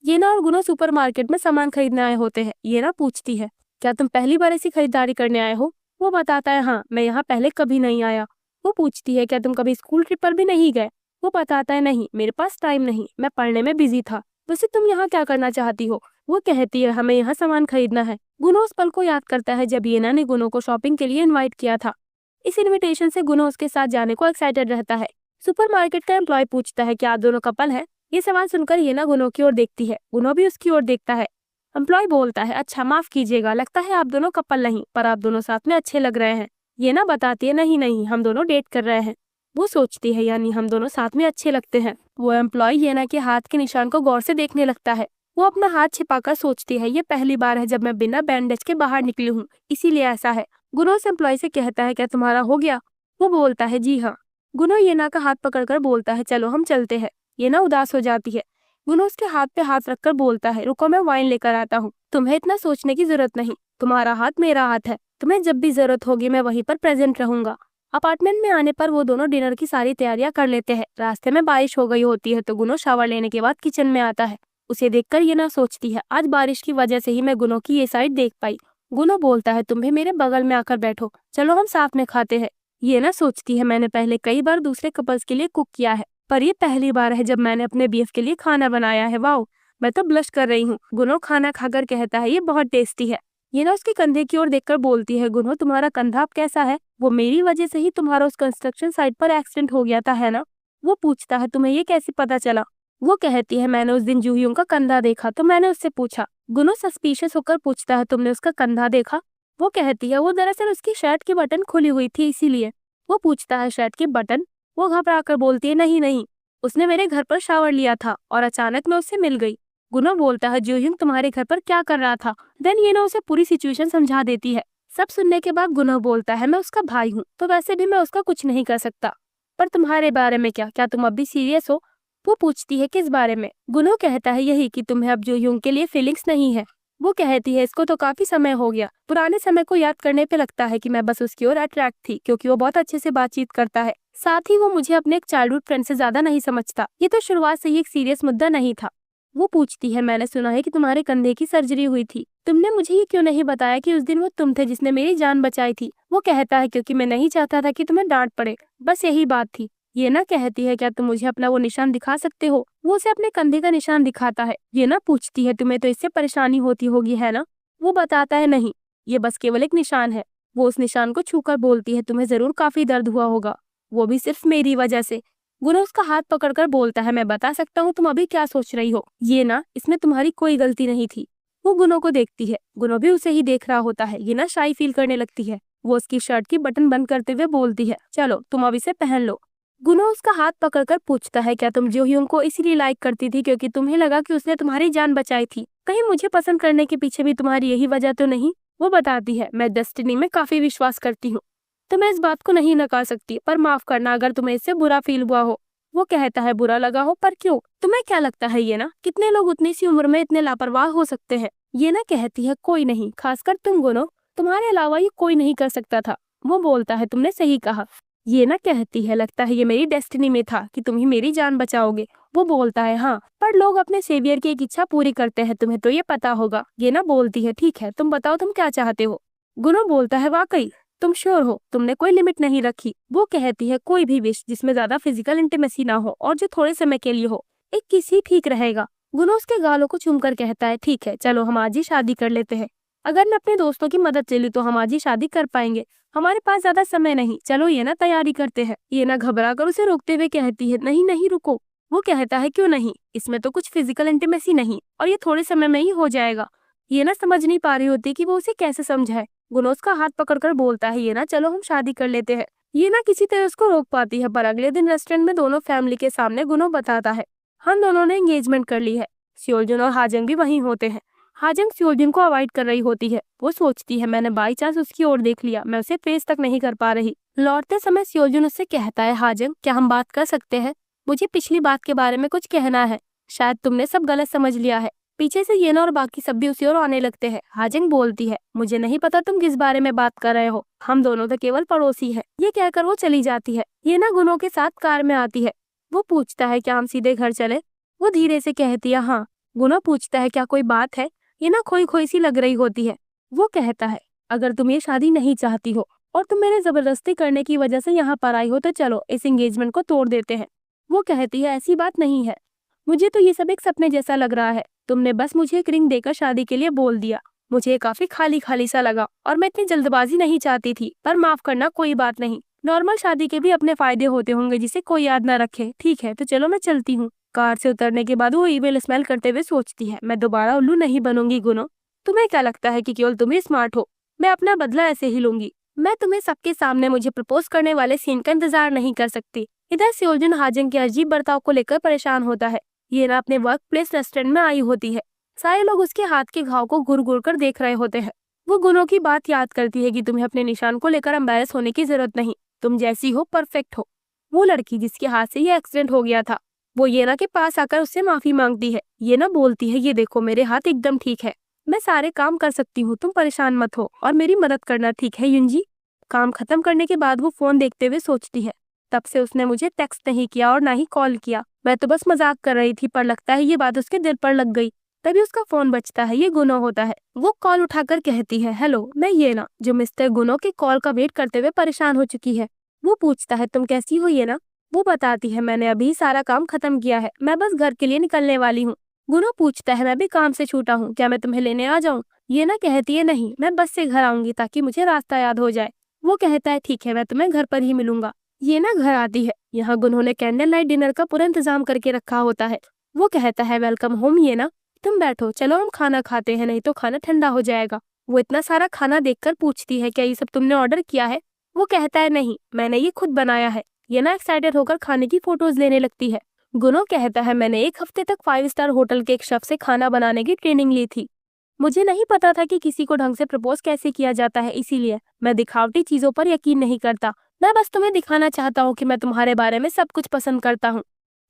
येना और गुनो सुपरमार्केट में सामान खरीदने आए होते हैं। येना पूछती है, क्या तुम पहली बार ऐसी खरीदारी करने आए हो? वो बताता है, हाँ, मैं यहाँ पहले कभी नहीं आया। वो पूछती है, क्या तुम कभी स्कूल ट्रिप पर भी नहीं गए? वो बताता है, नहीं, मेरे पास टाइम नहीं, मैं पढ़ने में बिजी था। वैसे तुम यहाँ क्या करना चाहती हो? वो कहती है, हमें यहाँ सामान खरीदना है। गुनो उस पल को याद करता है जब येना ने गुनो को शॉपिंग के लिए इनवाइट किया था। इस इनविटेशन से गुनो उसके साथ जाने को एक्साइटेड रहता है। सुपरमार्केट का एम्प्लॉय पूछता है, क्या आप दोनों कपल हैं? ये सवाल सुनकर येना गुनो की ओर देखती है। गुनो भी उसकी ओर देखता है। एम्प्लॉय बोलता है, अच्छा माफ कीजिएगा, लगता है आप दोनों कपल नहीं, पर आप दोनों साथ में अच्छे लग रहे हैं। येना बताती है, नहीं नहीं, हम दोनों डेट कर रहे हैं। वो सोचती है, यानी हम दोनों साथ में अच्छे लगते हैं। वो एम्प्लॉय येना के हाथ के निशान को गौर से देखने लगता है। वो अपना हाथ छिपाकर सोचती है, ये पहली बार है जब मैं बिना बैंडेज के बाहर निकली हूँ, इसीलिए ऐसा है। गुनो उस एम्प्लॉय से कहता है, क्या तुम्हारा हो गया? वो बोलता है, जी हाँ। गुनो येना का हाथ पकड़कर बोलता है, चलो हम चलते हैं। येना उदास हो जाती है। गुनो उसके हाथ पे हाथ रखकर बोलता है, रुको मैं वाइन लेकर आता हूँ, तुम्हें इतना सोचने की जरूरत नहीं, तुम्हारा हाथ मेरा हाथ है, तुम्हें जब भी जरूरत होगी मैं वहीं पर प्रेजेंट रहूंगा। अपार्टमेंट में आने पर वो दोनों डिनर की सारी तैयारियां कर लेते हैं। रास्ते में बारिश हो गई होती है तो गुनो शावर लेने के बाद किचन में आता है। उसे देखकर येना सोचती है, आज बारिश की वजह से ही मैं गुनो की ये साइड देख पाई। गुनो बोलता है, तुम भी मेरे बगल में आकर बैठो, चलो हम साथ में खाते हैं। येना सोचती है, मैंने पहले कई बार दूसरे कपल्स के लिए कुक किया है, पर ये पहली बार है जब मैंने अपने बीएफ के लिए खाना बनाया है। वाओ, मैं तो ब्लश कर रही हूँ। गुनो खाना खाकर कहता है, ये बहुत टेस्टी है। येना उसके कंधे की ओर देखकर बोलती है, गुनो तुम्हारा कंधा अब कैसा है? वो मेरी वजह से ही तुम्हारा उस कंस्ट्रक्शन साइट पर एक्सीडेंट हो गया था, है ना? वो पूछता है, तुम्हें ये कैसे पता चला? वो कहती है, मैंने उस दिन जूहियों का कंधा देखा तो मैंने उससे पूछा। गुनो सस्पिशियस होकर पूछता है, तुमने उसका कंधा देखा? वो कहती है, वो दरअसल उसकी शर्ट की बटन खुली हुई थी इसीलिए। वो पूछता है, शर्ट की बटन? वो घबरा कर बोलती है, नहीं नहीं, उसने मेरे घर पर शावर लिया था और अचानक मैं उससे मिल गई। गुनो बोलता है, जूहिंग तुम्हारे घर पर क्या कर रहा था? देन येना उसे पूरी सिचुएशन समझा देती है। सब सुनने के बाद गुनो बोलता है, मैं उसका भाई हूँ तो वैसे भी मैं उसका कुछ नहीं कर सकता, पर तुम्हारे बारे में क्या तुम अब भी सीरियस हो? वो पूछती है, किस बारे में? गुनो कहता है, यही कि तुम्हें अब जूहिंग के लिए फीलिंग्स नहीं है। वो कहती है, इसको तो काफी समय हो गया, पुराने समय को याद करने पे लगता है कि मैं बस उसकी ओर अट्रैक्ट थी क्योंकि वो बहुत अच्छे से बातचीत करता है, साथ ही वो मुझे अपने एक चाइल्डहुड फ्रेंड से ज्यादा नहीं समझता। ये तो शुरुआत से ही एक सीरियस मुद्दा नहीं था। वो पूछती है, मैंने सुना है कि तुम्हारे कंधे की सर्जरी हुई थी, तुमने मुझे ये क्यों नहीं बताया कि उस दिन वो तुम थे जिसने मेरी जान बचाई थी? वो कहता है, क्योंकि मैं नहीं चाहता था कि तुम्हें डांट पड़े, बस यही बात थी। येना कहती है, क्या तुम मुझे अपना वो निशान दिखा सकते हो? वो उसे अपने कंधे का निशान दिखाता है। येना पूछती है, तुम्हें तो इससे परेशानी होती होगी, है ना? वो बताता है, नहीं, ये बस केवल एक निशान है। वो उस निशान को छूकर बोलती है, तुम्हें जरूर काफी दर्द हुआ होगा, वो भी सिर्फ मेरी वजह से। गुनो उसका हाथ पकड़कर बोलता है, मैं बता सकता हूँ तुम अभी क्या सोच रही हो। ये ना, इसमें तुम्हारी कोई गलती नहीं थी। वो गुनो को देखती है। गुनो भी उसे ही देख रहा होता है। ये ना शाई फील करने लगती है। वो उसकी शर्ट की बटन बंद करते हुए बोलती है, चलो तुम अब इसे पहन लो। गुनो उसका हाथ पकड़कर पूछता है, क्या तुम जोह्योंग को इसीलिए लाइक करती थी क्योंकि तुम्हें लगा कि उसने तुम्हारी जान बचाई थी? कहीं मुझे पसंद करने के पीछे भी तुम्हारी यही वजह तो नहीं? वो बताती है, मैं डेस्टिनी में काफी विश्वास करती हूँ, तो मैं इस बात को नहीं नकार सकती, पर माफ करना अगर तुम्हें इससे बुरा फील हुआ हो। वो कहता है, बुरा लगा हो, पर क्यों? तुम्हें क्या लगता है ये ना, कितने लोग उतनी सी उम्र में इतने लापरवाह हो सकते हैं? ये ना कहती है, कोई नहीं, खासकर तुम गुनो। तुम्हारे अलावा ये कोई नहीं कर सकता था। वो बोलता है तुमने सही कहा। ये ना कहती है लगता है ये मेरी डेस्टिनी में था कि तुम ही मेरी जान बचाओगे। वो बोलता है हाँ, पर लोग अपने सेवियर की एक इच्छा पूरी करते हैं, तुम्हें तो ये पता होगा। ये ना बोलती है ठीक है, तुम बताओ तुम क्या चाहते हो। गुनो बोलता है वाकई तुम श्योर हो, तुमने कोई लिमिट नहीं रखी। वो कहती है कोई भी विश जिसमें ज्यादा फिजिकल इंटीमेसी ना हो और जो थोड़े समय के लिए हो, एक किसी ठीक रहेगा। गुनो उसके गालों को चूमकर कहता है ठीक है, चलो हम आज ही शादी कर लेते हैं। अगर मैं अपने दोस्तों की मदद ले लूं तो हम आज ही शादी कर पाएंगे। हमारे पास ज्यादा समय नहीं, चलो ये ना तैयारी करते हैं। ये ना घबरा कर उसे रोकते हुए कहती है नहीं नहीं रुको। वो कहता है क्यों नहीं, इसमें तो कुछ फिजिकल इंटीमेसी नहीं और ये थोड़े समय में ही हो जाएगा। ये ना समझ नहीं पा रही होती कि वो उसे कैसे समझाए। गुनो उसका हाथ पकड़कर बोलता है ये ना चलो हम शादी कर लेते हैं। ये ना किसी तरह उसको रोक पाती है, पर अगले दिन रेस्टोरेंट में दोनों फैमिली के सामने गुनो बताता है हम दोनों ने एंगेजमेंट कर ली है। सियोलजुन और हाजंग भी वहीं होते हैं। हाजंग सियोलजुन को अवॉइड कर रही होती है। वो सोचती है मैंने बाई चांस उसकी ओर देख लिया, मैं उसे फेस तक नहीं कर पा रही। लौटते समय सियोलजुन उससे कहता है हाजंग क्या हम बात कर सकते हैं, मुझे पिछली बात के बारे में कुछ कहना है, शायद तुमने सब गलत समझ लिया है। पीछे से येना और बाकी सब भी उसी ओर आने लगते हैं। हाजंग बोलती है मुझे नहीं पता तुम किस बारे में बात कर रहे हो, हम दोनों तो केवल पड़ोसी हैं। ये कहकर वो चली जाती है। येना गुनो के साथ कार में आती है। वो पूछता है क्या हम सीधे घर चले। वो धीरे से कहती है हाँ। गुनो पूछता है क्या कोई बात है। ये ना खोई खोई सी लग रही होती है। वो कहता है अगर तुम ये शादी नहीं चाहती हो और तुम मेरे जबरदस्ती करने की वजह से यहाँ पर आई हो तो चलो इस एंगेजमेंट को तोड़ देते हैं। वो कहती है ऐसी बात नहीं है, मुझे तो ये सब एक सपने जैसा लग रहा है। तुमने बस मुझे एक रिंग देकर शादी के लिए बोल दिया, मुझे काफी खाली खाली सा लगा और मैं इतनी जल्दबाजी नहीं चाहती थी, पर माफ करना कोई बात नहीं। नॉर्मल शादी के भी अपने फायदे होते होंगे जिसे कोई याद ना रखे। ठीक है तो चलो मैं चलती हूँ। कार से उतरने के बाद वो ईमेल स्मेल करते हुए सोचती है मैं दोबारा उल्लू नहीं बनूंगी गुनो। तुम्हें क्या लगता है कि केवल तुम ही स्मार्ट हो, मैं अपना बदला ऐसे ही लूंगी। मैं तुम्हें सबके सामने मुझे प्रपोज करने वाले सीन का इंतजार नहीं कर सकती। इधर सियोलजुन हाजंग के अजीब बर्ताव को लेकर परेशान होता है। ये ना अपने वर्क प्लेस रेस्टोरेंट में आई होती है। सारे लोग उसके हाथ के घाव को घूर घूर कर देख रहे होते हैं। वो गुनो की बात याद करती है कि तुम्हें अपने निशान को लेकर एम्बैरेस होने की जरूरत नहीं, तुम जैसी हो परफेक्ट हो। वो लड़की जिसके हाथ से ये एक्सीडेंट हो गया था, वो येना के पास आकर उससे माफी मांगती है। ये ना बोलती है ये देखो मेरे हाथ एकदम ठीक है, मैं सारे काम कर सकती हूँ, तुम परेशान मत हो और मेरी मदद करना ठीक है युंजी। काम खत्म करने के बाद वो फोन देखते हुए सोचती है तब से उसने मुझे टेक्स्ट नहीं किया और ना ही कॉल किया, मैं तो बस मजाक कर रही थी, पर लगता है ये बात उसके दिल पर लग गई। तभी उसका फोन बजता है। ये गुनो होता है। वो कॉल उठाकर कहती है हेलो मैं येना, जो मिस्टर गुनो के कॉल का वेट करते हुए परेशान हो चुकी है। वो पूछता है तुम कैसी हो येना। वो बताती है मैंने अभी सारा काम खत्म किया है, मैं बस घर के लिए निकलने वाली हूँ। गुनो पूछता है मैं भी काम से छूटा हूँ, क्या मैं तुम्हें लेने आ जाऊँ। येना कहती है नहीं, मैं बस से घर आऊंगी ताकि मुझे रास्ता याद हो जाए। वो कहता है ठीक है मैं तुम्हें घर पर ही मिलूंगा। ये ना घर आती है। यहाँ गुनो ने कैंडल लाइट डिनर का पूरा इंतजाम करके रखा होता है। वो कहता है वेलकम होम ये ना, तुम बैठो, चलो हम खाना खाते हैं, नहीं तो खाना ठंडा हो जाएगा। वो इतना सारा खाना देखकर पूछती है क्या ये सब तुमने ऑर्डर किया है। वो कहता है नहीं, मैंने ये खुद बनाया है। ये ना एक्साइटेड होकर खाने की फोटोज लेने लगती है। गुनो कहता है मैंने 1 हफ्ते तक 5 स्टार होटल के एक शेफ से खाना बनाने की ट्रेनिंग ली थी। मुझे नहीं पता था कि किसी को ढंग से प्रपोज कैसे किया जाता है, इसीलिए मैं दिखावटी चीजों पर यकीन नहीं करता। मैं बस तुम्हें दिखाना चाहता हूँ कि मैं तुम्हारे बारे में सब कुछ पसंद करता हूँ।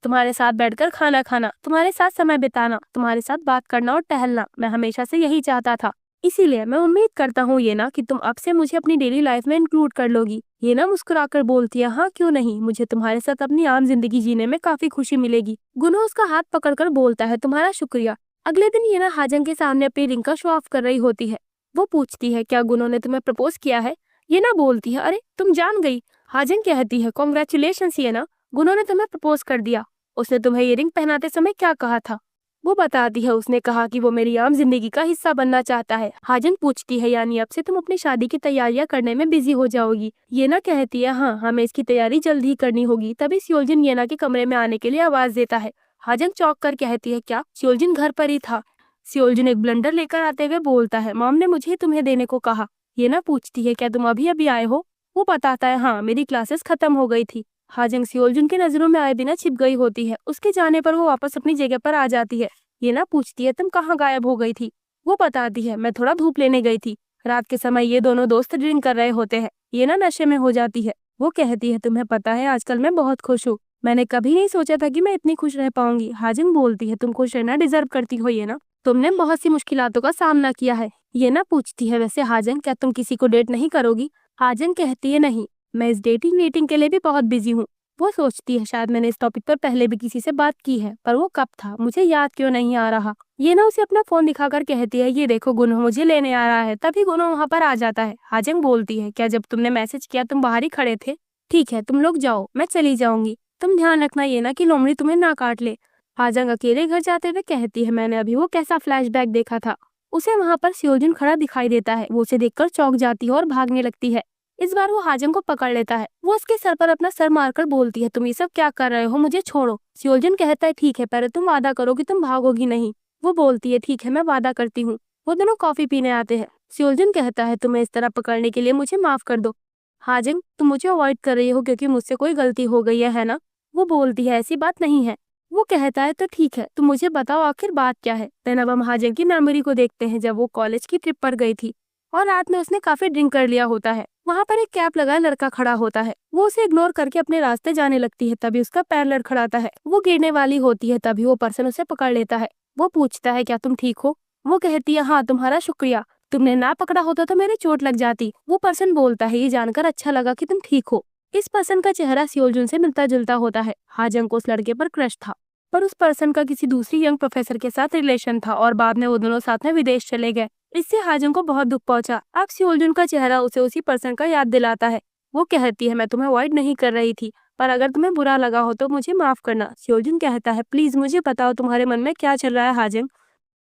तुम्हारे साथ बैठकर खाना खाना, तुम्हारे साथ समय बिताना, तुम्हारे साथ बात करना और टहलना, मैं हमेशा से यही चाहता था। इसीलिए मैं उम्मीद करता हूँ ये ना कि तुम अब से मुझे अपनी डेली लाइफ में इंक्लूड कर लोगी। ये ना मुस्कुराकर बोलती है हाँ क्यों नहीं, मुझे तुम्हारे साथ अपनी आम जिंदगी जीने में काफी खुशी मिलेगी। गुनो उसका हाथ पकड़कर बोलता है तुम्हारा शुक्रिया। अगले दिन ये ना हाजंग के सामने अपनी रिंग का शो ऑफ कर रही होती है। वो पूछती है क्या गुनो ने तुम्हें प्रपोज किया है। ये ना बोलती है अरे तुम जान गई। हाजंग कहती है कॉन्ग्रेचुलेशंस ये ना, गुनो ने तुम्हें प्रपोज कर दिया। उसने तुम्हें ये रिंग पहनाते समय क्या कहा था। वो बताती है उसने कहा कि वो मेरी आम जिंदगी का हिस्सा बनना चाहता है। हाजंग पूछती है यानी अब से तुम अपनी शादी की तैयारियां करने में बिजी हो जाओगी। ये ना कहती है हाँ हमें इसकी तैयारी जल्द ही करनी होगी। तभी सियोलजिन येना के कमरे में आने के लिए आवाज देता है। हाजंग चौंक कर कहती है क्या सियोलजिन घर पर ही था। सियोलजिन एक ब्लेंडर लेकर आते हुए बोलता है मॉम ने मुझे तुम्हें देने को कहा। ये ना पूछती है क्या तुम अभी अभी आए हो। वो बताता है हाँ मेरी क्लासेस खत्म हो गई थी। हाजंग सियोलजुन के नजरों में आए बिना छिप गई होती है। उसके जाने पर वो वापस अपनी जगह पर आ जाती है। ये ना पूछती है तुम कहाँ गायब हो गई थी। वो बताती है मैं थोड़ा धूप लेने गई थी। रात के समय ये दोनों दोस्त ड्रिंक कर रहे होते हैं। ये ना नशे में हो जाती है। वो कहती है तुम्हें पता है आजकल मैं बहुत खुश हूँ, मैंने कभी नहीं सोचा था कि मैं इतनी खुश रह पाऊंगी। हाजंग बोलती है तुम खुश रहना डिजर्व करती हो ये ना, तुमने बहुत सी मुश्किलातों का सामना किया है। ये ना पूछती है, वैसे हाजंग क्या तुम किसी को डेट नहीं करोगी? हाजंग कहती है नहीं, मैं इस डेटिंग मीटिंग के लिए भी बहुत बिजी हूँ। वो सोचती है शायद मैंने इस टॉपिक पर पहले भी किसी से बात की है, पर वो कब था मुझे याद क्यों नहीं आ रहा। ये ना उसे अपना फोन दिखाकर कहती है, ये देखो गुनो मुझे लेने आ रहा है। तभी गुनो वहाँ पर आ जाता है। हाजंग बोलती है, क्या जब तुमने मैसेज किया तुम बाहर ही खड़े थे? ठीक है तुम लोग जाओ, मैं चली जाऊंगी। तुम ध्यान रखना ये ना कि लोमड़ी तुम्हें ना काट ले। हाजंग अकेले घर जाते हुए कहती है, मैंने अभी वो कैसा फ्लैशबैक देखा था। उसे वहां पर सियोजुन खड़ा दिखाई देता है। वो उसे देखकर चौंक जाती है और भागने लगती है। इस बार वो हाजंग को पकड़ लेता है। वो उसके सर पर अपना सर मारकर बोलती है, तुम ये सब क्या कर रहे हो, मुझे छोड़ो। सियोजुन कहता है, ठीक है पहले तुम वादा करो कि तुम भागोगी नहीं। वो बोलती है, ठीक है मैं वादा करती हूँ। वो दोनों कॉफी पीने आते हैं। सियोजुन कहता है, तुम्हें इस तरह पकड़ने के लिए मुझे माफ कर दो। हाजंग तुम मुझे अवॉइड कर रही हो क्योंकि मुझसे कोई गलती हो गई है ना? वो बोलती है, ऐसी बात नहीं है। वो कहता है, तो ठीक है तुम मुझे बताओ आखिर बात क्या है। देन अब हम हाजंग की मेमोरी को देखते हैं जब वो कॉलेज की ट्रिप पर गई थी और रात में उसने काफी ड्रिंक कर लिया होता है। वहाँ पर एक कैप लगाए लड़का खड़ा होता है। वो उसे इग्नोर करके अपने रास्ते जाने लगती है। तभी उसका पैर लड़खड़ाता है। वो गिरने वाली होती है। तभी वो पर्सन उसे पकड़ लेता है। वो पूछता है, क्या तुम ठीक हो? वो कहती है, हाँ तुम्हारा शुक्रिया, तुमने ना पकड़ा होता तो मेरे चोट लग जाती। वो पर्सन बोलता है, ये जानकर अच्छा लगा कि तुम ठीक हो। इस पर्सन का चेहरा सियोजुन से मिलता जुलता होता है। हाजंग को उस लड़के पर क्रश था, पर उस पर्सन का किसी दूसरी यंग प्रोफेसर के साथ रिलेशन था और बाद में वो दोनों साथ में विदेश चले गए। इससे हाजंग को बहुत दुख पहुंचा। अब सियोजुन का चेहरा उसे उसी पर्सन का याद दिलाता है। वो कहती है, मैं तुम्हें अवॉइड नहीं कर रही थी, पर अगर तुम्हें बुरा लगा हो तो मुझे माफ करना। सियोजुन कहता है, प्लीज मुझे बताओ तुम्हारे मन में क्या चल रहा है हाजंग।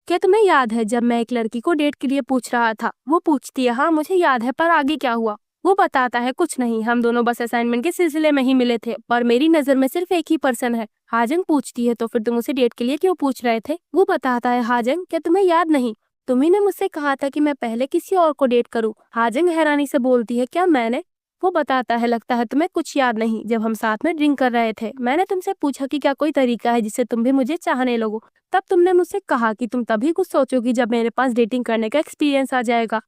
क्या तुम्हें याद है जब मैं एक लड़की को डेट के लिए पूछ रहा था? वो पूछती है, हाँ मुझे याद है, पर आगे क्या हुआ? वो बताता है, कुछ नहीं, हम दोनों बस असाइनमेंट के सिलसिले में ही मिले थे पर मेरी नजर में सिर्फ एक ही पर्सन है। हाजंग पूछती है, तो फिर तुम उसे डेट के लिए क्यों पूछ रहे थे? वो बताता है, हाजंग क्या तुम्हें याद नहीं, तुम्ही ने मुझसे कहा था कि मैं पहले किसी और को डेट करूं। हाजंग हैरानी से बोलती है, क्या मैंने? वो बताता है, लगता है तुम्हें कुछ याद नहीं। जब हम साथ में ड्रिंक कर रहे थे मैंने तुमसे पूछा कि क्या कोई तरीका है जिससे तुम भी मुझे चाहने लगो। तब तुमने मुझसे कहा कि तुम तभी कुछ सोचोगी जब मेरे पास डेटिंग करने का एक्सपीरियंस आ जाएगा।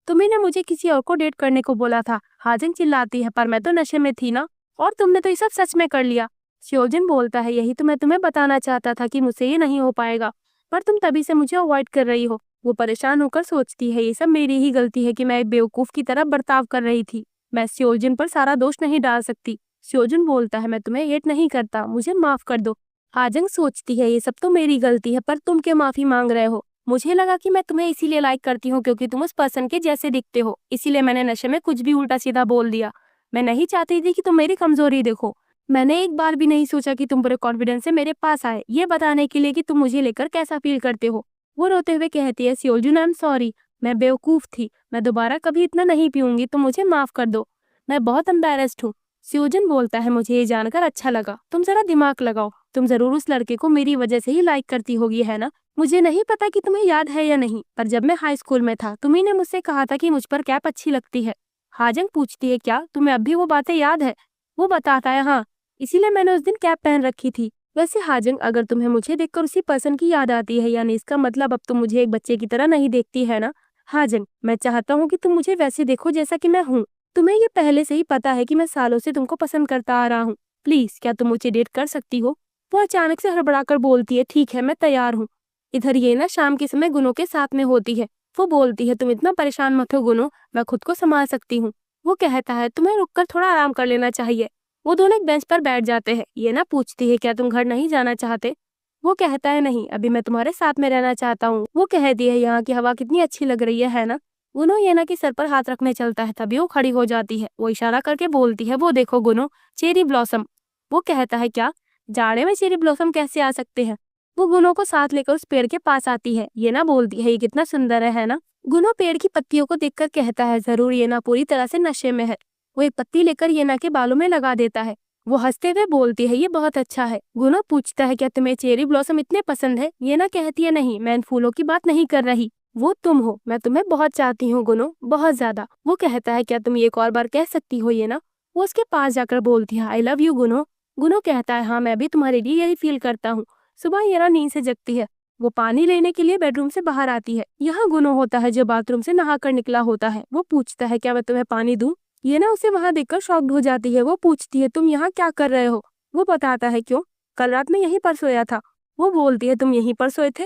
तुम्ही ने मुझे किसी और को डेट करने को बोला था। हाजंग चिल्लाती है, पर मैं तो नशे में थी ना, और तुमने तो ये सब सच में कर लिया। सियोजिन बोलता है, यही तो मैं तुम्हें बताना चाहता था कि मुझसे ये नहीं हो पाएगा, पर तुम तभी से मुझे अवॉइड कर रही हो। वो परेशान होकर सोचती है, ये सब मेरी ही गलती है कि मैं एक बेवकूफ की तरह बर्ताव कर रही थी। मैं सियोजिन पर सारा दोष नहीं डाल सकती। सियोजिन बोलता है, मैं तुम्हें हेट नहीं करता, मुझे माफ कर दो। हाजंग सोचती है, ये सब तो मेरी गलती है, पर तुम क्यों माफी मांग रहे हो? मुझे लगा कि मैं तुम्हें इसीलिए लाइक करती हूँ क्योंकि तुम उस पर्सन के जैसे दिखते हो, इसीलिए मैंने नशे में कुछ भी उल्टा सीधा बोल दिया। मैं नहीं चाहती थी कि तुम मेरी कमजोरी देखो। मैंने एक बार भी नहीं सोचा कि तुम पूरे कॉन्फिडेंस से मेरे पास आए, ये बताने के लिए कि तुम मुझे लेकर कैसा फील करते हो। वो रोते हुए कहती है, सियोजुन आई एम सॉरी, मैं बेवकूफ थी, मैं दोबारा कभी इतना नहीं पीऊंगी, तो मुझे माफ कर दो, मैं बहुत एम्बेरेस्ड हूँ। सियोजन बोलता है, मुझे ये जानकर अच्छा लगा, तुम जरा दिमाग लगाओ, तुम जरूर उस लड़के को मेरी वजह से ही लाइक करती होगी, है ना? मुझे नहीं पता कि तुम्हें याद है या नहीं, पर जब मैं हाई स्कूल में था तुम्ही ने मुझसे कहा था कि मुझ पर कैप अच्छी लगती है। हाजंग पूछती है, क्या तुम्हें अब भी वो बातें याद है? वो बताता है, हाँ, इसीलिए मैंने उस दिन कैप पहन रखी थी। वैसे हाजंग, अगर तुम्हें मुझे देखकर उसी पर्सन की याद आती है, यानी इसका मतलब अब तुम मुझे एक बच्चे की तरह नहीं देखती है ना? हाजंग, मैं चाहता हूँ कि तुम मुझे वैसे देखो जैसा कि मैं हूँ। तुम्हें ये पहले से ही पता है कि मैं सालों से तुमको पसंद करता आ रहा हूँ। प्लीज क्या तुम मुझे डेट कर सकती हो? वो अचानक से हड़बड़ाकर बोलती है, ठीक है मैं तैयार हूँ। इधर ये ना शाम के समय गुनो के साथ में होती है। वो बोलती है, तुम इतना परेशान मत हो गुनो, मैं खुद को संभाल सकती हूँ। वो कहता है, तुम्हें रुककर थोड़ा आराम कर लेना चाहिए। वो दोनों एक बेंच पर बैठ जाते हैं। ये ना पूछती है, क्या तुम घर नहीं जाना चाहते? वो कहता है, नहीं, अभी मैं तुम्हारे साथ में रहना चाहता हूँ। वो कहती है, यहाँ की हवा कितनी अच्छी लग रही है ना? गुनो येना के सर पर हाथ रखने चलता है। तभी वो खड़ी हो जाती है। वो इशारा करके बोलती है, वो देखो गुनो, चेरी ब्लॉसम। वो कहता है, क्या जाड़े में चेरी ब्लॉसम कैसे आ सकते हैं? वो गुनो को साथ लेकर उस पेड़ के पास आती है। ये ना बोलती है, ये कितना सुंदर है ना? गुनो पेड़ की पत्तियों को देखकर कहता है, जरूर ये ना पूरी तरह से नशे में है। वो एक पत्ती लेकर येना के बालों में लगा देता है। वो हंसते हुए बोलती है, ये बहुत अच्छा है। गुनो पूछता है, क्या तुम्हें चेरी ब्लॉसम इतने पसंद है? येना कहती है, नहीं, मैं इन फूलों की बात नहीं कर रही, वो तुम हो, मैं तुम्हें बहुत चाहती हूँ गुनो, बहुत ज्यादा। वो कहता है, क्या तुम ये एक और बार कह सकती हो ये ना? वो उसके पास जाकर बोलती है, आई लव यू गुनो। गुनो कहता है, हाँ मैं भी तुम्हारे लिए यही फील करता हूँ। सुबह येना नींद से जगती है। वो पानी लेने के लिए बेडरूम से बाहर आती है। यहाँ गुनो होता है जो बाथरूम से नहाकर निकला होता है। वो पूछता है, क्या मैं तुम्हें पानी दूं? ये ना उसे वहां देखकर शॉक्ड हो जाती है। वो पूछती है, तुम यहाँ क्या कर रहे हो? वो बताता है, क्यों, कल रात में यहीं पर सोया था। वो बोलती है, तुम यहीं पर सोए थे?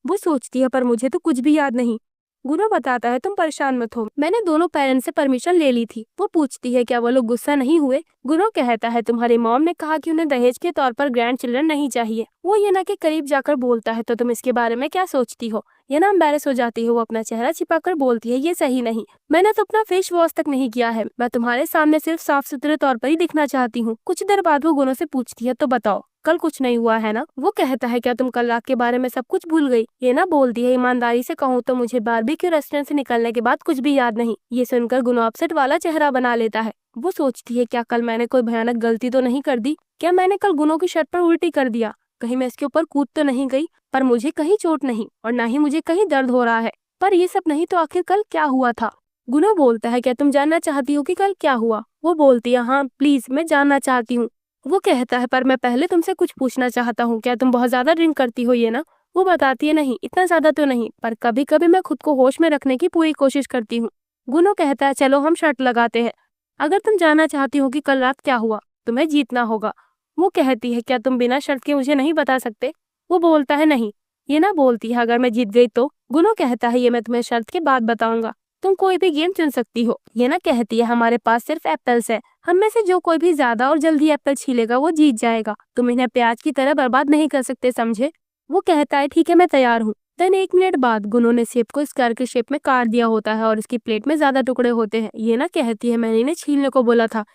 वो सोचती है, पर मुझे तो कुछ भी याद नहीं। गुनो बताता है तुम परेशान मत हो, मैंने दोनों पेरेंट्स से परमिशन ले ली थी। वो पूछती है क्या वो लोग गुस्सा नहीं हुए। गुनो कहता है तुम्हारी मॉम ने कहा कि उन्हें दहेज के तौर पर ग्रैंड चिल्ड्रन नहीं चाहिए। वो येना के करीब जाकर बोलता है तो तुम इसके बारे में क्या सोचती हो। येना एम्बैरेस हो जाती है, वो अपना चेहरा छिपाकर बोलती है ये सही नहीं, मैंने तो अपना फेस वॉश तक नहीं किया है, मैं तुम्हारे सामने सिर्फ साफ सुथरे तौर पर ही दिखना चाहती हूँ। कुछ देर बाद वो गुनो से पूछती है तो बताओ कल कुछ नहीं हुआ है ना। वो कहता है क्या तुम कल रात के बारे में सब कुछ भूल गई। ये ना बोलती है ईमानदारी से कहूँ तो मुझे बारबेक्यू रेस्टोरेंट से निकलने के बाद कुछ भी याद नहीं। ये सुनकर गुनो अपसेट वाला चेहरा बना लेता है। वो सोचती है क्या कल मैंने कोई भयानक गलती तो नहीं कर दी, क्या मैंने कल गुनो की शर्ट पर उल्टी कर दिया, कहीं मैं इसके ऊपर कूद तो नहीं गई। पर मुझे कहीं चोट नहीं और ना ही मुझे कहीं दर्द हो रहा है। पर ये सब नहीं तो आखिर कल क्या हुआ था। गुनो बोलता है क्या तुम जानना चाहती हो कि कल क्या हुआ। वो बोलती है हाँ प्लीज मैं जानना चाहती हूँ। वो कहता है पर मैं पहले तुमसे कुछ पूछना चाहता हूँ, क्या तुम बहुत ज्यादा ड्रिंक करती हो ये ना। वो बताती है नहीं इतना ज्यादा तो नहीं, पर कभी कभी मैं खुद को होश में रखने की पूरी कोशिश करती हूँ। गुनो कहता है चलो हम शर्त लगाते हैं, अगर तुम जानना चाहती हो कि कल रात क्या हुआ तुम्हें जीतना होगा। वो कहती है क्या तुम बिना शर्त के मुझे नहीं बता सकते। वो बोलता है नहीं। ये ना बोलती है अगर मैं जीत गई तो। गुनो कहता है ये मैं तुम्हें शर्त के बाद बताऊंगा, तुम कोई भी गेम चुन सकती हो। ये ना कहती है हमारे पास सिर्फ एप्पल्स है, हम में से जो कोई भी ज्यादा और जल्दी एप्पल छीलेगा वो जीत जाएगा, तुम इन्हें प्याज की तरह बर्बाद नहीं कर सकते समझे। वो कहता है ठीक है मैं तैयार हूँ। देन 1 मिनट बाद गुनो ने सेब को स्क्वायर के शेप में काट दिया होता है और इसकी प्लेट में ज्यादा टुकड़े होते हैं। ये ना कहती है मैंने इन्हें छीलने को बोला था,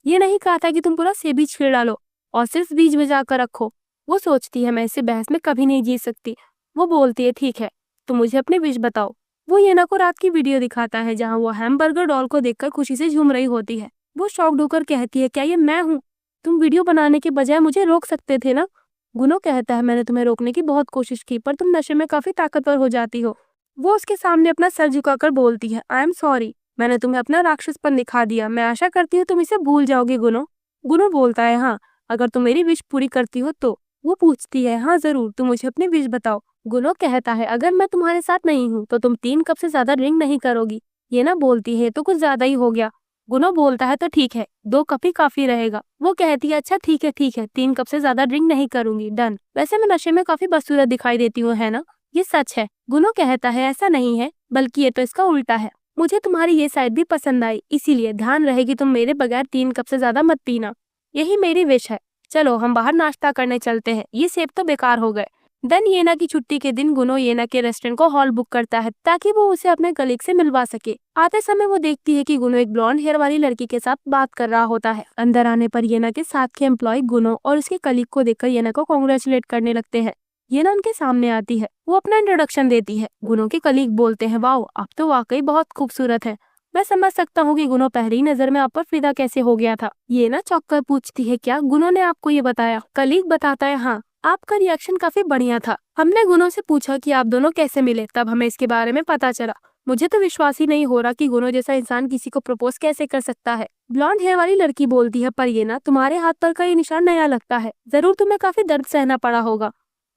ये नहीं कहा था कि तुम पूरा सेब ही छील डालो और सिर्फ बीज में जाकर रखो। वो सोचती है मैं इससे बहस में कभी नहीं जीत सकती। वो बोलती है ठीक है तो मुझे अपने विश बताओ। वो येना को रात की वीडियो दिखाता है जहाँ वो हैमबर्गर डॉल को देखकर खुशी से झूम रही होती है। वो शॉक्ड होकर कहती है क्या ये मैं हूँ, तुम वीडियो बनाने के बजाय मुझे रोक सकते थे ना। गुनो कहता है मैंने तुम्हें रोकने की बहुत कोशिश की पर तुम नशे में काफी ताकतवर हो जाती हो। वो उसके सामने अपना सर झुकाकर बोलती है आई एम सॉरी, मैंने तुम्हें अपना राक्षसपन दिखा दिया, मैं आशा करती हूँ तुम इसे भूल जाओगी गुनो। गुनो बोलता है हाँ अगर तुम मेरी विश पूरी करती हो तो। वो पूछती है हाँ जरूर, तुम मुझे अपनी विश बताओ। गुनो कहता है अगर मैं तुम्हारे साथ नहीं हूँ तो तुम 3 कप से ज्यादा ड्रिंक नहीं करोगी। ये ना बोलती है तो कुछ ज्यादा ही हो गया। गुनो बोलता है तो ठीक है 2 कप ही काफी रहेगा। वो कहती है अच्छा ठीक है 3 कप से ज्यादा ड्रिंक नहीं करूंगी, डन। वैसे मैं नशे में काफी बदसूरत दिखाई देती हूँ है ना। ये सच है। गुनो कहता है ऐसा नहीं है, बल्कि ये तो इसका उल्टा है, मुझे तुम्हारी ये साइड भी पसंद आई, इसीलिए ध्यान रहे कि तुम मेरे बगैर 3 कप से ज्यादा मत पीना, यही मेरी विश है। चलो हम बाहर नाश्ता करने चलते हैं, ये सेब तो बेकार हो गए। देन येना की छुट्टी के दिन गुनो येना के रेस्टोरेंट को हॉल बुक करता है ताकि वो उसे अपने कलीग से मिलवा सके। आते समय वो देखती है कि गुनो एक ब्लॉन्ड हेयर वाली लड़की के साथ बात कर रहा होता है। अंदर आने पर येना के साथ के एम्प्लॉय गुनो और उसके कलीग को देखकर येना को कॉन्ग्रेचुलेट करने लगते हैं। येना उनके सामने आती है, वो अपना इंट्रोडक्शन देती है। गुनो के कलीग बोलते हैं वाओ आप तो वाकई बहुत खूबसूरत है। मैं समझ सकता हूँ कि गुनो पहली नजर में आप पर फिदा कैसे हो गया था। ये ना चौंक कर पूछती है क्या गुनो ने आपको ये बताया। कलीग बताता है हाँ आपका रिएक्शन काफी बढ़िया था। हमने गुनो से पूछा कि आप दोनों कैसे मिले, तब हमें इसके बारे में पता चला। मुझे तो विश्वास ही नहीं हो रहा कि गुनो जैसा इंसान किसी को प्रपोज कैसे कर सकता है। ब्लॉन्ड हेयर वाली लड़की बोलती है पर ये ना तुम्हारे हाथ पर का ये निशान नया लगता है, जरूर तुम्हें काफी दर्द सहना पड़ा होगा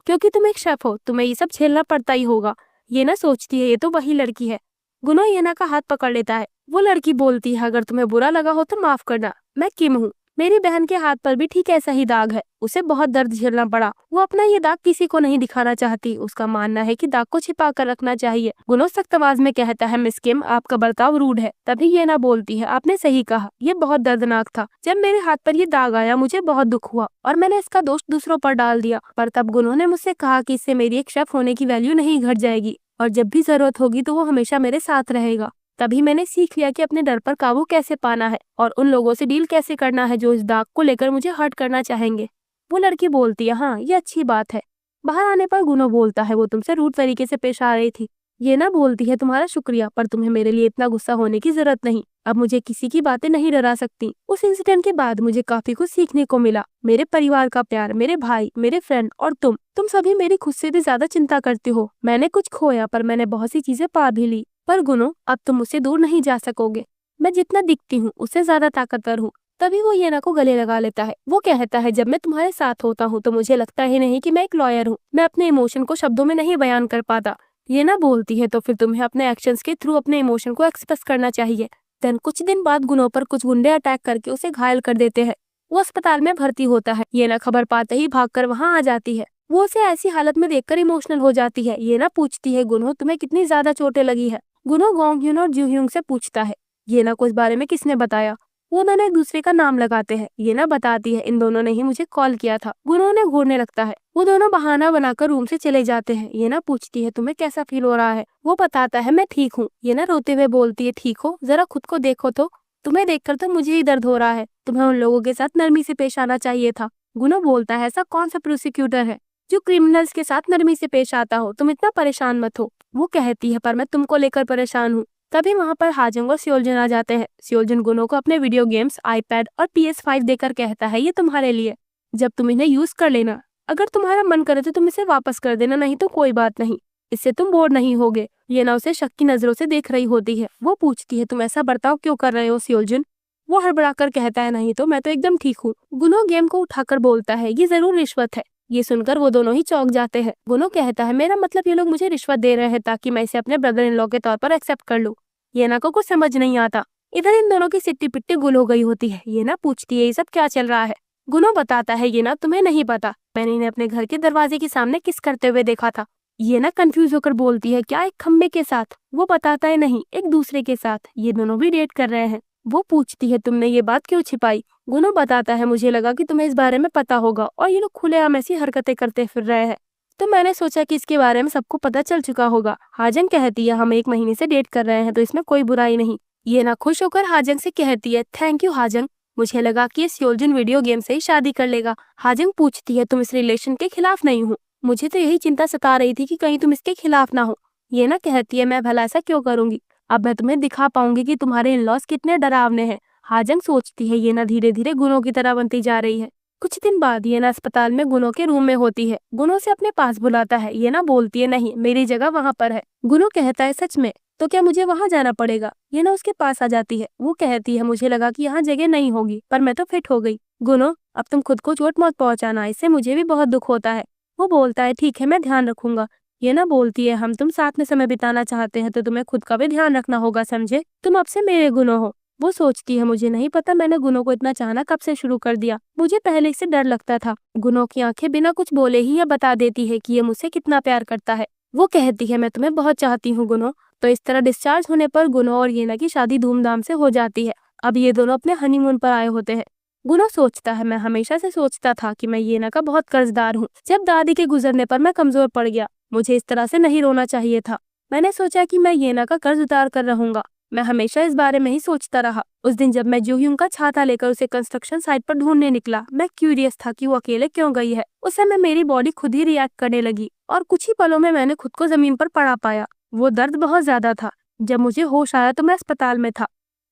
क्योंकि तुम एक शेफ हो, तुम्हें ये सब झेलना पड़ता ही होगा। ये ना सोचती है ये तो वही लड़की है। गुनो येना का हाथ पकड़ लेता है। वो लड़की बोलती है अगर तुम्हें बुरा लगा हो तो माफ करना, मैं किम हूँ, मेरी बहन के हाथ पर भी ठीक ऐसा ही दाग है, उसे बहुत दर्द झेलना पड़ा, वो अपना ये दाग किसी को नहीं दिखाना चाहती, उसका मानना है कि दाग को छिपा कर रखना चाहिए। गुनो सख्त आवाज में कहता है मिस किम आपका बर्ताव रूड है। तभी येना बोलती है आपने सही कहा, ये बहुत दर्दनाक था, जब मेरे हाथ पर ये दाग आया मुझे बहुत दुख हुआ और मैंने इसका दोष दूसरों पर डाल दिया, पर तब गुनो ने मुझसे कहा कि इससे मेरी एक शेफ होने की वैल्यू नहीं घट जाएगी और जब भी जरूरत होगी तो वो हमेशा मेरे साथ रहेगा। तभी मैंने सीख लिया कि अपने डर पर काबू कैसे पाना है और उन लोगों से डील कैसे करना है जो इस दाग को लेकर मुझे हर्ट करना चाहेंगे। वो लड़की बोलती है हाँ ये अच्छी बात है। बाहर आने पर गुनो बोलता है वो तुमसे रूड तरीके से पेश आ रही थी। ये ना बोलती है तुम्हारा शुक्रिया, पर तुम्हें मेरे लिए इतना गुस्सा होने की जरूरत नहीं, अब मुझे किसी की बातें नहीं डरा सकती। उस इंसिडेंट के बाद मुझे काफी कुछ सीखने को मिला, मेरे परिवार का प्यार, मेरे भाई, मेरे फ्रेंड और तुम सभी मेरी खुद से भी ज्यादा चिंता करते हो। मैंने कुछ खोया पर मैंने बहुत सी चीजें पा भी ली, पर गुनो अब तुम मुझसे दूर नहीं जा सकोगे, मैं जितना दिखती हूँ उससे ज्यादा ताकतवर हूँ। तभी वो येना को गले लगा लेता है। वो कहता है जब मैं तुम्हारे साथ होता हूँ तो मुझे लगता ही नहीं कि मैं एक लॉयर हूँ, मैं अपने इमोशन को शब्दों में नहीं बयान कर पाता। ये ना बोलती है तो फिर तुम्हें अपने एक्शंस के थ्रू अपने इमोशन को एक्सप्रेस करना चाहिए। देन कुछ दिन बाद गुनो पर कुछ गुंडे अटैक करके उसे घायल कर देते हैं। वो अस्पताल में भर्ती होता है। ये ना खबर पाते ही भागकर वहां आ जाती है। वो उसे ऐसी हालत में देखकर इमोशनल हो जाती है। ये ना पूछती है, गुनो तुम्हें कितनी ज्यादा चोटें लगी है? गुनो गोंगह्यून और जूह्यूंग से पूछता है, ये ना को इस बारे में किसने बताया? वो दोनों एक दूसरे का नाम लगाते हैं। ये ना बताती है, इन दोनों ने ही मुझे कॉल किया था। गुनो ने घूरने लगता है। वो दोनों बहाना बनाकर रूम से चले जाते हैं। ये ना पूछती है, तुम्हें कैसा फील हो रहा है? वो बताता है, मैं ठीक हूँ। ये ना रोते हुए बोलती है, ठीक हो? जरा खुद को देखो तो, तुम्हें देखकर तो मुझे ही दर्द हो रहा है। तुम्हें उन लोगों के साथ नरमी से पेश आना चाहिए था। गुनो बोलता है, ऐसा कौन सा प्रोसिक्यूटर है जो क्रिमिनल्स के साथ नरमी से पेश आता हो? तुम इतना परेशान मत हो। वो कहती है, पर मैं तुमको लेकर परेशान हूँ। तभी वहाँ पर हाजंग और सियोलजन आ जाते हैं। सियोलजन गुनो को अपने वीडियो गेम्स, आईपैड और PS5 देकर कहता है, ये तुम्हारे लिए, जब तुम इन्हें यूज कर लेना। अगर तुम्हारा मन करे तो तुम इसे वापस कर देना, नहीं तो कोई बात नहीं, इससे तुम बोर नहीं होगे। ये ना उसे शक की नजरों से देख रही होती है। वो पूछती है, तुम ऐसा बर्ताव क्यों कर रहे हो सियोलजन? वो हड़बड़ाकर कहता है, नहीं तो मैं तो एकदम ठीक हूँ। गुनो गेम को उठाकर बोलता है, ये जरूर रिश्वत है। ये सुनकर वो दोनों ही चौंक जाते हैं। गुनो कहता है, मेरा मतलब ये लोग मुझे रिश्वत दे रहे हैं ताकि मैं इसे अपने ब्रदर इन लॉ के तौर पर एक्सेप्ट कर लूं। ये ना को कुछ समझ नहीं आता। इधर इन दोनों की सिट्टी पिट्टी गुल हो गई होती है। ये ना पूछती है, ये सब क्या चल रहा है? गुनो बताता है, ये ना तुम्हें नहीं पता, मैंने इन्हें अपने घर के दरवाजे के सामने किस करते हुए देखा था। ये ना कंफ्यूज होकर बोलती है, क्या एक खम्बे के साथ? वो बताता है, नहीं, एक दूसरे के साथ। ये दोनों भी डेट कर रहे हैं। वो पूछती है, तुमने ये बात क्यों छिपाई? गुनो बताता है, मुझे लगा कि तुम्हें इस बारे में पता होगा और ये लोग खुलेआम ऐसी हरकतें करते फिर रहे हैं, तो मैंने सोचा कि इसके बारे में सबको पता चल चुका होगा। हाजंग कहती है, हम 1 महीने से डेट कर रहे हैं तो इसमें कोई बुराई नहीं। ये ना खुश होकर हाजंग से कहती है, थैंक यू हाजंग, मुझे लगा कि ये सियोलजन वीडियो गेम से ही शादी कर लेगा। हाजंग पूछती है, तुम इस रिलेशन के खिलाफ नहीं हो? मुझे तो यही चिंता सता रही थी कि कहीं तुम इसके खिलाफ ना हो। ये ना कहती है, मैं भला ऐसा क्यों करूंगी? अब मैं तुम्हें दिखा पाऊंगी कि तुम्हारे इन-लॉज कितने डरावने हैं। हाजंग सोचती है, ये ना धीरे धीरे गुनो की तरह बनती जा रही है। कुछ दिन बाद ये ना अस्पताल में गुनो के रूम में होती है। गुनो से अपने पास बुलाता है। ये ना बोलती है, नहीं, मेरी जगह वहाँ पर है। गुनो कहता है, सच में? तो क्या मुझे वहाँ जाना पड़ेगा? ये ना उसके पास आ जाती है। वो कहती है, मुझे लगा कि यहाँ जगह नहीं होगी, पर मैं तो फिट हो गई। गुनो, अब तुम खुद को चोट मत पहुंचाना, इससे मुझे भी बहुत दुख होता है। वो बोलता है, ठीक है, मैं ध्यान रखूंगा। ये ना बोलती है, हम तुम साथ में समय बिताना चाहते हैं तो तुम्हें खुद का भी ध्यान रखना होगा, समझे? तुम अब से मेरे गुनो हो। वो सोचती है, मुझे नहीं पता मैंने गुनो को इतना चाहना कब से शुरू कर दिया। मुझे पहले से डर लगता था। गुनो की आंखें बिना कुछ बोले ही यह बता देती है कि ये मुझसे कितना प्यार करता है। वो कहती है, मैं तुम्हें बहुत चाहती हूँ गुनो। तो इस तरह डिस्चार्ज होने पर गुनो और येना की शादी धूमधाम से हो जाती है। अब ये दोनों अपने हनीमून पर आए होते हैं। गुनो सोचता है, मैं हमेशा से सोचता था कि मैं येना का बहुत कर्जदार हूँ। जब दादी के गुजरने पर मैं कमजोर पड़ गया, मुझे इस तरह से नहीं रोना चाहिए था। मैंने सोचा कि मैं येना का कर्ज उतार कर रहूंगा। मैं हमेशा इस बारे में ही सोचता रहा। उस दिन जब मैं जूह्यूंग का छाता लेकर उसे कंस्ट्रक्शन साइट पर ढूंढने निकला, मैं क्यूरियस था कि वो अकेले क्यों गई है। उस समय मेरी बॉडी खुद ही रिएक्ट करने लगी और कुछ ही पलों में मैंने खुद को जमीन पर पड़ा पाया। वो दर्द बहुत ज्यादा था। जब मुझे होश आया तो मैं अस्पताल में था।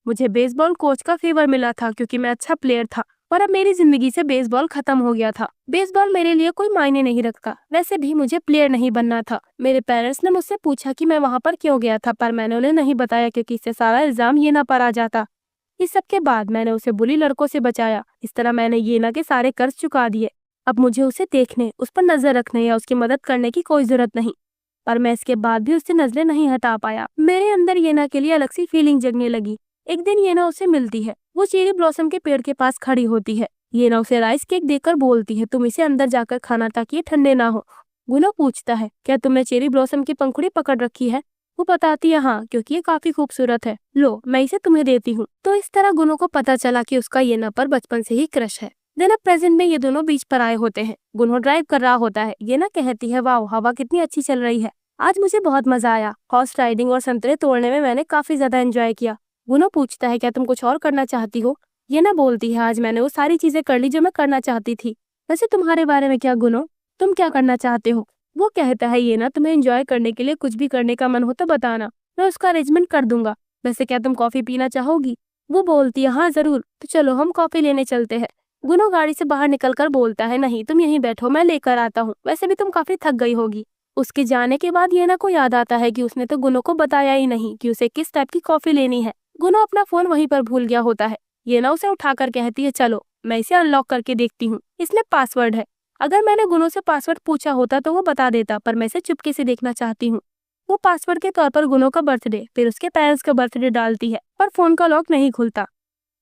मुझे बेसबॉल कोच का फेवर मिला था क्योंकि मैं अच्छा प्लेयर था, पर अब मेरी जिंदगी से बेसबॉल खत्म हो गया था। बेसबॉल मेरे लिए कोई मायने नहीं रखता। वैसे भी मुझे प्लेयर नहीं बनना था। मेरे पेरेंट्स ने मुझसे पूछा कि मैं वहाँ पर क्यों गया था, पर मैंने उन्हें नहीं बताया क्योंकि इससे सारा इल्जाम येना पर आ जाता। इस सब के बाद मैंने उसे बुली लड़कों से बचाया। इस तरह मैंने येना के सारे कर्ज चुका दिए। अब मुझे उसे देखने, उस पर नजर रखने या उसकी मदद करने की कोई जरूरत नहीं। पर मैं इसके बाद भी उससे नजरें नहीं हटा पाया। मेरे अंदर येना के लिए अलग सी फीलिंग जगने लगी। एक दिन येना उसे मिलती है। वो चेरी ब्लॉसम के पेड़ के पास खड़ी होती है। येना उसे राइस केक देकर बोलती है, तुम इसे अंदर जाकर खाना ताकि ये ठंडे ना हो। गुनो पूछता है, क्या तुमने चेरी ब्लॉसम की पंखुड़ी पकड़ रखी है? वो बताती है, हाँ, क्योंकि ये काफी खूबसूरत है। लो, मैं इसे तुम्हें देती हूँ। तो इस तरह गुनो को पता चला कि उसका येना पर बचपन से ही क्रश है। देन अब प्रेजेंट में ये दोनों बीच पर आए होते हैं। गुनो ड्राइव कर रहा होता है। येना कहती है, वाह, हवा कितनी अच्छी चल रही है। आज मुझे बहुत मजा आया। हॉर्स राइडिंग और संतरे तोड़ने में मैंने काफी ज्यादा एंजॉय किया। गुनो पूछता है, क्या तुम कुछ और करना चाहती हो? येना बोलती है, आज मैंने वो सारी चीजें कर ली जो मैं करना चाहती थी। वैसे तुम्हारे बारे में क्या गुनो? तुम क्या करना चाहते हो? वो कहता है, येना, तुम्हें एंजॉय करने के लिए कुछ भी करने का मन हो तो बताना, मैं उसका अरेंजमेंट कर दूंगा। वैसे क्या तुम कॉफी पीना चाहोगी? वो बोलती है, हाँ जरूर, तो चलो हम कॉफी लेने चलते हैं। गुनो गाड़ी से बाहर निकलकर बोलता है, नहीं, तुम यहीं बैठो, मैं लेकर आता हूँ। वैसे भी तुम काफी थक गई होगी। उसके जाने के बाद येना को याद आता है कि उसने तो गुनो को बताया ही नहीं कि उसे किस टाइप की कॉफी लेनी है। गुनो अपना फोन वहीं पर भूल गया होता है। येना उसे उठाकर कहती है, चलो मैं इसे अनलॉक करके देखती हूँ, इसमें पासवर्ड है। अगर मैंने गुनो से पासवर्ड पूछा होता तो वो बता देता, पर मैं इसे चुपके से देखना चाहती हूँ। वो पासवर्ड के तौर पर गुनो का बर्थडे, फिर उसके पेरेंट्स का बर्थडे डालती है, पर फोन का लॉक नहीं खुलता।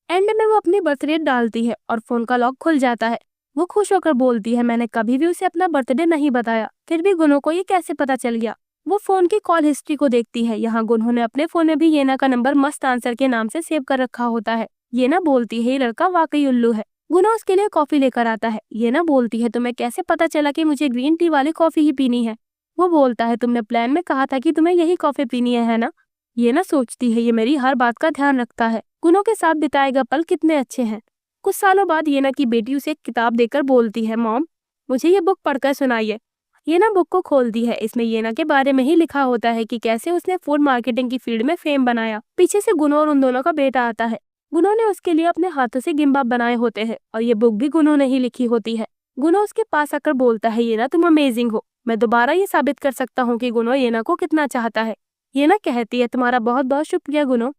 एंड में वो अपनी बर्थ रेट डालती है और फोन का लॉक खुल जाता है। वो खुश होकर बोलती है, मैंने कभी भी उसे अपना बर्थडे नहीं बताया, फिर भी गुनो को ये कैसे पता चल गया। वो फोन की कॉल हिस्ट्री को देखती है। यहाँ गुनहो ने अपने फोन में भी येना का नंबर मस्त आंसर के नाम से सेव कर रखा होता है। येना बोलती है, ये लड़का वाकई उल्लू है। गुनहो उसके लिए कॉफी लेकर आता है। येना बोलती है, तुम्हें कैसे पता चला कि मुझे ग्रीन टी वाली कॉफी ही पीनी है। वो बोलता है, तुमने प्लान में कहा था कि तुम्हें यही कॉफी पीनी है ना। येना सोचती है, ये मेरी हर बात का ध्यान रखता है। गुनहो के साथ बिताएगा पल कितने अच्छे हैं। कुछ सालों बाद येना की बेटी उसे एक किताब देकर बोलती है, मॉम मुझे ये बुक पढ़कर सुनाइए। येना बुक को खोलती है। इसमें येना के बारे में ही लिखा होता है कि कैसे उसने फूड मार्केटिंग की फील्ड में फेम बनाया। पीछे से गुनहो और उन दोनों का बेटा आता है। गुनहो ने उसके लिए अपने हाथों से गिम्बाब बनाए होते हैं और ये बुक भी गुनहो ने ही लिखी होती है। गुनहो उसके पास आकर बोलता है, येना तुम अमेजिंग हो। मैं दोबारा ये साबित कर सकता हूँ कि गुनहो येना को कितना चाहता है। येना कहती है, तुम्हारा बहुत बहुत शुक्रिया गुनहो।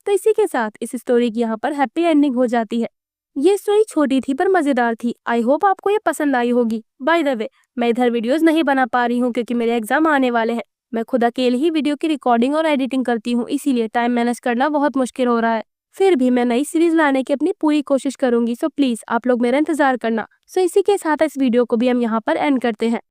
तो इसी के साथ इस स्टोरी की यहाँ पर हैप्पी एंडिंग हो जाती है। ये स्टोरी छोटी थी पर मजेदार थी। आई होप आपको ये पसंद आई होगी। बाय द वे, मैं इधर वीडियोस नहीं बना पा रही हूँ क्योंकि मेरे एग्जाम आने वाले हैं। मैं खुद अकेले ही वीडियो की रिकॉर्डिंग और एडिटिंग करती हूँ, इसीलिए टाइम मैनेज करना बहुत मुश्किल हो रहा है। फिर भी मैं नई सीरीज लाने की अपनी पूरी कोशिश करूंगी, सो प्लीज आप लोग मेरा इंतजार करना। सो इसी के साथ इस वीडियो को भी हम यहाँ पर एंड करते हैं।